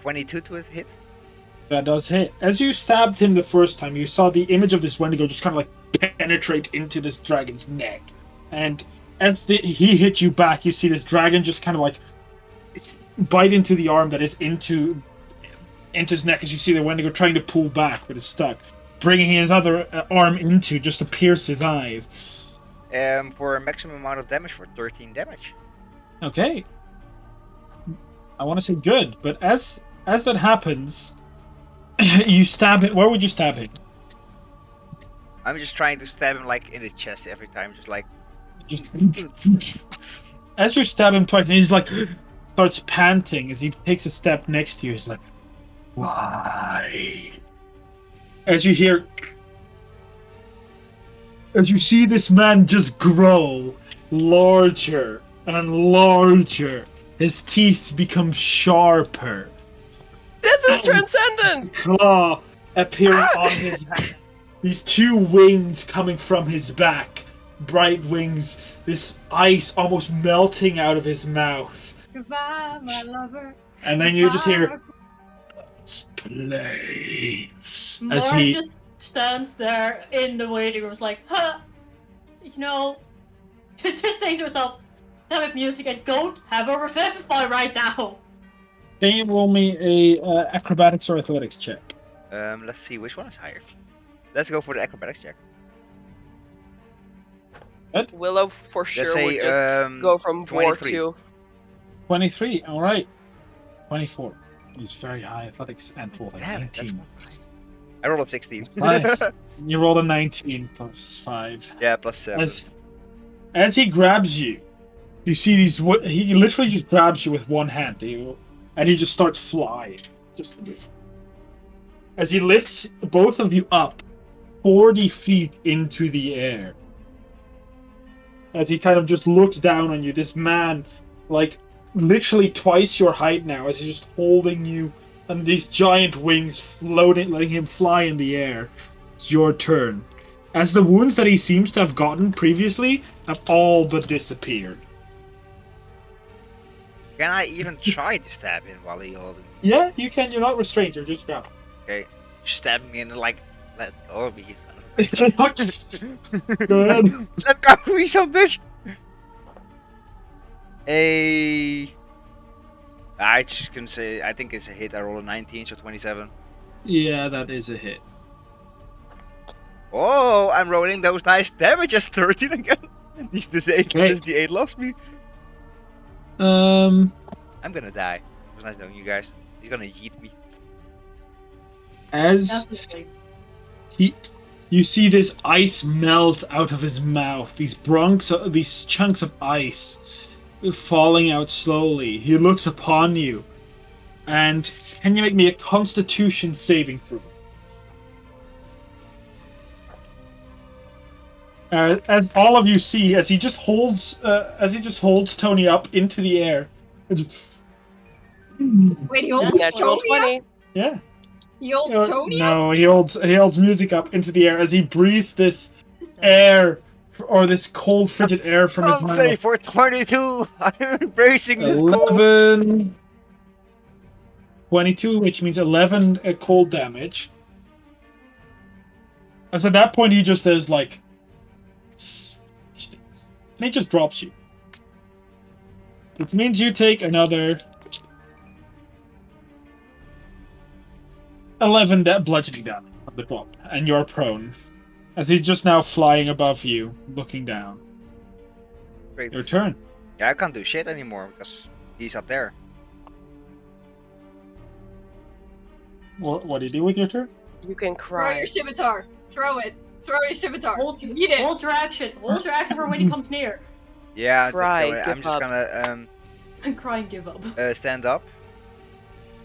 22 to hit. That does hit. As you stabbed him the first time, you saw the image of this Wendigo just kind of like penetrate into this dragon's neck. And as he hit you back, you see this dragon just kind of like bite into the arm that is into his neck as you see the Wendigo trying to pull back, but it's stuck. Bringing his other arm into just to pierce his eyes. For a maximum amount of damage for 13 damage. Okay. I want to say good, but as that happens, you stab it. Where would you stab him? I'm just trying to stab him like in the chest every time, just like. Just as you stab him twice, and he's like starts panting as he takes a step next to you. He's like, "Why?" As you see this man just grow larger and larger, his teeth become sharper. This is transcendence! Claw appearing on his hand. These 2 wings coming from his back. Bright wings. This ice almost melting out of his mouth. Goodbye, my lover. And then you just hear, "Let's play." As Mars he... just stands there in the waiting room, like, huh, you know, just thinks to herself, damn it, music, I don't have a revivify right now. Can you roll me a acrobatics or athletics check? Let's see which one is higher. Let's go for the acrobatics check. Willow for sure Let's say would just go from boar 23. to 23, alright. 24. He's very high athletics and rolled a Damn it, that's 19. one. I rolled a 16. Nice. You rolled a 19 plus 5. Yeah, plus 7. As he grabs you, you see these. He literally just grabs you with one hand, and he just starts flying. Just as he lifts both of you up 40 feet into the air. As he kind of just looks down on you, this man, like literally twice your height now, as he's just holding you, and these giant wings floating, letting him fly in the air. It's your turn. As the wounds that he seems to have gotten previously have all but disappeared. Can I even try to stab him while he holding? Yeah, you can. You're not restrained. You're just grabbed. Okay, stab me and like let go of me, you son of a bitch. Go ahead. Let go of me, son of a bitch. I just can say I think it's a hit. I rolled a 19, so 27. Yeah, that is a hit. Oh, I'm rolling those nice damages. 13 again. This 8, Okay. this D8 lost me. Um, I'm gonna die. It was nice knowing you guys. He's gonna yeet me. as Definitely. you see this ice melt out of his mouth, these chunks of ice falling out slowly. He looks upon you, and can you make me a Constitution saving throw? As all of you see, as he just holds Tony up into the air. And just- Wait, he holds Natural Tony up? 20. yeah. He holds Tony up? No, he holds music up into the air as he breathes this air or this cold, frigid air from his Can't mouth. say for 22. I'm embracing this cold. 11, 22, which means 11 cold damage. And so at that point, he just says, like, and he just drops you. Which means you take another 11 bludgeoning damage on the drop, and you're prone. As he's just now flying above you, looking down. Great. Your turn. Yeah, I can't do shit anymore because he's up there. What do you do with your turn? You can Throw cry. your scimitar. Throw it. Throw your scimitar. Hold, Eat it. hold your action. Hold your action for when he comes near. Yeah, Cry, I'm give just up. gonna And cry and give up. stand up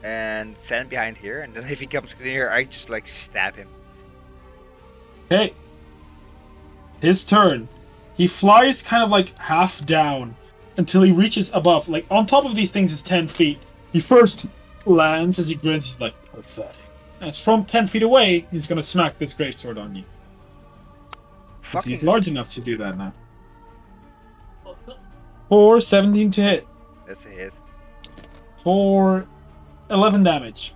and stand behind here, and then if he comes near, I just like stab him. Okay. His turn. He flies kind of like half down until he reaches above. Like on top of these things is 10 feet. He first lands as he grins. He's like, pathetic. And it's from 10 feet away. He's gonna smack this greatsword on you. 'Cause Fucking he's large enough to do that now. For 17 to hit. That's a hit. For 11 damage.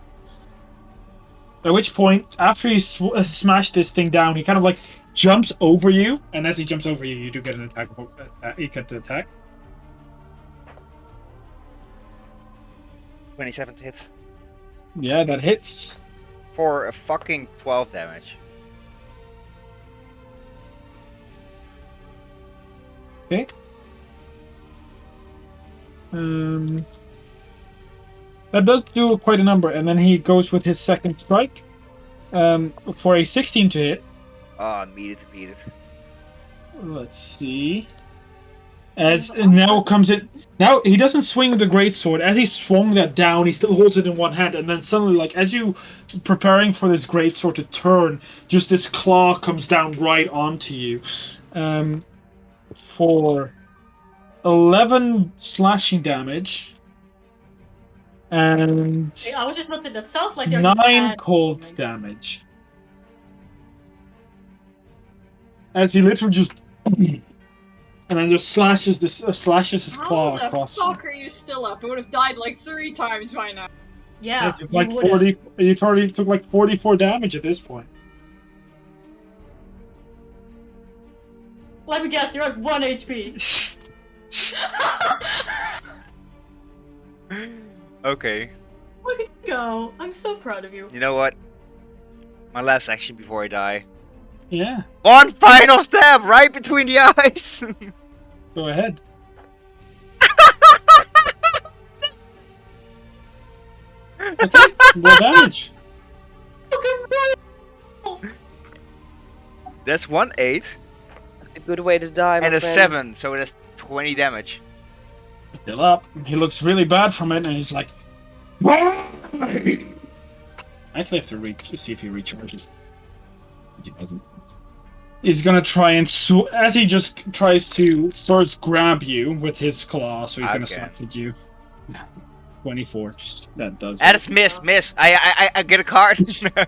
At which point, after he smashed this thing down, he kind of like jumps over you, and as he jumps over you, you do get an attack. You get the attack. 27 to hit. Yeah, that hits. For a fucking 12 damage. Okay. That does do quite a number, and then he goes with his second strike. For a 16 to hit. Oh, beat it. Let's see. As now comes it. Now he doesn't swing the greatsword. As he swung that down, he still holds it in one hand, and then suddenly, like as you preparing for this greatsword to turn, just this claw comes down right onto you. For 11 slashing damage. And Hey, I was just about to say, that sounds like they're 9 cold damage. As he literally just and then just slashes his claw How across the fuck are you still up? I would have died like 3 times by now. Yeah, It took like you would've. 40. You already took like 44 damage at this point. Let me guess, you're at 1 HP. Okay. Look at you go. I'm so proud of you. You know what? My last action before I die. Yeah, One final stab right between the eyes. go ahead. Okay, more damage. That's 1 8 That's a good way to die, my and a friend. 7, so that's 20 damage. Still up. He looks really bad from it, and he's like, "Why?" I actually have to see if he recharges. He doesn't. He's gonna try and as he just tries to first grab you with his claw, so he's gonna Okay. slap at you. 24. That does. And it's miss. I get a card. Get a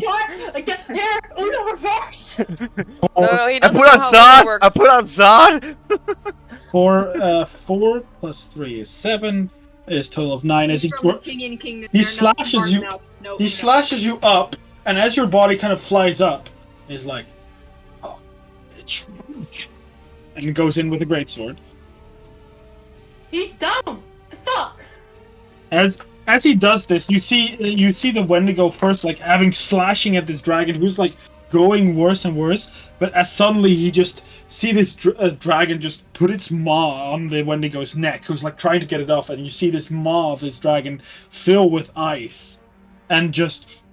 card! Get here! Uno reverse! No, he I doesn't put know on how Zod. it works. I put on Zod. For 4 plus 3 is 7. Is total of 9. As He's he from the Tinian Kingdom. he They're not slashes smart you- enough. No, he no. slashes you up, and as your body kind of flies up, he's like, "Oh, bitch," and goes in with a greatsword. He's down! The fuck? As he does this, you see the Wendigo first, like having slashing at this dragon, who's like going worse and worse. But as suddenly he just see this dragon just put its maw on the Wendigo's neck, who's like trying to get it off, and you see this maw of this dragon fill with ice, and just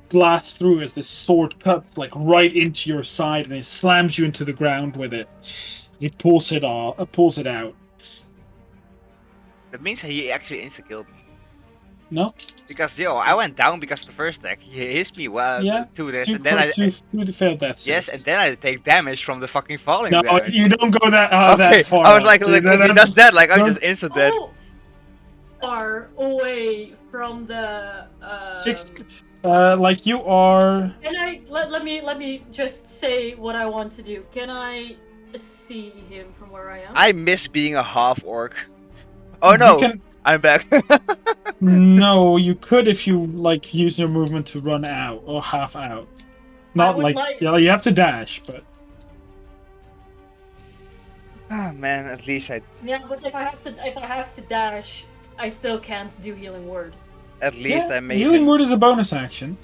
blast through as this sword cuts like right into your side, and it slams you into the ground with it. He pulls it out. That means he actually insta-killed me. No? Because, I went down because of the first attack. He hits me to this, and then two failed that save. Yes, and then I take damage from the fucking falling No, damage. you don't go that Okay, that far. I was like, if he does that, like, I'm just instant dead. Far away from the. Like you are. Can I let me just say what I want to do? Can I see him from where I am? I miss being a half orc. Oh no, I'm back. No, you could if you like use your movement to run out or half out. Not like you have to dash, but. Oh man, at least I. Yeah, but if I have to dash, I still can't do healing word. At least I made healing word is a bonus action.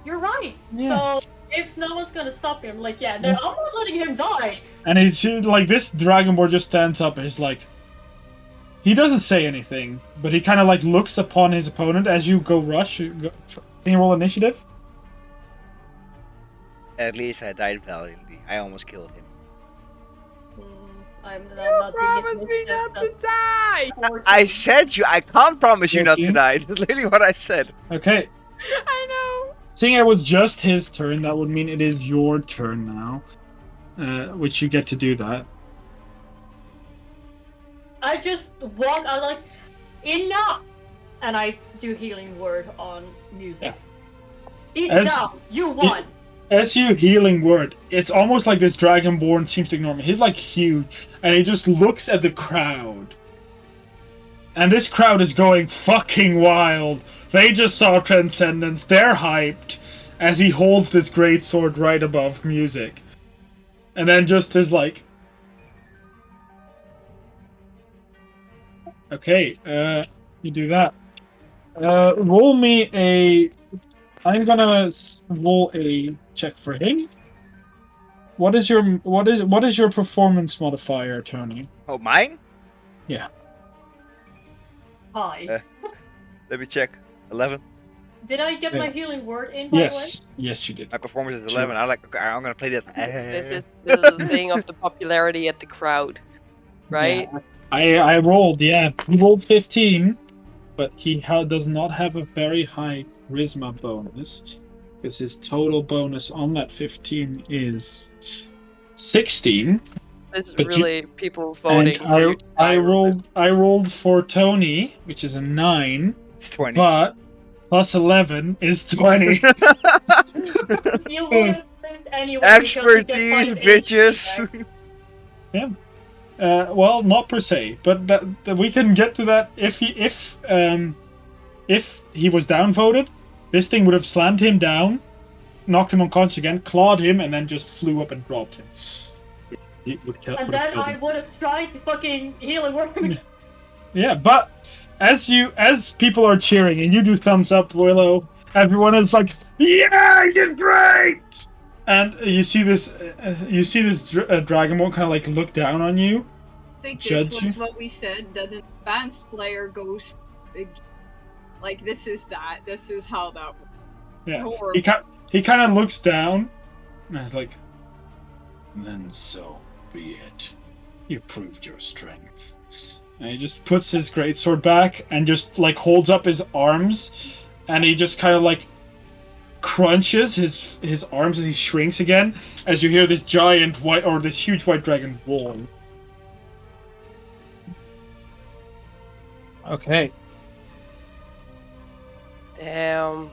You're right. Yeah. So if no one's gonna stop him, like then I'm not letting him die. And he's like this dragonborn just stands up and he's like. He doesn't say anything, but he kind of like looks upon his opponent as you go rush. Can you roll initiative? At least I died valiantly. I almost killed him. I'm You not promised me not to die! I said I can't promise you not to 14? die. That's literally what I said. Okay. I know! Seeing it was just his turn, that would mean it is your turn now. Which you get to do that. I just walk out like, enough! And I do healing word on music. He's down, you won! As you healing word, it's almost like this dragonborn seems to ignore me. He's like huge, and he just looks at the crowd. And this crowd is going fucking wild. They just saw Transcendence, they're hyped, as he holds this great sword right above music. And then just is like... Okay, you do that. Roll me a... I'm gonna roll a check for him. What is your performance modifier, Tony? Oh, mine? Yeah. Hi. Let me check. 11. Did I get my healing word in, by the way? Yes, you did. My performance is 11. Okay, I'm gonna play that. This is the thing of the popularity at the crowd, right? Yeah. I rolled, yeah. He rolled 15, but he does not have a very high charisma bonus, because his total bonus on that 15 is 16. This is really people voting. And I rolled for Tony, which is a 9. It's 20. But plus 11 is 20. You wouldn't anyway. Expertise, bitches. Yeah. Well, not per se, but that we can get to that. If he was downvoted, this thing would have slammed him down, knocked him unconscious again, clawed him, and then just flew up and dropped him. And then I would have tried to fucking heal and work him. Yeah, but as people are cheering and you do thumbs up, Willow, everyone is like, "Yeah, you're great!" And you see this Dragonborn kind of like look down on you. I think this was what we said, that an advanced player goes big. Like, this is how that works. Yeah. Horrible. He kind of looks down and is like, "Then so be it. You proved your strength." And he just puts his greatsword back and just like holds up his arms, and he just kind of like crunches his arms as he shrinks again, as you hear this this huge white dragon roar. Okay. Damn.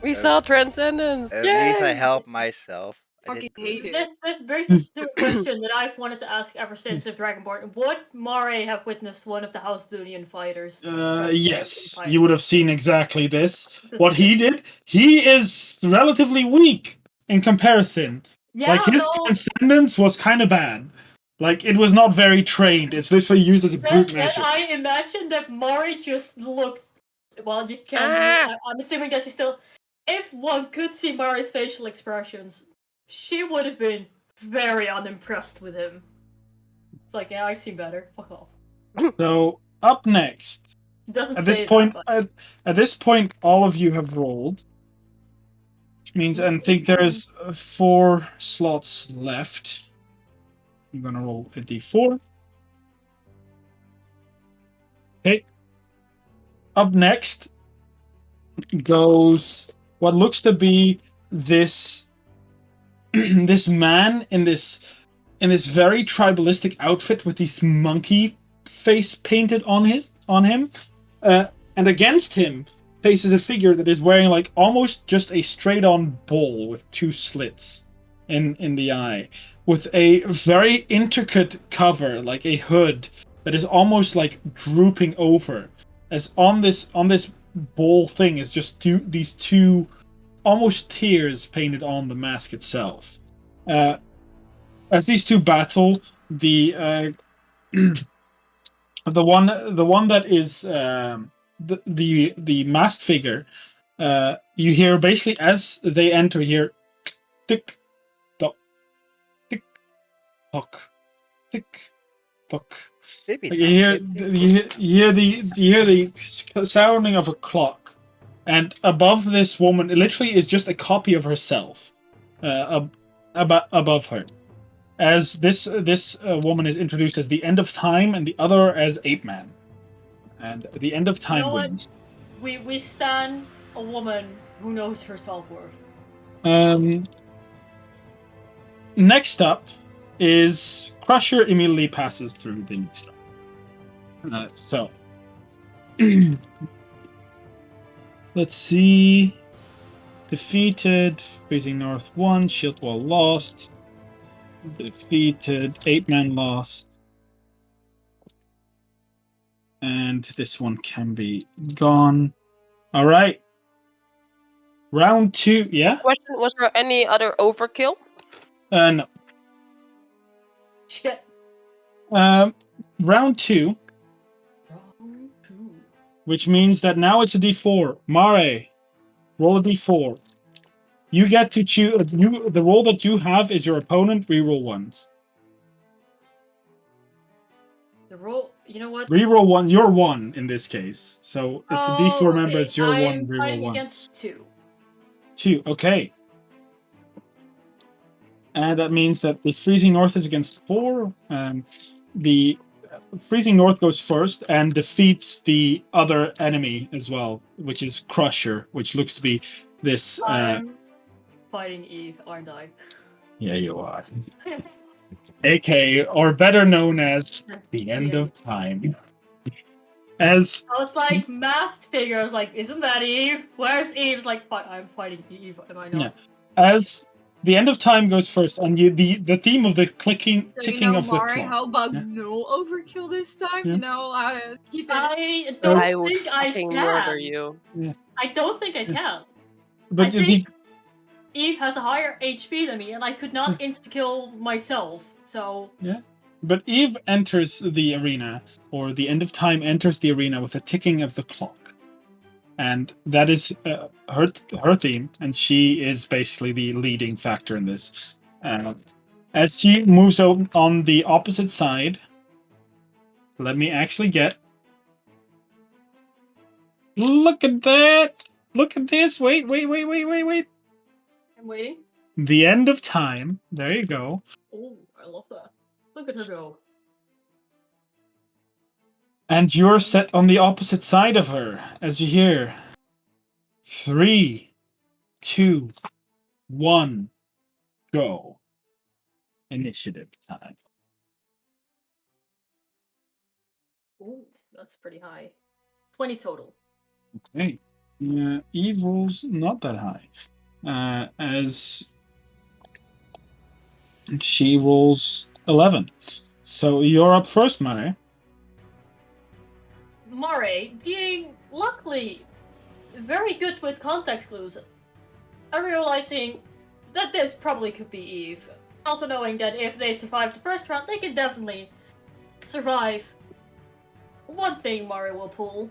We saw Transcendence! At Yay! least I helped myself. Fucking hate it. This brings me to a question that I've wanted to ask ever since the Dragonborn. Would Mare have witnessed one of the House Dunian fighters? Yes, you would have seen exactly this. What he did, he is relatively weak in comparison. Yeah, like his Transcendence was kind of bad. Like it was not very trained. It's literally used as a brute measure. I imagine that Mare just looked. Well, you can't. I'm assuming that she still. if one could see Mari's facial expressions, she would have been very unimpressed with him. It's like, yeah, I've seen better. Fuck off. So up next, Doesn't at this say point, that, at this point, all of you have rolled, which means I think there's 4 slots left. I'm gonna roll a d4. Okay. Up next goes what looks to be this this man in this very tribalistic outfit with this monkey face painted on him, and against him faces a figure that is wearing like almost just a straight-on bowl with 2 slits in the eye, with a very intricate cover, like a hood that is almost like drooping over, as on this bowl thing is just these two almost tears painted on the mask itself. As these two battle, the the one that is the masked figure, you hear basically as they enter here, tick tock, tick tock, tick tock. Maybe Like not. you hear the sounding of a clock, and above this woman, it literally is just a copy of herself, above her. As this woman is introduced as the End of Time, and the other as Ape Man, and the End of Time wins. We stand a woman who knows her self-worth. Next up is Crusher immediately passes through the next round. So let's see. Defeated, Freezing North 1, Shield Wall lost. Defeated, 8-man lost. And this one can be gone. All right. Round 2, yeah? Question: was there any other overkill? No. Shit. Round 2, which means that now it's a d4. Mare, roll a d4. You get to choose. The roll that you have is your opponent. Reroll ones. The roll. You know what? Reroll one. You're 1 in this case, so it's a d4. Remember, it's your 1. I'm Reroll fighting 1. against 2. 2. Okay. And that means that the Freezing North is against 4. The Freezing North goes first and defeats the other enemy as well, which is Crusher, which looks to be this. I'm fighting Eve, aren't I? Yeah, you are. AK, or better known as That's the End of Time. As I was like, masked figure. I was like, isn't that Eve? Where's Eve? It's like, I'm fighting Eve. Am I not? Yeah. As the End of Time goes first, and the theme of the ticking of the Mari, clock. how about Yeah. no overkill this time? Yeah. You know, keep it. I don't I would think I fucking can. murder you. Yeah. I don't think I can. But I think Eve has a higher HP than me, and I could not insta-kill myself. So yeah. But Eve enters the arena, or the End of Time enters the arena with a ticking of the clock. And that is her theme, and she is basically the leading factor in this. As she moves on the opposite side, let me actually get. Look at that! Look at this! Wait! I'm waiting. The End of Time. There you go. Oh, I love that. Look at her go. And you're set on the opposite side of her, as you hear. 3, 2, 1, go. Initiative time. Ooh, that's pretty high. 20 total. Okay. Eve rolls not that high. As she rolls 11. So you're up first, Mare. Mare, being luckily very good with context clues, I'm realizing that this probably could be Eve. Also knowing that if they survive the first round, they can definitely survive. One thing Mare will pull.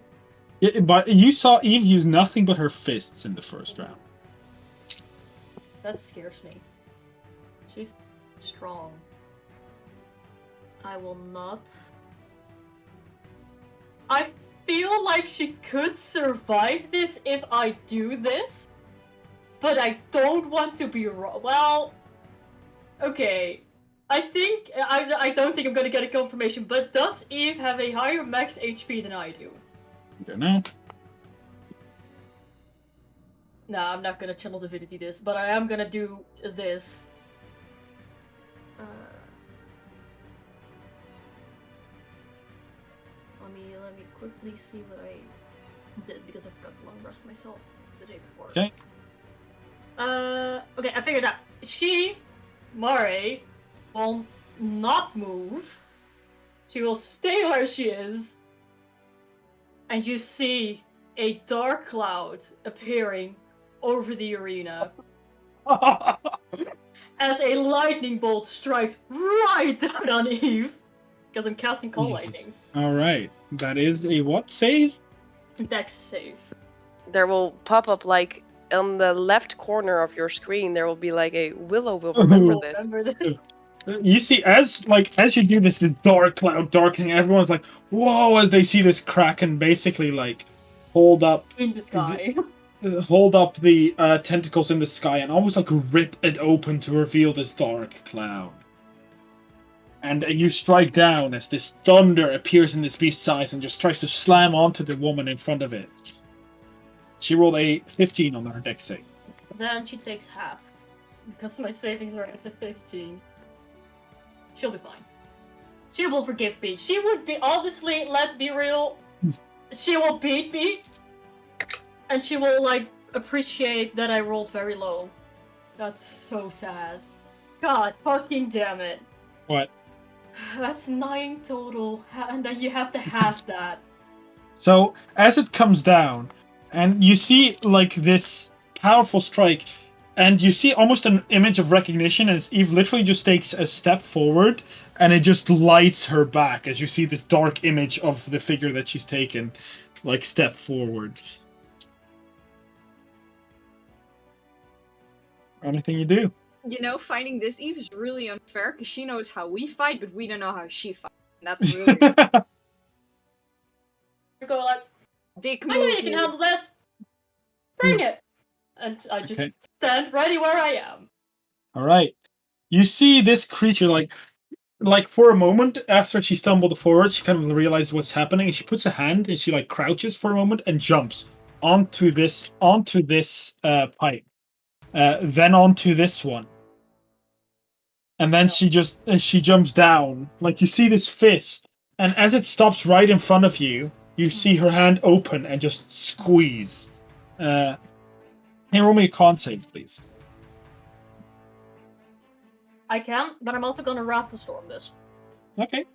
Yeah, but you saw Eve use nothing but her fists in the first round. that scares me. She's strong. I will not. I feel like she could survive this if I do this, but I don't want to be wrong. Well, okay. I don't think I'm gonna get a confirmation, but does Eve have a higher max HP than I do? I don't know. Nah, I'm not gonna channel divinity this, but I am gonna do this. Let me quickly see what I did because I forgot to long rest myself the day before. Okay. Okay, I figured out. Mare, will not move. She will stay where she is. And you see a dark cloud appearing over the arena as a lightning bolt strikes right down on Eve. Because I'm casting Call Lightning. Alright. That is a what save? Dex save. There will pop up like on the left corner of your screen. There will be like a Willow will remember this. Remember this? You see, as you do this dark cloud darkening, everyone's like, whoa, as they see this kraken basically like hold up In the sky. the tentacles in the sky and almost like rip it open to reveal this dark cloud. And you strike down as this thunder appears in this beast's eyes and just tries to slam onto the woman in front of it. She rolled a 15 on her dex save. Then she takes half. Because my saving throw is a 15. She'll be fine. She will forgive me. She would be, obviously, let's be real, she will beat me. And she will, like, appreciate that I rolled very low. That's so sad. God fucking damn it. What? That's 9 total, and then you have to half that. So, as it comes down, and you see, like, this powerful strike, and you see almost an image of recognition as Eve literally just takes a step forward, and it just lights her back as you see this dark image of the figure that she's taken, like, step forward. Anything you do? You know, fighting this Eve is really unfair because she knows how we fight, but we don't know how she fights. And that's really Go like, dick I know move. you can handle this. Bring it. And I just stand ready where I am. Alright. You see this creature, like for a moment after she stumbled forward, she kind of realizes what's happening, and she puts a hand and she like crouches for a moment and jumps onto this pipe. Then onto this one. And then she jumps down. Like you see this fist, and as it stops right in front of you, you see her hand open and just squeeze. Can you roll me a con save, please? I can, but I'm also gonna Wrathful Storm this. Okay.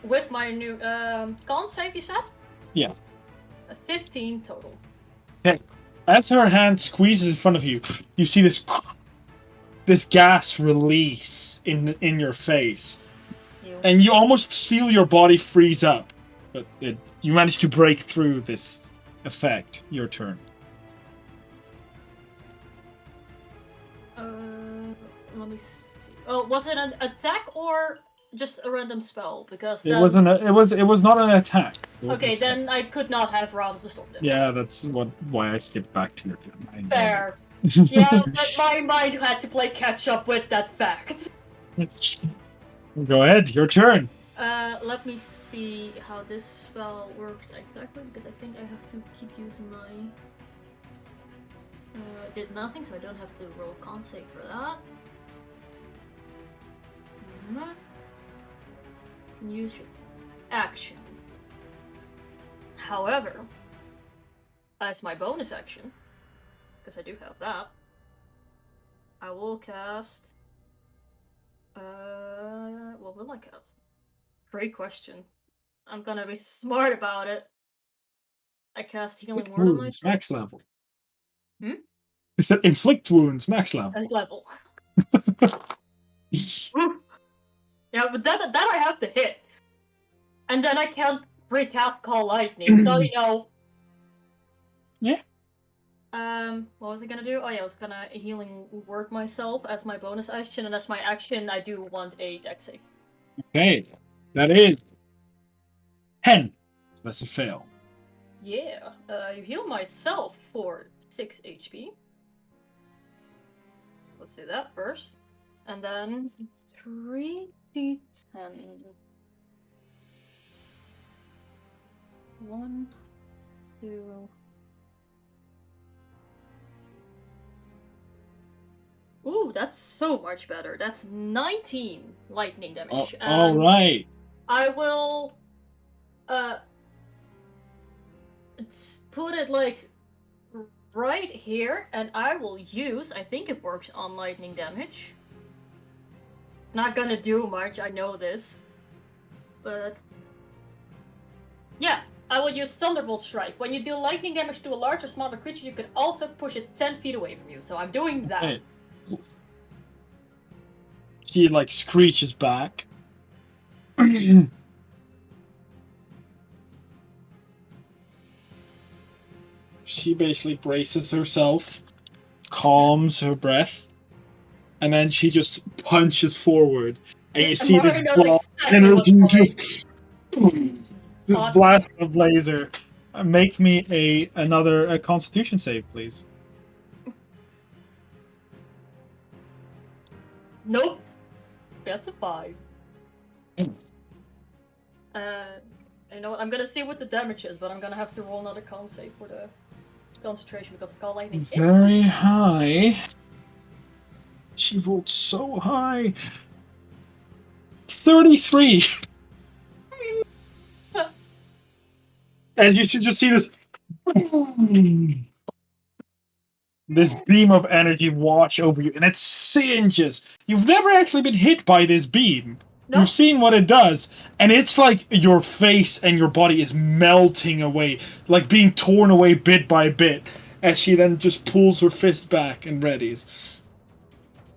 With my new con save, you said? Yeah. A 15 total. Okay. As her hand squeezes in front of you, you see this gas release in your face. And you almost feel your body freeze up. But you manage to break through this effect. Your turn. Let me see. Oh, was it an attack or just a random spell? Because It wasn't. It was not an attack. Okay, then I could not have Wrath of Storm. Yeah, that's why I skipped back to your turn. Fair. Yeah, but my mind had to play catch up with that fact. Go ahead, your turn. Let me see how this spell works exactly, because I think I have to keep using my... did nothing, so I don't have to roll con save for that. Can use your action. However, as my bonus action, because I do have that, I will cast... what will I cast? Great question. I'm gonna be smart about it. I cast Healing Word on Wounds, myself. max level. Hmm? It said inflict wounds, max level. And level. Yeah, but that I have to hit. And then I can't recast Call Lightning, so you know... Yeah. What was I gonna do? Oh yeah, I was gonna healing word myself as my bonus action, and as my action, I do want a dex save. Okay, that is 10. That's a fail. Yeah, you heal myself for 6 HP. Let's do that first. And then 3d10. 1, 2. Ooh, that's so much better. That's 19 lightning damage. All right. I will put it like right here, and I will use, I think it works on lightning damage. Not gonna do much, I know this. But yeah, I will use Thunderbolt Strike. When you deal lightning damage to a large or smaller creature, you can also push it 10 feet away from you. So I'm doing that. Okay. She like screeches back. She basically braces herself, calms her breath, and then she just punches forward. And you see this ball energy just blast of laser. Make me another Constitution save, please. Nope. That's a 5. You know what? I'm gonna see what the damage is, but I'm gonna have to roll another con save for the concentration because Call Lightning is very high. She rolled so high. 33. And you should just see this beam of energy wash over you, and it singes. You've never actually been hit by this beam. No. You've seen what it does, and it's like your face and your body is melting away, like being torn away bit by bit, as she then just pulls her fist back and readies.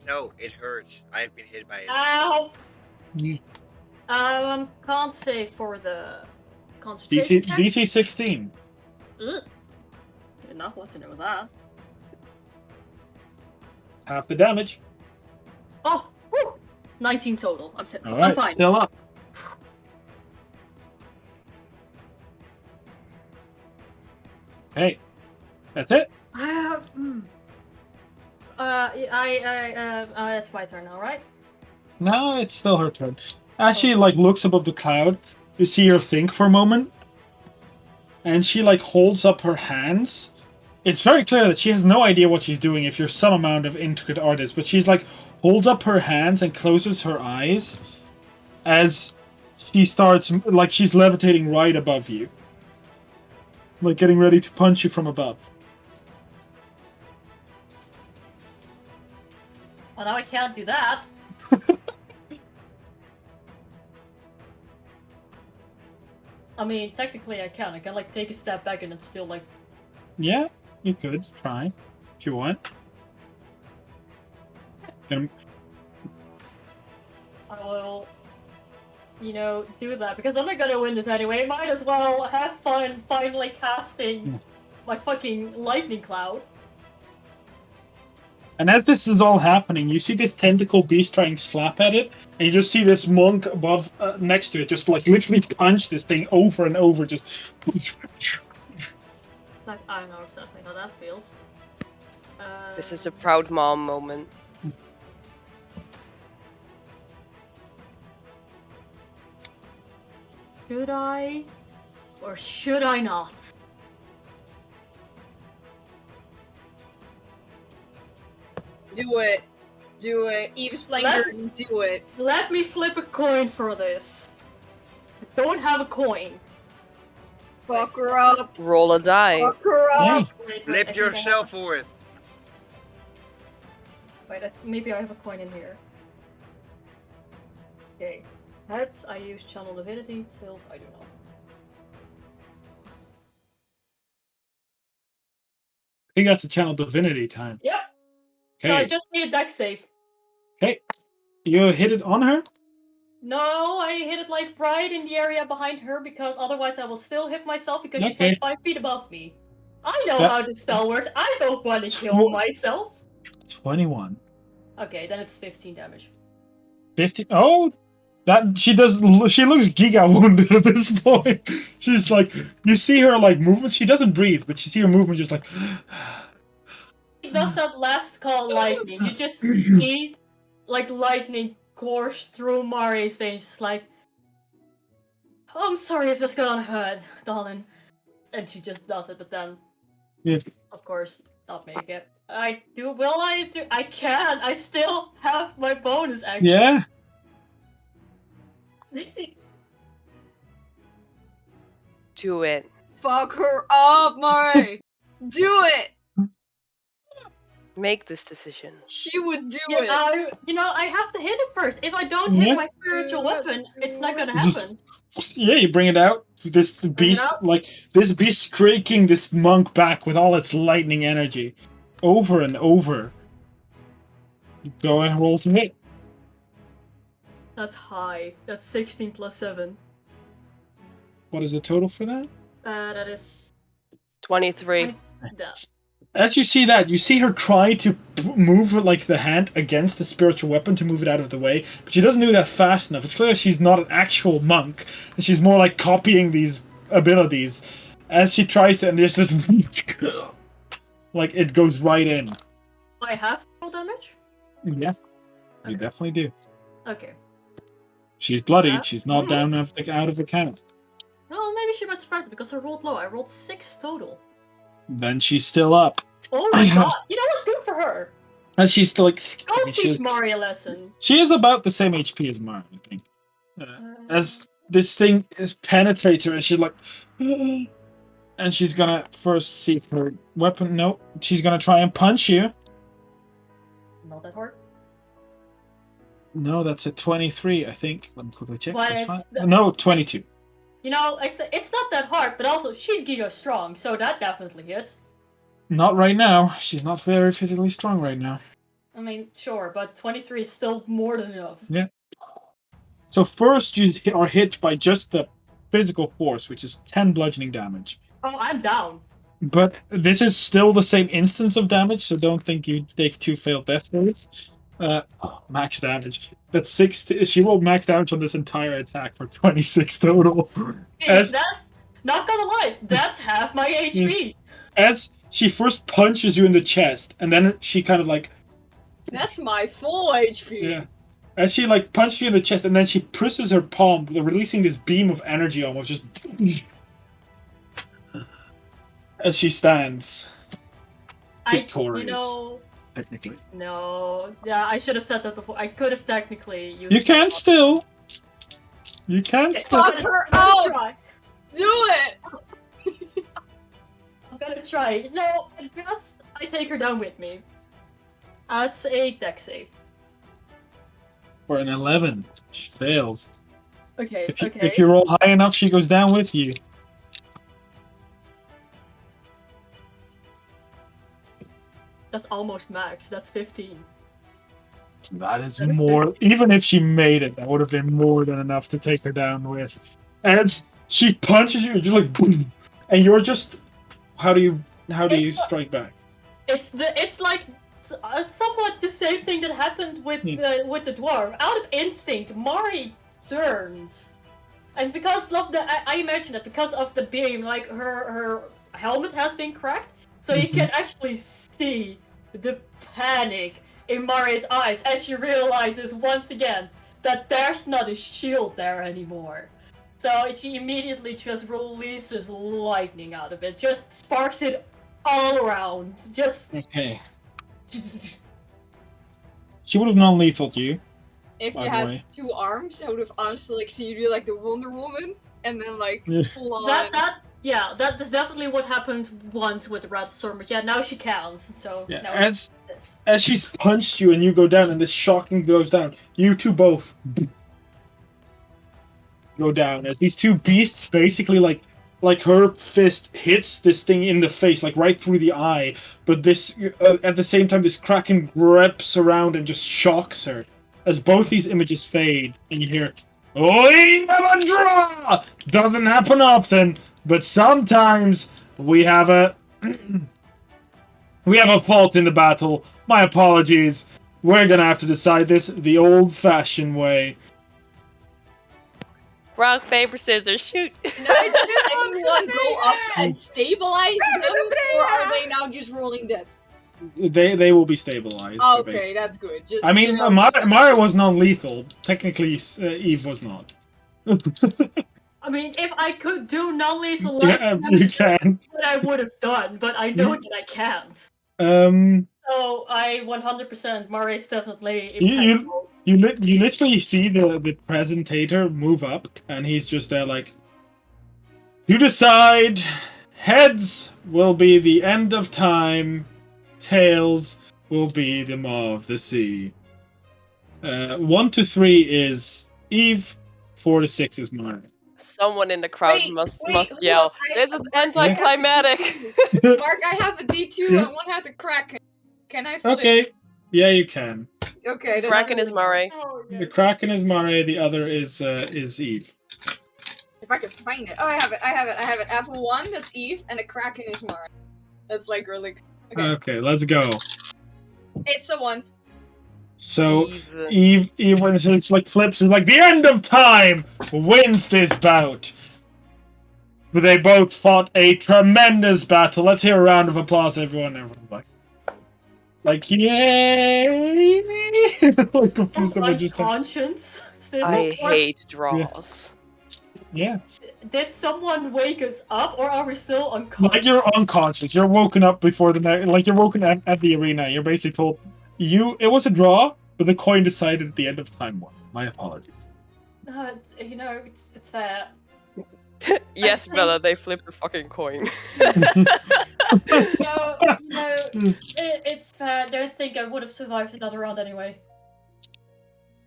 No, it hurts. I've been hit by it. Ow! Can't save for the concentration. DC 16. Ugh. Did not want to know that. Half the damage. Oh, whew. 19 total. I'm Alright, fine. Still up. Hey, that's it. That's my turn now, right? No, it's still her turn. As she like looks above the cloud, you see her think for a moment, and she like holds up her hands. It's very clear that she has no idea what she's doing if you're some amount of intricate artist, but she's like holds up her hands and closes her eyes as she starts like she's levitating right above you. Like getting ready to punch you from above. Well, now I can't do that. I mean, technically I can. I can like take a step back and it's still like... Yeah, you could try if you want. I will, do that because I'm not gonna win this anyway. Might as well have fun finally casting my fucking lightning cloud. And as this is all happening, you see this tentacle beast trying to slap at it, and you just see this monk above, next to it, just like literally punch this thing over and over, just. Like, I don't know exactly how that feels. This is a proud mom moment. Should I, or should I not? Do it. Do it. Eve's playing Burton. Do it. Let me flip a coin for this. I don't have a coin. Fuck her up. Roll a die. Fuck her up. Wait, Flip yourself for it. Wait, maybe I have a coin in here. Okay. Heads, I use Channel Divinity. Tails, I do not. I think that's a Channel Divinity time. Yep. Okay. So I just need a dex save. Okay. You hit it on her? No, I hit it like right in the area behind her because otherwise I will still hit myself because she's like 5 feet above me. I know That- how the spell works. I don't want to kill myself. 21. Okay, then it's 15 damage. 50. Oh, that she does. She looks giga wounded at this point. She's like, you see her like movement. She doesn't breathe, but you see her movement just like. It does that last call lightning. You just see like lightning course through Mari's veins. It's like, oh, I'm sorry if this gonna hurt, darling. And she just does it, but then, Yeah. of course, not make it. I do. Will I do? I can. I still have my bonus action. Yeah. Do it. Fuck her up, Mari! Do it! Make this decision. She would do Yeah, it! I have to hit it first. If I don't hit Yeah. my spiritual weapon, it's not gonna Just- happen. Yeah, you bring it out. This beast, out. this beast, striking this monk back with all its lightning energy, over and over. Go and roll to hit. That's high. That's 16 plus 7. What is the total for that? That is 23. that. As you see that, you see her try to move like the hand against the spiritual weapon to move it out of the way, but she doesn't do that fast enough. It's clear she's not an actual monk, and she's more like copying these abilities. As she tries to, and there's this like it goes right in. I have to roll damage? Yeah, you Okay. definitely do. Okay. She's bloodied. Yeah. She's not down out of the count. Well, maybe she got surprised because I rolled low. I rolled 6 total. Then she's still up. Oh my god! You know what? Good for her! And she's still like. Go she, teach Mari a lesson. she is about the same HP as Mara, I think. As this thing penetrates her, and she's like. And she's gonna first see if her weapon. No, she's gonna try and punch you. Not that hard. No, that's a 23, I think. Let me quickly check. But That's it's fine. the- No, 22. You know, I said it's not that hard, but also she's giga strong, so that definitely hits. Not right now. She's not very physically strong right now. I mean, sure, but 23 is still more than enough. So first you are hit by just the physical force, which is 10 bludgeoning damage. Oh, I'm down. But this is still the same instance of damage, so don't think you take 2 failed death saves. Max damage. That's 60. She rolled max damage on this entire attack for 26 total. As- That's not gonna lie, that's half my HP. As she first punches you in the chest, and then she kind of like, That's my full HP! yeah. As she like punches you in the chest, and then she pushes her palm, releasing this beam of energy almost, just as she stands. Victorious. Technically. No, yeah, I should have said that before. I could have technically used. You can still. You can still. Fuck her I'm up! gonna try. Do it! I'm gonna try. No, I guess I take her down with me. That's a deck save. For an 11. She fails. Okay, If you, okay. if you roll high enough, she goes down with you. That's almost max. That's 15. That is That is more. Even if she made it, that would have been more than enough to take her down with. And she punches you, and you're like, boom, and you're just. How do you It's not- strike back? It's like somewhat the same thing that happened with the dwarf. Out of instinct, Mari turns, and because of the I imagine that because of the beam, like her helmet has been cracked, so you can actually see the panic in Mari's eyes as she realizes once again that there's not a shield there anymore. So she immediately just releases lightning out of it, just sparks it all around, just. Okay. She would have non-lethaled you. If By you the had way. 2 arms, I would have honestly like seen you do like the Wonder Woman, and then like Yeah. full on. That is definitely what happened once with the Rat Storm, but yeah, now she counts, so Yeah. now it's As she's punched you and you go down, and this shocking goes down. You two both go down. As these two beasts basically like her fist hits this thing in the face, like right through the eye. But this at the same time, this kraken grips around and just shocks her. As both these images fade, and you hear, "Oi, have a draw!" Doesn't happen often, but sometimes we have a We have a fault in the battle. My apologies. We're gonna have to decide this the old-fashioned way. Rock, paper, scissors, shoot. Does anyone go up and stabilize them, or are they now just rolling dead? They will be stabilized. Okay, that's good. Just, I mean, Mara was non-lethal. Technically, Eve was not. I mean, if I could do non-lethal Yeah, you can. what I would have done, but I know that I can't. So I 100% Murray's definitely impactful. You literally see the presentator move up, and he's just there like, you decide. Heads will be the end of time. Tails will be the maw of the sea. 1 to 3 is Eve. 4 to 6 is Mara. Someone in the crowd Wait, must hold yell. on, This is anticlimactic. Mark, I have a D2 and one has a Kraken. Can I flip? Okay. Yeah, you can. Okay. The Kraken is Murray. Oh, yeah. The Kraken is Mara. The other is Eve. If I could find it. Oh, I have it. I have it. Apple 1, that's Eve, and the Kraken is Mara. That's like really. Okay, let's go. It's a 1. So Eve when it's like flips is like the end of time wins this bout. But they both fought a tremendous battle. Let's hear a round of applause, everyone. Everyone's like yay! Like confused about just Conscience. Still. I hate draws. yeah. Did someone wake us up, or are we still unconscious? Like you're unconscious. You're woken up before the night. Like you're woken up at the arena. You're basically told it was a draw, but the coin decided at the end of time won. My apologies. It's fair. Yes, Bella, they flipped the fucking coin. It's fair. Don't think I would have survived another round anyway.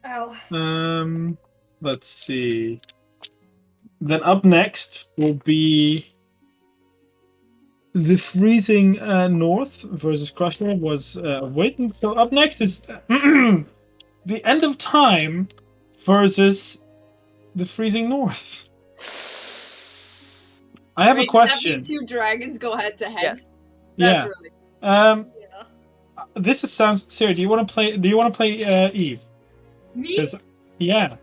Ow. Let's see. Then up next will be the freezing north versus Crusher was waiting. So up next is the end of time versus the freezing north. I have a question. 2 dragons go head to head. Yes. That's really. This sounds. Sarah, do you want to play? Do you want to play Eve? Me? Yeah.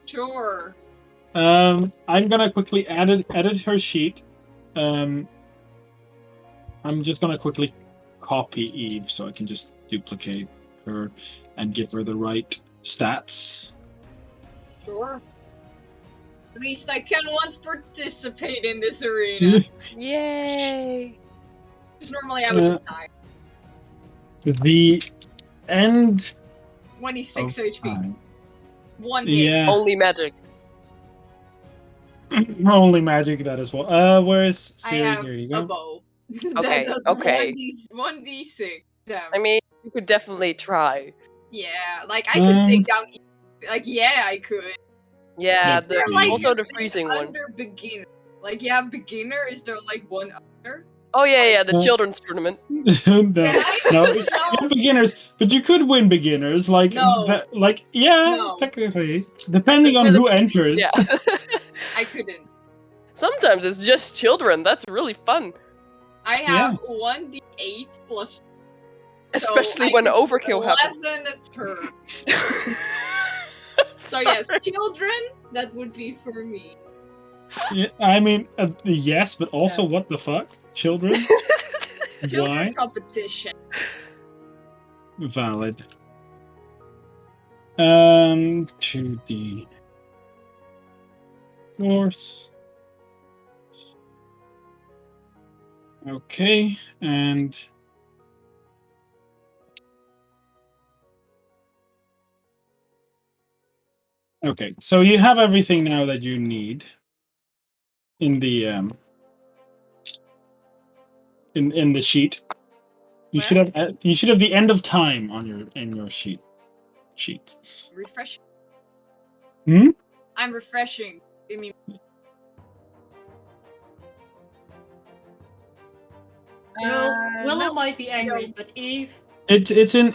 Sure. I'm gonna quickly edit her sheet. I'm just gonna quickly copy Eve so I can just duplicate her and give her the right stats. Sure. At least I can once participate in this arena. Yay! Because normally I would just die. The end. 26 HP. Time. 1 hit. Yeah. Only magic. Only magic that as well. Where is Siri? I have Here you a go. bow. Okay, That does okay. 1d6 damage. I mean, you could definitely try. Yeah, like I could take down. Like yeah, I could. Yeah, Yes, the, like, also is the it freezing one. Under beginner. Like you have beginner. Is there like one under? Oh yeah, the children's tournament. no, beginners. But you could win beginners. Like No. No. technically, depending on who enters. Yeah. I couldn't. Sometimes it's just children. That's really fun. I have 1d8 plus. Especially when overkill happens. 11 a turn. So yes, children. That would be for me. Yeah, I mean, yes, but also what the fuck, children? Children Why? competition. Valid. 2d force. Okay, and okay, so you have everything now that you need in the in the sheet. You should have the end of time on your sheet. Refreshing. Hmm? I'm refreshing. I mean. Willow might be angry, but Eve. It's in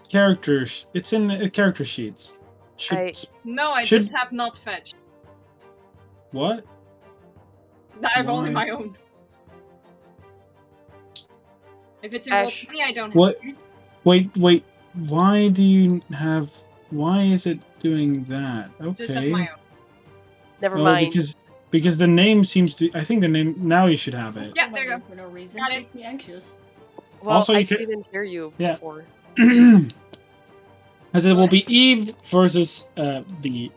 characters. It's in character sheets. No, I just have not fetched. What? I have only Why? my own. If it's in roll Ash. 20, I don't have What? it. Wait. Why do you have? Why is it doing that? Just have Okay. my own. Never Oh, mind. because the name seems to. I think the name now you should have it. Yeah, Oh, there you my go. name for no reason. Got it. Makes me anxious. Well, Also, I you can- didn't hear you Yeah. before. As it will What? be Eve versus the the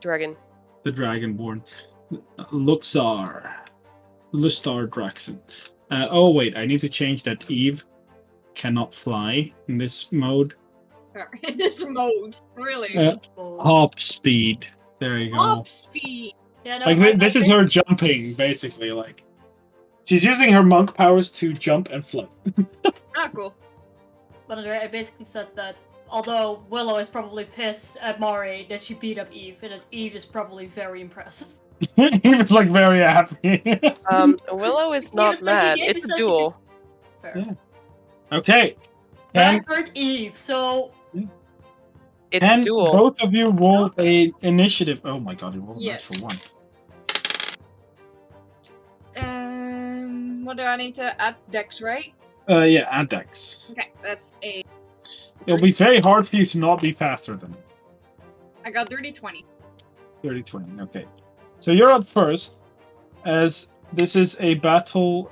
Dragon. Dragonborn, Luxar Draxon. Oh wait, I need to change that. Eve cannot fly in this mode. In this mode, really. Oh. Hop speed. There you go. Hop speed. Yeah, no, Like this is her jumping, basically. Like she's using her monk powers to jump and float. Ah, cool. But I basically said that although Willow is probably pissed at Mari that she beat up Eve, and that Eve is probably very impressed. He was like very happy. Willow is He not was like, he mad. gave me It's a such a duel. Fair. Yeah. Okay. But I Can hurt Eve, so It's can duel. both of you roll a initiative? Oh my god, you rolled a Yes. natural one. What do I need to add? Dex, right? Yeah, add dex. Okay, that's a. It'll be very hard for you to not be faster than I got dirty 20. 30-20. Okay. So you're up first, as this is a battle.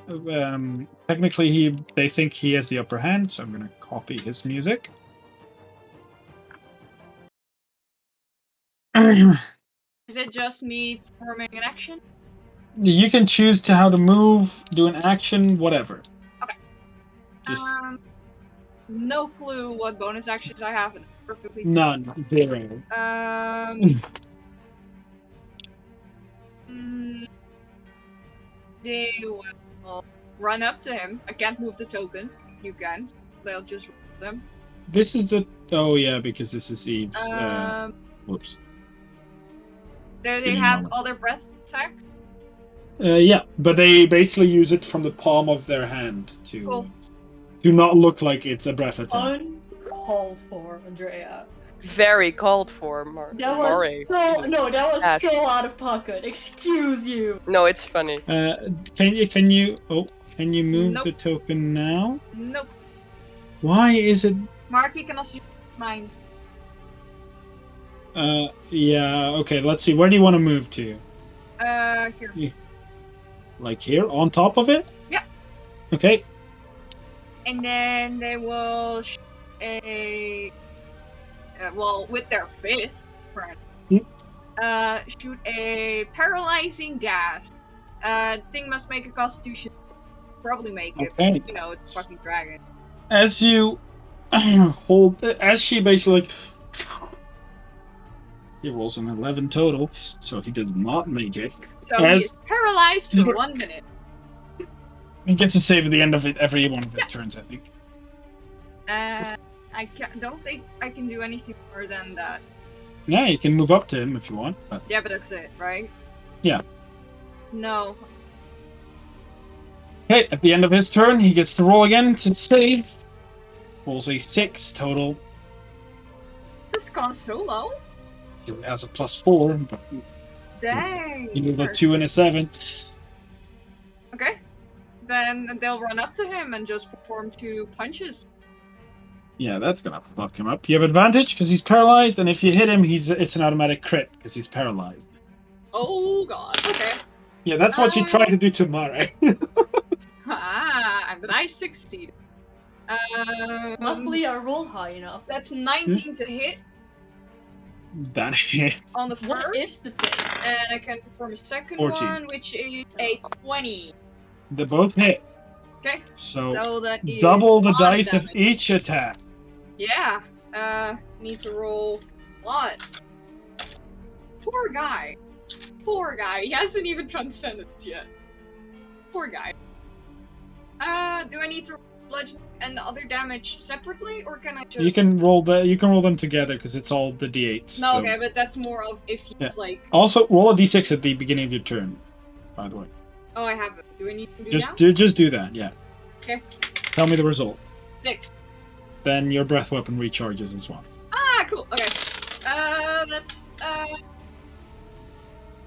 Technically, they think he has the upper hand, so I'm going to copy his music. Is it just me performing an action? You can choose to how to move, do an action, whatever. Okay. Just No clue what bonus actions I have. And perfectly. none. Zero. They will run up to him. I can't move the token. You can. They'll just roll them. This is the. Oh yeah, because this is Eve's. Whoops. There they Give me a have moment. other breath attacks. Yeah, but they basically use it from the palm of their hand to Cool. to not look like it's a breath attack. uncalled for, Andrea. Very called for, That was Mari. so that was Ash. so out of pocket. Excuse you. No, it's funny. Can you move Nope. the token now? Nope. Why is it? Mark, you can also use mine. Yeah. Okay. Let's see. Where do you want to move to? Here. Like here, on top of it? Yeah. Okay. And then they will shoot a. Well, with their fist, right? Shoot a paralyzing gas. Thing must make a Constitution. Probably make it. Okay. You know, it's a fucking dragon. As you hold, as she basically, like, he rolls an 11 total, so he does not make it. So he As- is paralyzed for 1 minute. He gets a save at the end of it every one of his turns, I think. I don't think I can do anything more than that. Yeah, you can move up to him if you want. But... Yeah, but that's it, right? Yeah. No. Okay, at the end of his turn, he gets to roll again to save. Rolls a 6 total. This has gone so low. He has a +4, but Dang. he rolled a 2 and a 7. Okay. Then they'll run up to him and just perform 2 punches. Yeah, that's gonna fuck him up. You have advantage because he's paralyzed, and if you hit him, it's an automatic crit because he's paralyzed. Oh god. Okay. Yeah, that's what she tried to do to Mare. But I succeeded. Luckily, I rolled high enough. That's 19 to hit That hits. on the What first. is the save? And I can perform a second 14. one, which is a 20. They both hit. Okay. So So that is double the a lot of dice of damage. each attack. Yeah. Need to roll a lot. Poor guy. Poor guy. He hasn't even transcended yet. Poor guy. Do I need to roll bludgeoning and the other damage separately, or can I just? You can roll them together because it's all the d8s. No, so- okay, but that's more of if he's Yeah. like. Also, roll a d6 at the beginning of your turn. By the way, Oh, I have it. Do I need to do just that? just do that. Yeah. Okay. Tell me the result. 6. Then your breath weapon recharges as well. Ah, cool. Okay.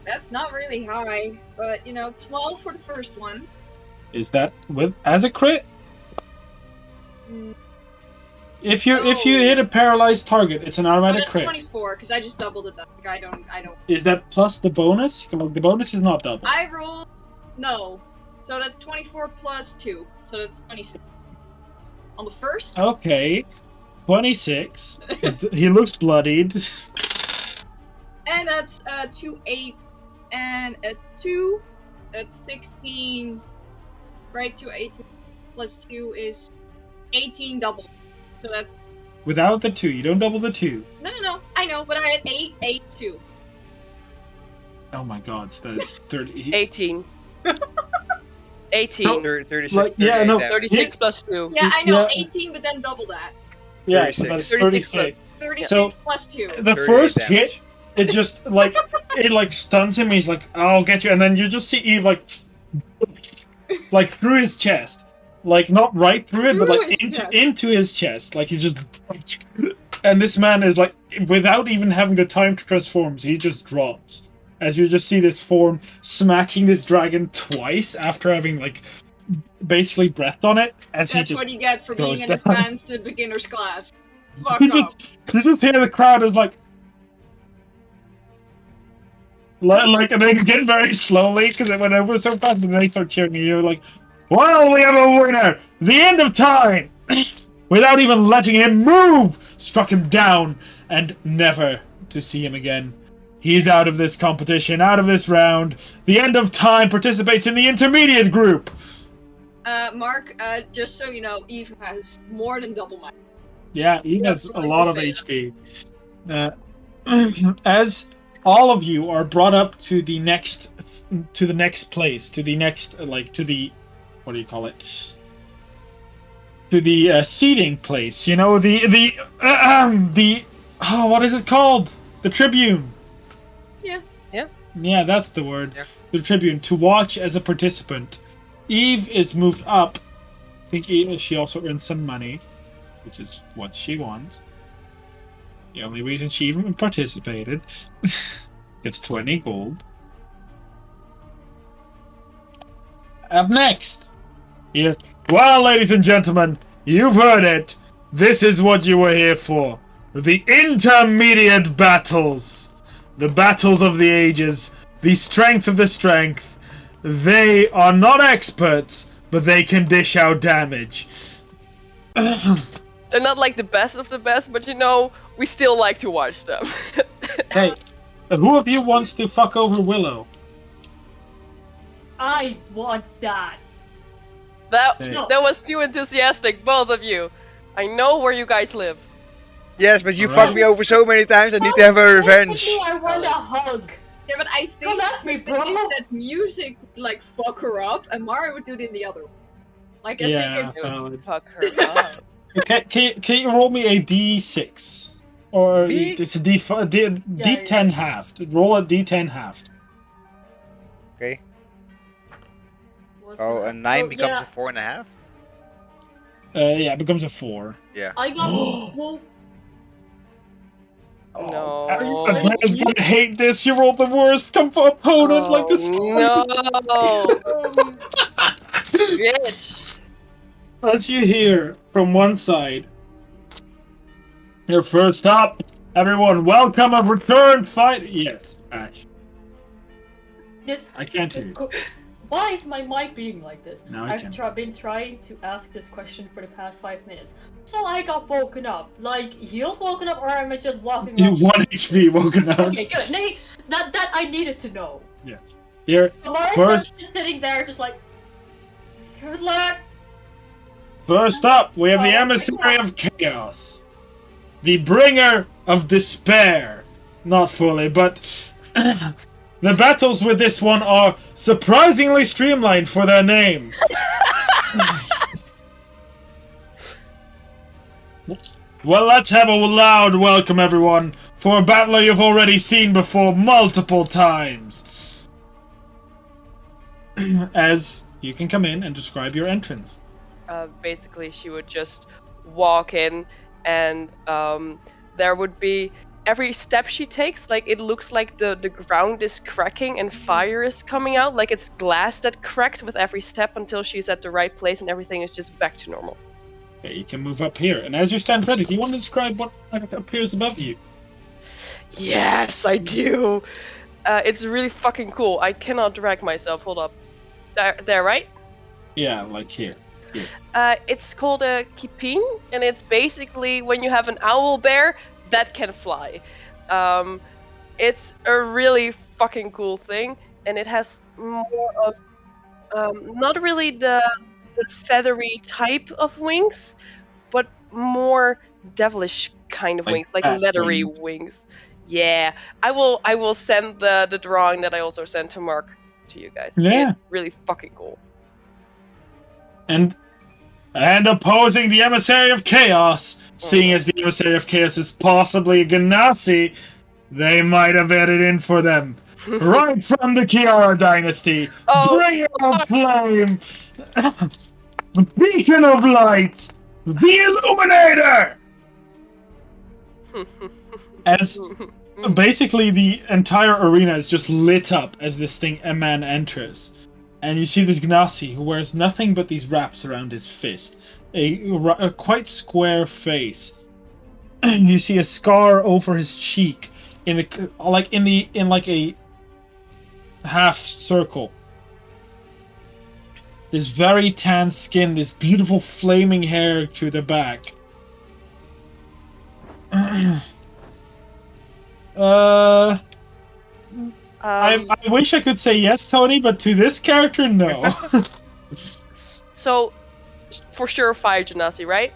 That's not really high, but 12 for the first one. Is that as a crit? Mm, If you hit a paralyzed target, it's an so automatic that's crit. 24 because I just doubled it. Like I don't. Is that plus the bonus? Like, the bonus is not double. I rolled no, so that's 24 plus 2, so that's 26. On the first, Okay, 26. He looks bloodied. and that's 2 8 and a 2. That's 16. Right, 2 8 plus 2 is 18 double. So that's Without the 2, you don't double the 2. no. I know, but I had 8 8 2. Oh my god, so that's 30. 18. 18. 36, Like, yeah, 38 no, damage. 36 plus 2. Yeah, I know, Yeah. 18, but then double that. Yeah, so that's 36. 36. 36 So- plus 2. The 38 first damage. hit, it just like it stuns him. He's like, "I'll get you," and then you just see Eve like through his chest, like not right through it, but Through like his chest. into his chest. Like he's just, and this man is like, without even having the time to transform, he just drops. As you just see this form smacking this dragon twice after having like basically breathed on it, as he That's just what you get for being goes an down. advanced beginner's class. Fuck you up. just hear the crowd is like, and they get very slowly because it went over so fast, and then they start cheering. And you're like, "Well, we have a winner! The end of time!" Without even letting him move, struck him down, and never to see him again. He's out of this competition, out of this round. The end of time participates in the intermediate group. Mark, just so you know, Eve has more than double my. Yeah, he has Yes, a I lot of can say HP. As all of you are brought up to the next place, to the next to the, what do you call it? To the seating place. You know, the oh, what is it called? The Tribune. Yeah. Yeah. Yeah, that's the word. Yeah. The Tribune, to watch as a participant. Eve is moved up. I think she also earns some money, which is what she wants. The only reason she even participated. Gets 20 gold. Up next, here. Well, ladies and gentlemen, you've heard it. This is what you were here for. The intermediate battles. The battles of the ages. The strength of the strength. They are not experts, but they can dish out damage. They're not like the best of the best, but you know, we still like to watch them. Hey, who of you wants to fuck over Willow? I want that. That Hey. that was too enthusiastic, both of you. I know where you guys live. Yes, but you Alright. fucked me over so many times, I need to have a revenge. I want a hug. Yeah, but I think Come at me, the thing is bro. that music would, like, fuck her up, and Mario would do it in the other one. Like, I Yeah, think it's... valid. Fuck her up. Can you roll me a d6? Or Me? it's a d10 halved. Roll a d10 halved. Okay. What's Oh, the- a 9 oh, becomes yeah, a 4.5? Yeah, it becomes a 4. Yeah. I got. Well, No. Brandon's gonna hate this. You rolled the worst opponent, like this. No. Bitch. As you hear from one side, here first up, everyone, welcome a return fight. Yes, Ash. this. I can't hear this you. co- Why is my mic being like this? Now I I've can. been trying to ask this question for the past 5 minutes. So I got woken up. Like, healed woken up, or am I just walking You up? 1 HP woken up. Okay, good. That I needed to know. Here, Amara's First- just sitting there, just like, good luck. first up, we have the Oh, emissary of chaos, the bringer of despair. Not fully, but the battles with this one are surprisingly streamlined for their name. Well, let's have a loud welcome, everyone, for a battler you've already seen before multiple times. As you can come in and describe your entrance. Basically, she would just walk in, and there would be every step she takes, like it looks like the ground is cracking and fire is coming out, like it's glass that cracked with every step until she's at the right place and everything is just back to normal. Okay, you can move up here. And as you stand ready, do you want to describe what appears above you? Yes, I do. It's really fucking cool. I cannot drag myself. Hold up. There, right? Yeah, like here. It's called a kipin, and it's basically when you have an owl bear that can fly. It's a really fucking cool thing, and it has more of not really the feathery type of wings, but more devilish kind of Like wings, like bat leathery wings. wings. Yeah, I will send the drawing that I also sent to Mark to you guys. Yeah. It's really fucking cool. And opposing the Emissary of Chaos, seeing as the Emissary of Chaos is possibly a Ganassi, they might have added in for them. Right from the Kiara dynasty. Oh. Bringer of flame. Beacon of light. The Illuminator. As basically the entire arena is just lit up as this thing man enters. And you see this Gnassi who wears nothing but these wraps around his fist. A quite square face. And you see a scar over his cheek in a half circle. This very tan skin, this beautiful flaming hair to the back. I wish I could say yes, Tony, but to this character, no. So, for sure, Fire Genasi, right?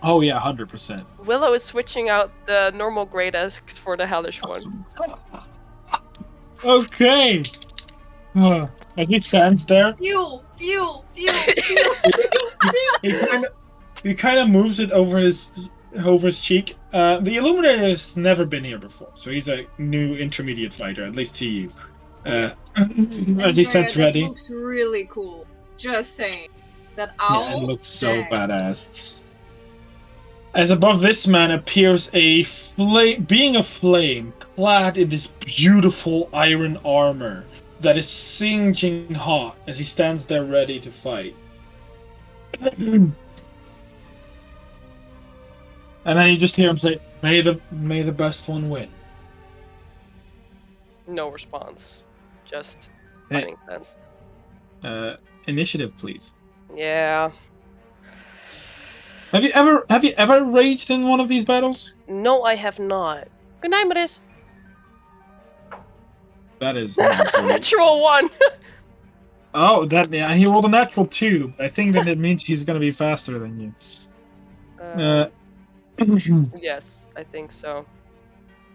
Oh yeah, 100%. Willow is switching out the normal grade asks for the hellish one. Okay. As he stands there, Fuel. he kind of moves it over his cheek. The Illuminator has never been here before, so he's a new intermediate fighter, at least to you. As he stands ready. That looks really cool. Just saying. That owl. Yeah, it looks so badass. As above this man appears a being of flame, clad in this beautiful iron armor that is singeing hot as he stands there ready to fight. And then you just hear him say, "May the best one win." No response. Just fighting plans. Initiative, please. Yeah. Have you ever raged in one of these battles? No, I have not. Good night, Maris. That is not Natural one. Oh, he rolled a natural 2. I think that it means he's gonna be faster than you. Yes, I think so.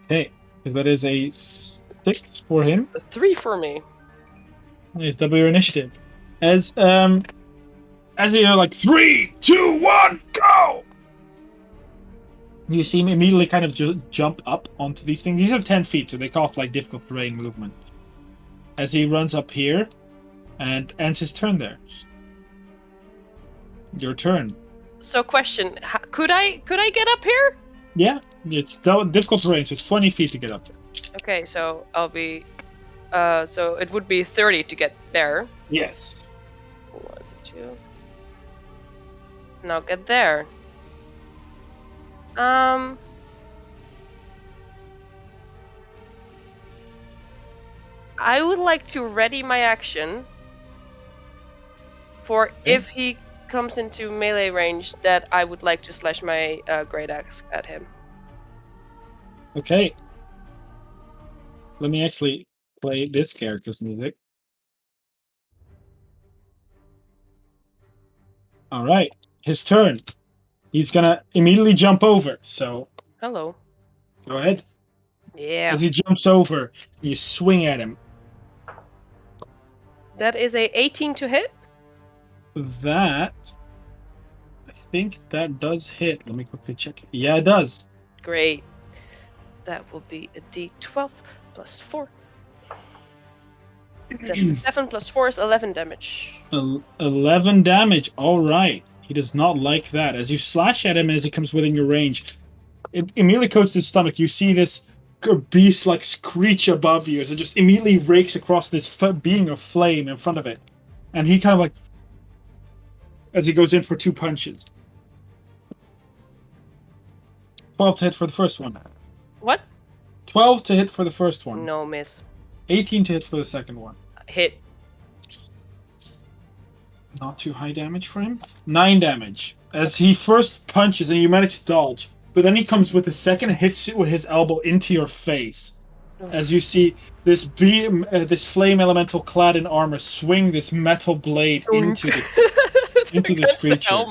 Okay, that is a 6 for him. A 3 for me. Nice, double your initiative. As you're like 3, 2, 1, go! You see him immediately kind of jump up onto these things. These are 10 feet, so they call it like difficult terrain movement. As he runs up here and ends his turn there. Your turn. So, question: could I get up here? Yeah, it's difficult terrain, so it's 20 feet to get up there. Okay, so I'll be. So it would be 30 to get there. Yes. 1, 2. Now get there. I would like to ready my action for if he comes into melee range that I would like to slash my great axe at him. Okay. Let me actually play this character's music. Alright. His turn. He's gonna immediately jump over, so... Hello. Go ahead. Yeah. As he jumps over, you swing at him. That is a 18 to hit. That... I think that does hit. Let me quickly check. Yeah, it does. Great. That will be a d12 plus 4. That's 7 plus 4 is 11 damage. 11 damage. All right. He does not like that. As you slash at him as he comes within your range, it immediately coats his stomach. You see this beast-like screech above you as it just immediately rakes across this being of flame in front of it. And he kind of like, as he goes in for 2 punches. 12 to hit for the first one. What? 12 to hit for the first one. No, miss. 18 to hit for the second one. Hit. Not too high damage for him. 9 damage. As he first punches and you manage to dodge, but then he comes with a second and hits you with his elbow into your face. As you see this beam, this flame elemental clad in armor swing this metal blade into this creature.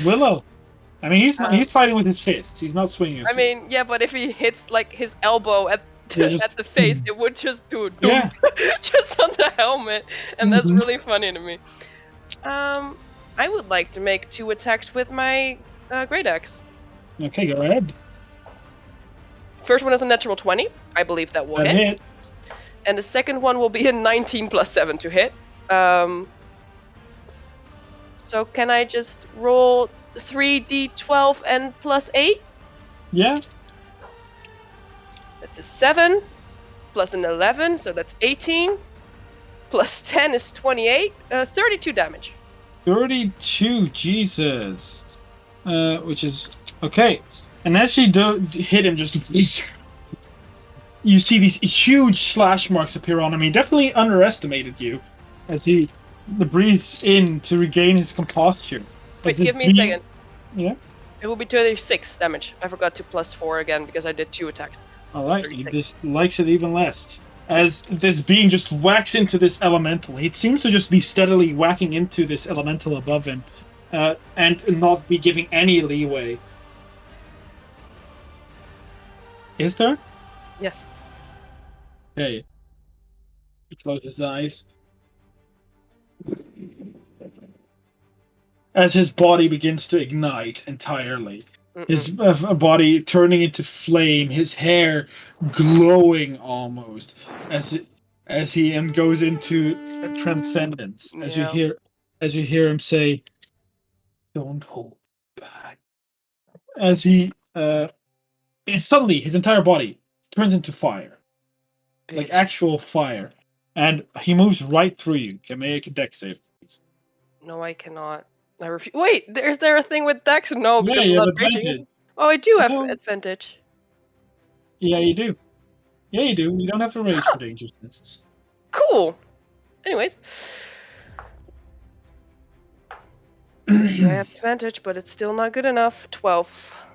Willow. I mean, he's fighting with his fists. He's not swinging his I mean, yeah, but if he hits like his elbow at the face, it would just do just on the helmet, and that's really funny to me. I would like to make 2 attacks with my great axe. Okay, go ahead. First one is a natural 20. I believe that will hit. And the second one will be a 19 plus 7 to hit. So can I just roll 3d12 and plus 8? Yeah. That's a 7 plus an 11, so that's 18. Plus 10 is 28. 32 damage. 32, Jesus. Which is okay. And as she hit him, just you see these huge slash marks appear on him. He definitely underestimated you as he breathes in to regain his composture. Wait, give me a second. Yeah. It will be 36 damage. I forgot to plus 4 again because I did 2 attacks. All right, he just likes it even less. As this being just whacks into this elemental, it seems to just be steadily whacking into this elemental above him, and not be giving any leeway. Is there? Yes. Okay. He closes his eyes. As his body begins to ignite entirely. His body turning into flame, his hair glowing almost, as he goes into transcendence. As you hear him say, "Don't hold back." As he and suddenly his entire body turns into fire, like actual fire, and he moves right through you. Can make a dex save, please? No, I cannot. I refuse. Wait, is there a thing with dex? No, because you I'm have not raging. advantage. Oh, I do have advantage. Yeah, you do. Yeah, you do. You don't have to rage for dangerousness. Cool. Anyways. I have advantage, but it's still not good enough. 12.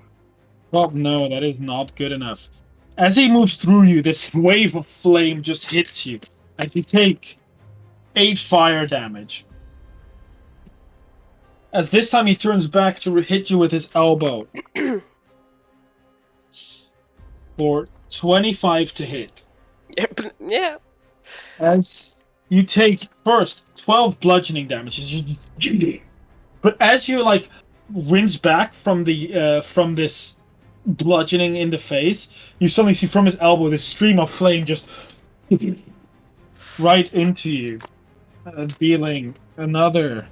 Well, no, that is not good enough. As he moves through you, this wave of flame just hits you. As you take 8 fire damage. As this time he turns back to hit you with his elbow. For 25 to hit. Yeah. As you take first 12 bludgeoning damage. But as you like wince back from the from this bludgeoning in the face, you suddenly see from his elbow this stream of flame just right into you, dealing another.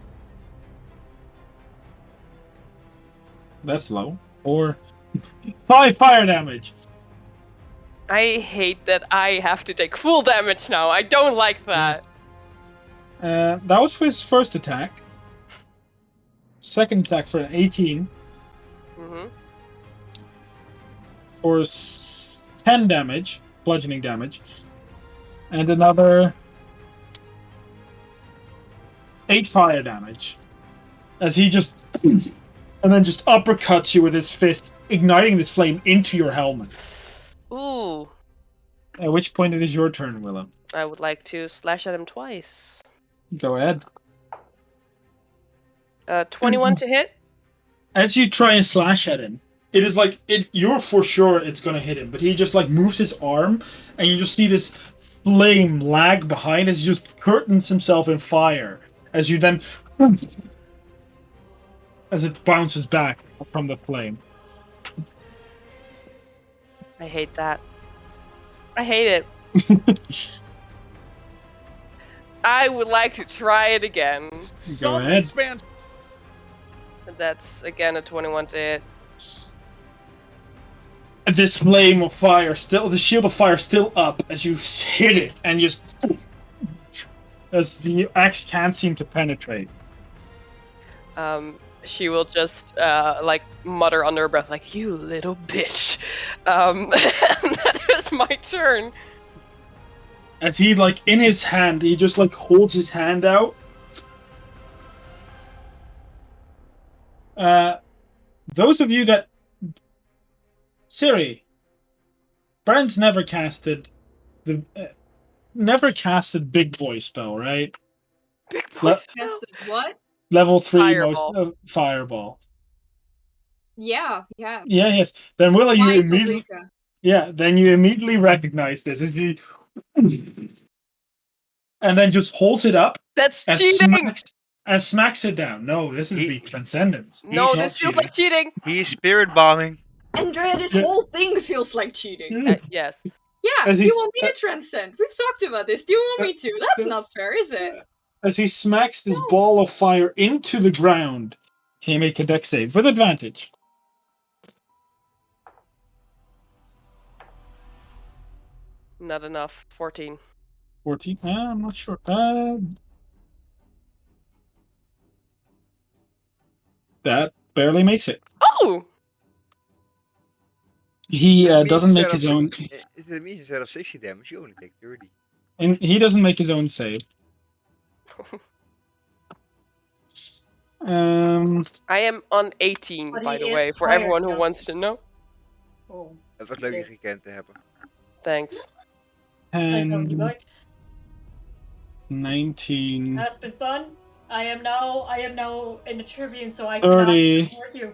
That's low. Or 5 fire damage. I hate that I have to take full damage now. I don't like that. That was for his first attack. Second attack for an 18. For 10 damage, bludgeoning damage. And another 8 fire damage. As he just... And then just uppercuts you with his fist, igniting this flame into your helmet. Ooh. At which point it is your turn, Willem. I would like to slash at him twice. Go ahead. 21 to hit. As you try and slash at him, it is like you're for sure it's gonna hit him, but he just like moves his arm, and you just see this flame lag behind as he just curtains himself in fire. As you then, as it bounces back from the flame. I hate that. I hate it. I would like to try it again. Go ahead. Expand. That's again a 21 to hit. this flame of fire still, the shield of fire still up as you hit it, and just as the axe can't seem to penetrate. She will just like mutter under her breath, like, "You little bitch." And that is my turn. As he, like, in his hand, he just, like, holds his hand out. Those of you that... Siri, Brand's never casted the... never casted Big Boy spell, right? Big boy spell. Casted what? Level 3 Fireball. most... Fireball. Yeah. Yeah, yes. Then will you Why immediately... Zulika? Yeah, then you immediately recognize this as he... And then just holds it up That's and cheating. smacks it down. No, this is the Transcendence. No, He's this feels like cheating. He's spirit bombing. Andrea, this Yeah. whole thing feels like cheating. Yes. Yeah, As you he's- want me to transcend? We've talked about this. Do you want me to? That's not fair, is it? As he smacks this ball of fire into the ground, can you make a dex save with advantage? Not enough. 14. 14? I'm not sure. That barely makes it. Oh! He That means doesn't make instead his of own. That means instead of 60 damage, you only take 30. And he doesn't make his own save. I am on 18, But by he the is way, for tired, everyone who Justin. wants to know. Oh. Het was leuk je gekend te hebben. Thanks. I know 10, you might. 19, That's been fun. I am now in the Tribune, so I 30. cannot support you.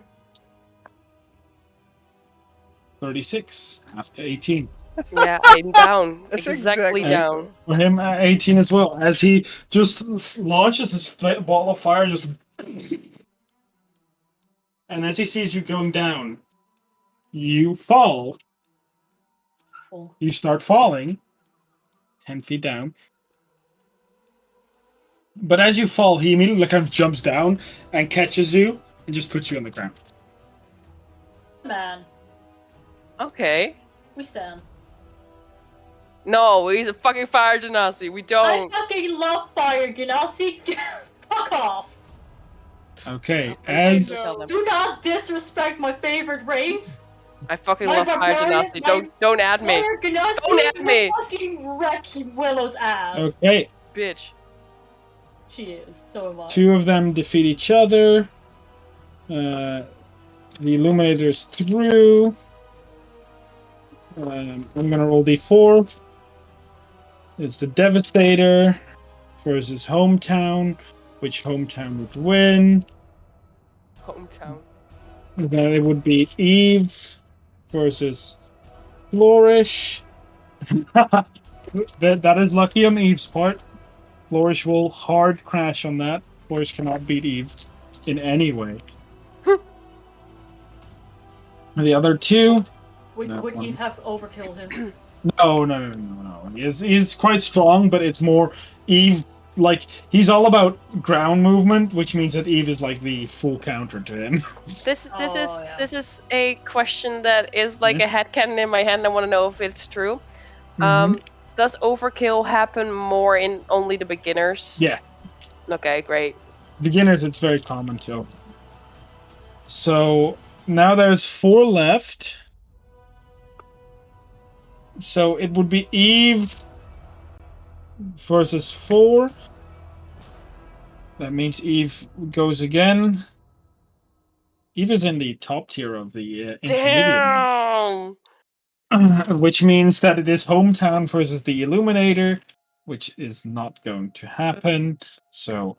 36 after 18. Yeah, I'm down. That's exactly exactly- down. For him, 18 as well. As he just launches this ball of fire, just. And as he sees you going down, you fall. Oh. You start falling 10 feet down. But as you fall, he immediately kind of jumps down and catches you and just puts you on the ground. Man, Okay. we stand. No, he's a fucking fire genasi. We I don't. fucking love fire, Ganassi. Fuck off. Okay, Okay, as tell them. Do not disrespect my favorite race. I fucking My love fire barbarian, genasi. Don't add me. Fire Ganassi Don't add will me. fucking wreck Willow's ass. okay, Bitch. She is, so am I. two of them defeat each other. The Illuminator's through. I'm gonna roll d4. It's the Devastator versus Hometown. Which Hometown would win? Hometown. Then it would be Eve versus Flourish. that is lucky on Eve's part. Flourish will hard crash on that. Flourish cannot beat Eve in any way. The other two. Would No, Eve one. have overkilled him? No. He's quite strong, but it's more Eve. Like, he's all about ground movement, which means that Eve is like the full counter to him. This yeah. is a question that is like a headcanon in my head, and I want to know if it's true. Does overkill happen more in only the beginners? Yeah. Okay, great. Beginners, it's very common too. So now there's 4 left. So it would be Eve versus 4. That means Eve goes again. Eve is in the top tier of the intermediate, Damn. which means that it is Hometown versus the Illuminator, which is not going to happen. So,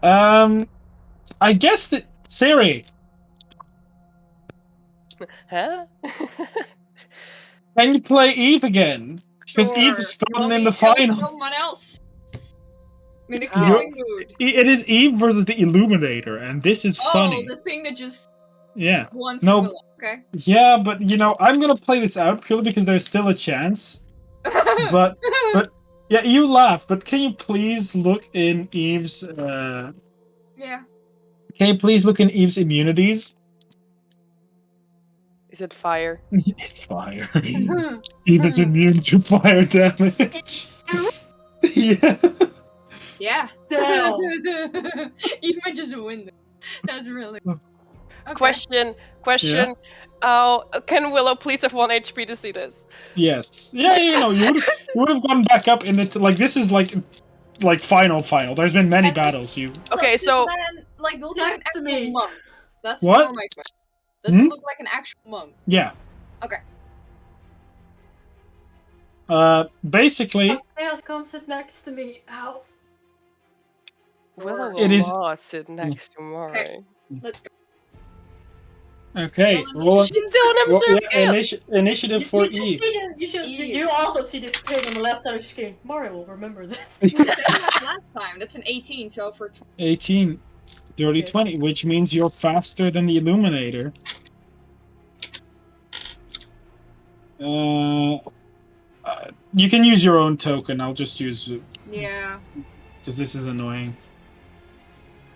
I guess that Siri, Huh? can you play Eve again? Because Sure. Eve has gotten Let in me the kill final. someone else. I'm in a How? killing mood. It is Eve versus the Illuminator, and this is funny. Oh, the thing that just Yeah. won No. for Willow. Okay. Yeah, but I'm gonna play this out purely because there's still a chance. But yeah, you laugh. But can you please look in Eve's? Yeah. Can you please look in Eve's immunities? Is it fire? It's fire. Eve is immune to fire damage. Yeah. Yeah. Damn. You might just win this. That's really okay. Question. Can Willow please have 1 HP to see this? Yes. Yeah, you know, you would have gone back up in it. Like, this is like final. There's been many And this- battles. You. Okay, Does this so man like look like an Next to actual me. monk? That's What? more my question. Does it look like an actual monk? Yeah. Okay. Basically, Chaos, come sit next to me. Ow. Willow It will is- not sit next to Mori. Let's go. okay. Well, Roll, She's still an roll- observe yeah, guild. initiative for you Eve. see this, you also see this pig on the left side of the screen. Mario will remember this. The same as last time. That's an 18, so for 18, dirty 20, which means you're faster than the Illuminator. You can use your own token. I'll just use it yeah. because this is annoying.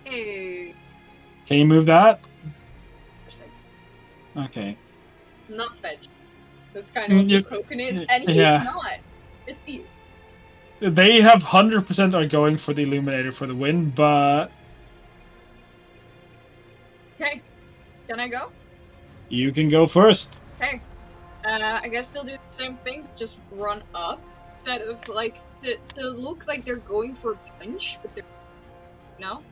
Hey. Can you move that? For a second. Okay. Not fetch. That's kind of what this token is, and he's yeah. not. It's Eve. They have 100% are going for the Illuminator for the win, but Okay. Can I go? you can go first. Okay. I guess they'll do the same thing, just run up. Instead of like to look like they're going for a punch, but they're no.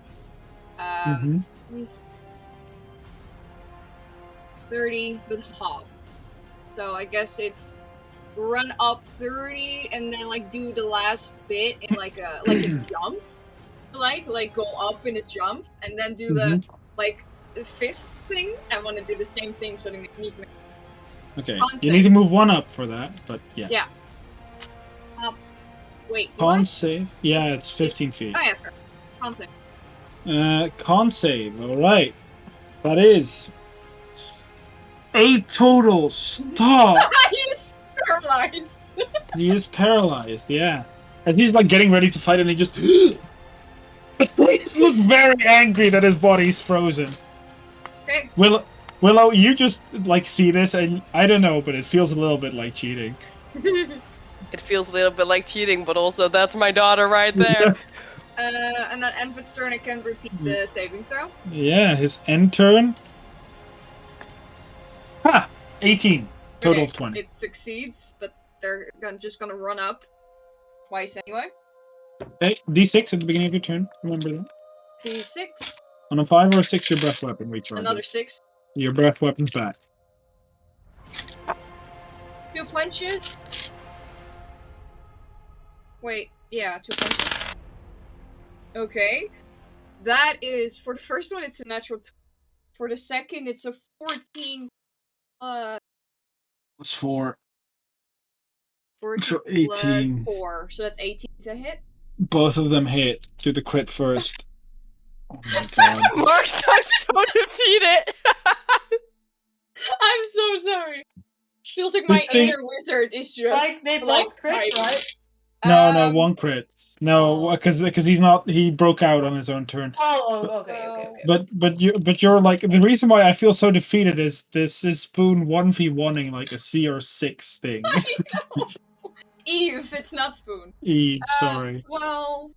Mhm. He's 30 with hop. So I guess it's run up 30 and then like do the last bit in like a jump. Like go up in a jump and then do the like the fist thing. I want to do the same thing, so they need to make Okay. Con You need save. to move one up for that, but yeah. Yeah. Wait, do Con I? save. Yeah, it's 15 feet. Oh yeah, fair. Con save. Con save. All right. That is 8 total. Stop. He's paralyzed. He is paralyzed. Yeah, and he's like getting ready to fight, and he just. He just look very angry that his body's frozen. Okay. Willow, you just like see this, and I don't know, but it feels a little bit like cheating. It feels a little bit like cheating, but also that's my daughter right there. And then Envid's turn, I can repeat the saving throw. Yeah, his end turn. Ha! 18. Total Okay, of 20. It succeeds, but they're just gonna run up twice anyway. Okay, D6 at the beginning of your turn. Remember that. D6, On a 5 or a 6, your breath weapon recharges. another 6. Your breath weapon's back. 2 punches. Wait, yeah, 2 punches. Okay. That is, for the first one, it's a natural 20. For the second, it's a 14. It's 4. 14 So plus 18. 4. So that's 18 to hit. Both of them hit. Do the crit first. Oh my god. Mark's I'm so defeated. I'm so sorry. Feels like my This thing- inner wizard is just Like, they both crit, fighting. right? No, one crit. No, because he's not. He broke out on his own turn. Oh, okay. But you're like, the reason why I feel so defeated is this is Spoon 1v1ing like a C6 thing. Eve, it's not Spoon. Eve, sorry. Well,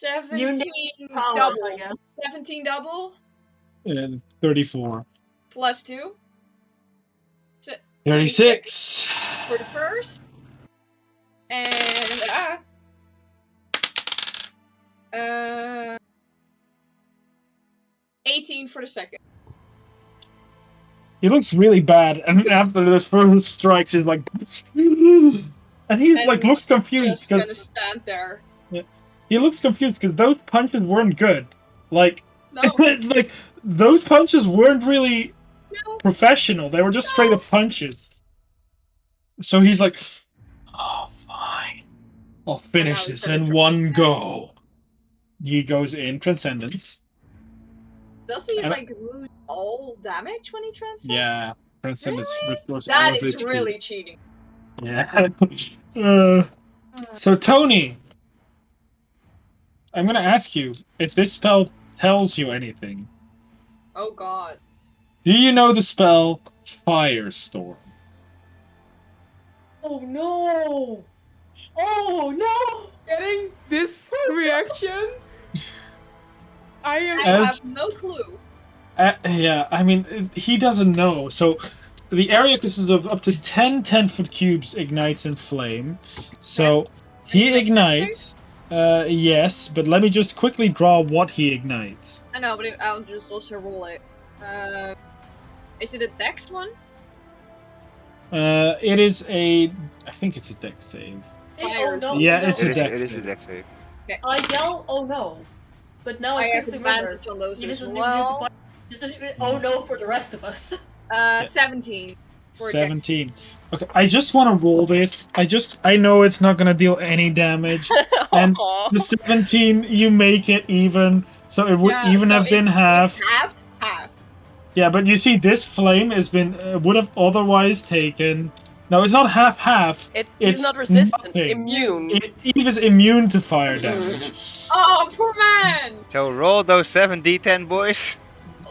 You 17 need powers, double. I guess. 17 double 34. plus 2 36. for the first. And 18 for the second. He looks really bad, and after the first strikes, he's like, and he's And like looks confused Just gonna because stand there. he looks confused because those punches weren't good. Like No, it's like those punches weren't really no. professional. They were just straight up punches. So he's like, "Oh, fine, I'll finish he's this gonna in try- one go." He goes in Transcendence. Does he And- like lose all damage when he transcends? Yeah, Transcendence restores all That his is HP. really cheating. Yeah. So Tony, I'm gonna ask you if this spell tells you anything. Oh god. Do you know the spell Firestorm? Oh no! Oh no! Getting this reaction, I am. I As- have no clue. Yeah, I mean, he doesn't know. So, the area consists of up to 10 10-foot cubes ignites in flame. So, And you he make a dex ignites. Yes, but let me just quickly draw what he ignites. I know, but I'll just also roll it. Is it a dex one? It is a. I think it's a dex save. Oh no! Yeah, no. it's a It dex is a save. dex save. I yell, oh no. But now I I have quickly remember. advantage on those It as is a well. Just oh no for the rest of us. 17. For a dex. 17. Okay, I just want to roll this. I know it's not gonna deal any damage. And Aw. the 17, you make it even, so it would Yeah, even so have been it's half. half. Yeah, but you see, this flame has been would have otherwise taken. No, it's not half. He's It's not resistant, nothing. immune. Eve is immune to fire damage. Oh, poor man! So roll those 7d10, boys.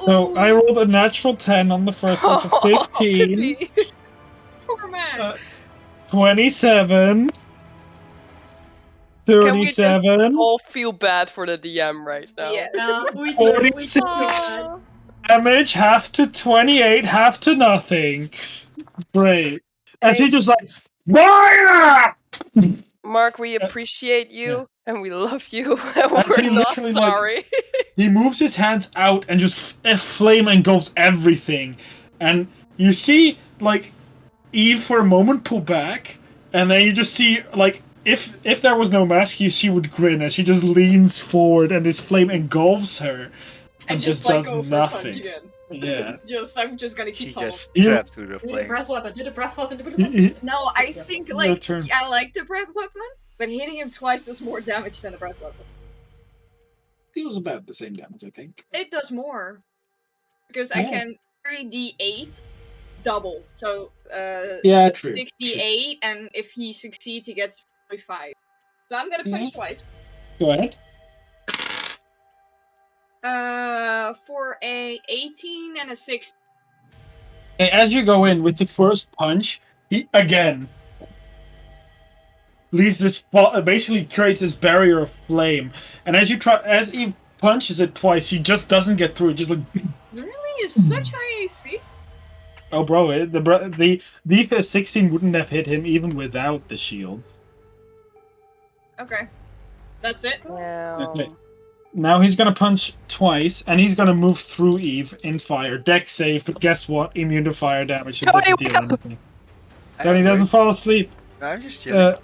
So I Ooh, rolled a natural 10 on the first one, so 15, Pity. poor man. 27, Can we just 37, all feel bad for the DM right now? Yes. We do. 46. Aw. damage, half to 28, half to nothing. Great. And Hey. he just like, fire! Mark, we appreciate you and we love you and As he we're not literally, like- sorry. He moves his hands out and just a flame engulfs everything. And you see, like, Eve for a moment pull back, and then you just see, like, if there was no mask, she would grin as she just leans forward and this flame engulfs her and just like, does go for a punch nothing. again. Yeah. This is just, I'm just gonna She keep following. just You- trapped through the Do the flame. breath weapon. Do the breath weapon. Do the breath He- weapon. he- No, I think, Your like, turn. I like the breath weapon, but hitting him twice does more damage than a breath weapon. Deals about the same damage, I think. It does more. Because I Yeah. can 3d8 double. So, Yeah, true. 68, and if he succeeds, he gets 45. So I'm gonna punch twice. Go ahead. For a 18 and a 6. And as you go in with the first punch, he again leaves this basically creates this barrier of flame. And as he punches it twice, he just doesn't get through. Just like, Really? Is such high AC? oh, bro, the 16 wouldn't have hit him even without the shield. Okay. That's it? Wow. Okay. Now he's gonna punch twice, and he's gonna move through Eve in fire. Dex save, but guess what? Immune to fire damage. It Tony, doesn't wake deal up! anything. Then he doesn't fall asleep. I'm just chilling.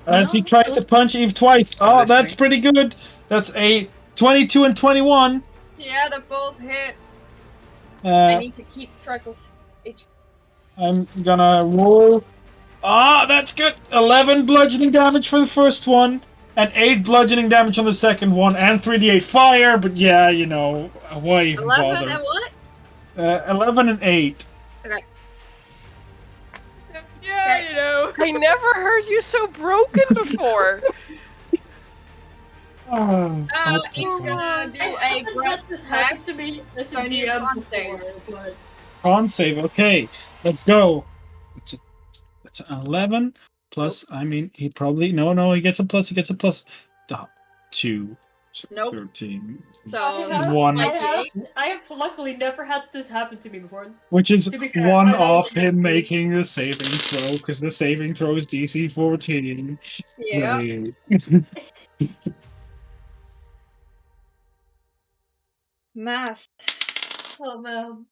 As he tries to punch Eve twice. Oh, I'm that's listening. pretty good. That's a 22 and 21. Yeah, they both hit. I Uh, need to keep track of each. I'm gonna roll. Ah, that's good. 11 bludgeoning damage for the first one, and 8 bludgeoning damage on the second one, and 3d8 fire. But yeah, you know, why even 11 bother? and what? 11 and 8. Okay. Yeah, you know. I never heard you so broken before. Oh, He's gonna do I a haven't breath had this hack. happen to me as a So I need a DM con save. before, but con save. Okay, let's go. It's an 11 plus. I mean, he probably no. He gets a plus. He gets a plus. 2. Nope. 13. So, One. I have luckily never had this happen to me before. Which is To be fair, one I don't off think it's him me. making the saving throw, because the saving throw is DC 14. yeah. Great. Math. Oh man.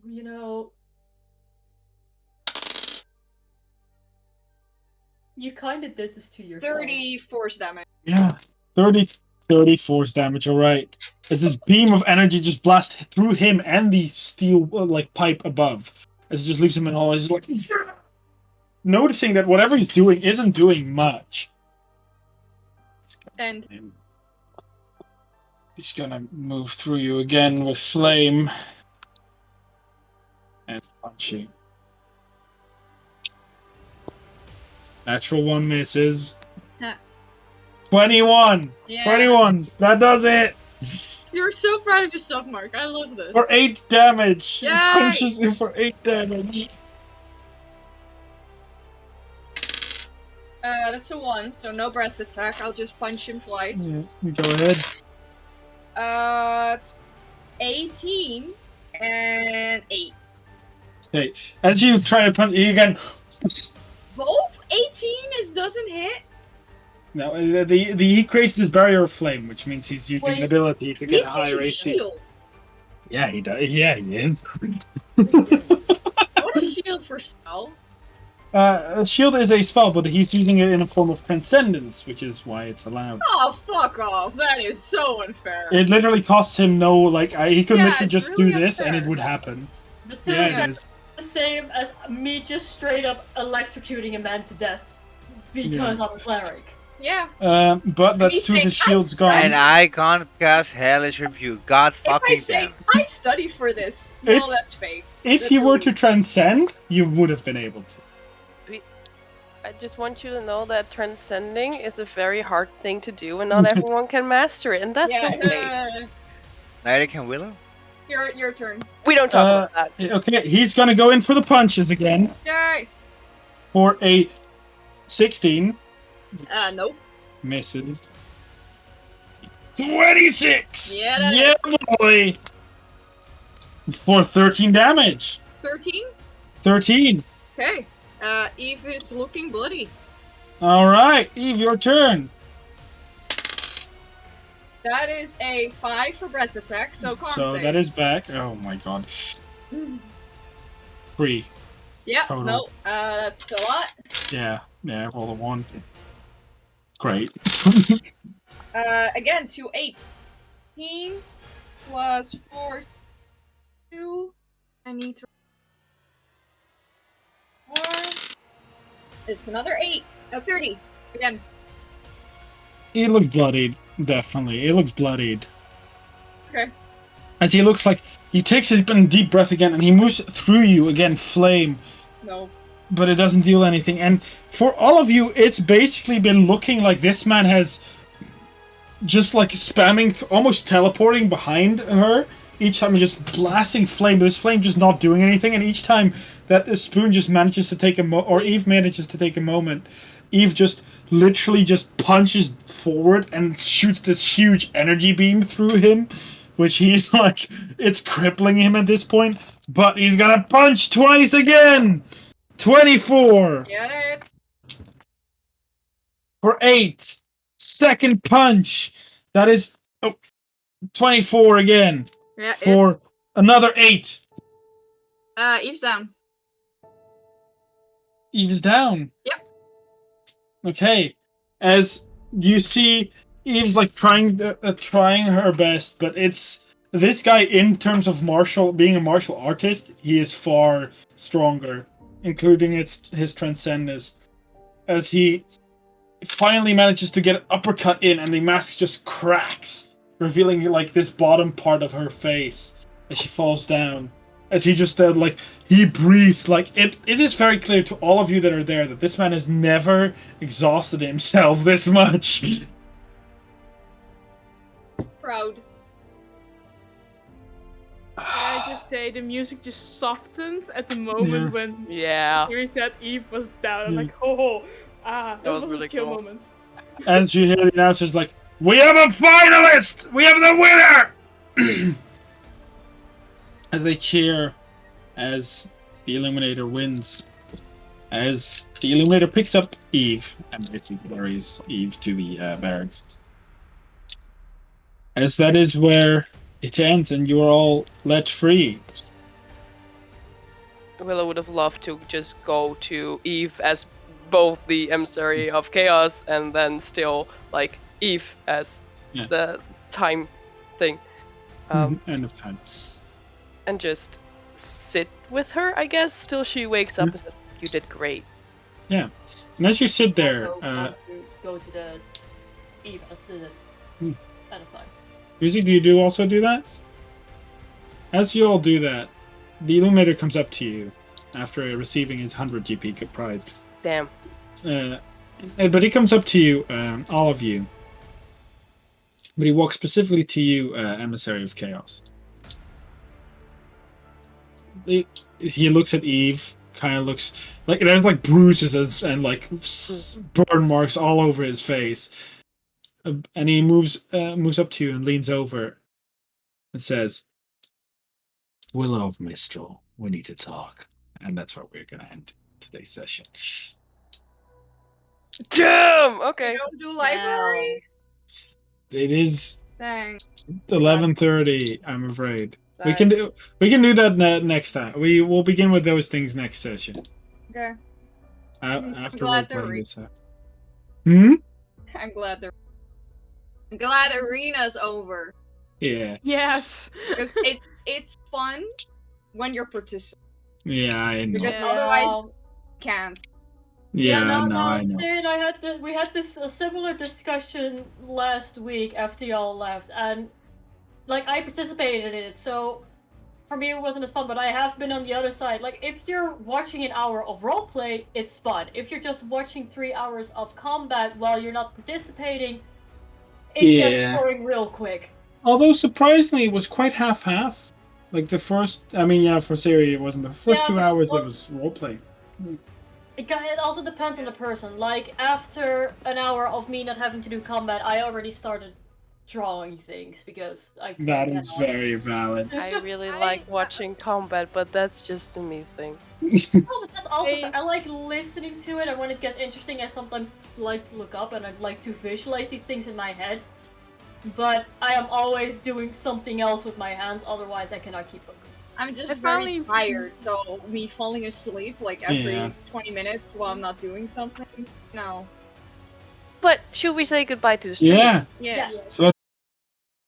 You know, you kind of did this to yourself. 30 force damage. Yeah. 30 force damage, alright. As this beam of energy just blasts through him and the steel like pipe above. As it just leaves him in all, he's just like noticing that whatever he's doing isn't doing much. And He's gonna move through you again with flame. And punch you. Natural 1 misses. Huh. 21! yeah. 21! That does it! You're so proud of yourself, Mark. I love this. For 8 damage. He Yay! punches you for 8 damage. That's a 1, so no breath attack. I'll just punch him twice. Yeah, go ahead. It's 18 and 8. Okay. As you try to punch, he again. Both 18 doesn't hit. No, he creates this barrier of flame, which means he's using an Wait. ability to get He's a higher using AC. shield. Yeah, he does. Yeah, he is. What a shield for spell? Shield is a spell, but he's using it in a form of transcendence, which is why it's allowed. Oh, fuck off. That is so unfair. It literally costs him no, like, he could Yeah, literally it's just really do this and it unfair. would happen. The two Yeah, of it them is. the same as me just straight up electrocuting a man to death because I'm a cleric. Yeah. But that's He's 2 of his saying, shields gone. And I can't cast Hellish Rebuke. God If I fucking say damn. I study for this, no, It's- that's fake. If That's you were really- to transcend, you would have been able to. I just want you to know that transcending is a very hard thing to do, and not everyone can master it, and that's Yeah. okay. Neither can Willow. Your turn. We don't talk about that. Okay, he's gonna go in for the punches again Yay. for a 16. Nope. Misses. 26! Yeah, that Yeah, boy! For 13 damage. 13. 13. Okay. Eve is looking bloody. Alright, Eve, your turn. That is a 5 for breath attack, so con So save. that is back. Oh my god. 3. Yeah, total. no, that's a lot. Yeah, roll a 1. Great. Again, 2 8s. 18 plus 4, 2. I need to. 1. It's another 8. 30. Again. He looks bloodied, definitely. He looks bloodied. Okay. As he looks like he takes a deep breath again and he moves through you again, flame, No. but it doesn't deal anything. And for all of you, it's basically been looking like this man has just like spamming, almost teleporting behind her. Each time he's just blasting flame, but this flame just not doing anything. And each time that the spoon just manages to take or Eve manages to take a moment, Eve just literally just punches forward and shoots this huge energy beam through him, which he's like, it's crippling him at this point. But he's gonna punch twice again! 24! Get it. For 8. Second punch. That is 24 again. Yeah, For another 8. Eve's down. Eve is down. Yep. Okay. As you see, Eve's like trying her best, but it's this guy in terms of being a martial artist, he is far stronger, including his transcendence. As he finally manages to get an uppercut in, and the mask just cracks, revealing like this bottom part of her face as she falls down. As he just he breathes like it is very clear to all of you that are there that this man has never exhausted himself this much. Proud. Can I just say the music just softened at the moment when Yeah. Siri said Eve was down. I'm Yeah. like, that was was really a chill cool. moment. As you hear the announcers like, "We have a finalist! We have the winner!" As they cheer as the Illuminator wins. As the Illuminator picks up Eve and basically carries Eve to the barracks. As that is where it ends and you are all let free. Willow would have loved to just go to Eve as both the emissary of chaos and then still like Eve as Yes. the time thing. End of time. And just sit with her, I guess, till she wakes up and says, "You did great." Yeah. And as you sit there, Go to the Eve as the Hmm. end of time. Music, do you also do that? As you all do that, the Illuminator comes up to you after receiving his 100 GP prize. Damn. But he comes up to you, all of you. But he walks specifically to you, Emissary of Chaos. He looks at Eve, kind of looks like there's like bruises and like burn marks all over his face, and he moves up to you and leans over and says, "Willow of Mistral, we need to talk," and that's where we're gonna end today's session. Damn. Okay. You don't do library? It is Dang. 11:30. I'm afraid we Sorry. can do that next time. We will begin with those things next session. Okay. After glad role they're playing this out. Hmm. I'm glad arena's over. Yeah. Yes. Because it's fun when you're participating. Yeah, I know. Because otherwise can't. Yeah, no, I know. Sid, we had this a similar discussion last week after y'all left, and like I participated in it, so for me it wasn't as fun. But I have been on the other side. Like if you're watching an hour of roleplay, it's fun. If you're just watching 3 hours of combat while you're not participating, it gets boring real quick. Although surprisingly, it was quite half-half. Like the first, I mean, yeah, for Siri it wasn't. But the first 2 hours it was roleplay. It also depends on the person. Like, after an hour of me not having to do combat, I already started drawing things because I couldn't That get is on. very valid. I really like watching combat, but that's just a me thing. Oh, but that's also I like listening to it, and when it gets interesting, I sometimes like to look up and I like to visualize these things in my head. But I am always doing something else with my hands, otherwise I cannot keep focus. I'm just very tired, so me falling asleep like every 20 minutes while I'm not doing something, no. But should we say goodbye to the stream? Yeah. Yeah. So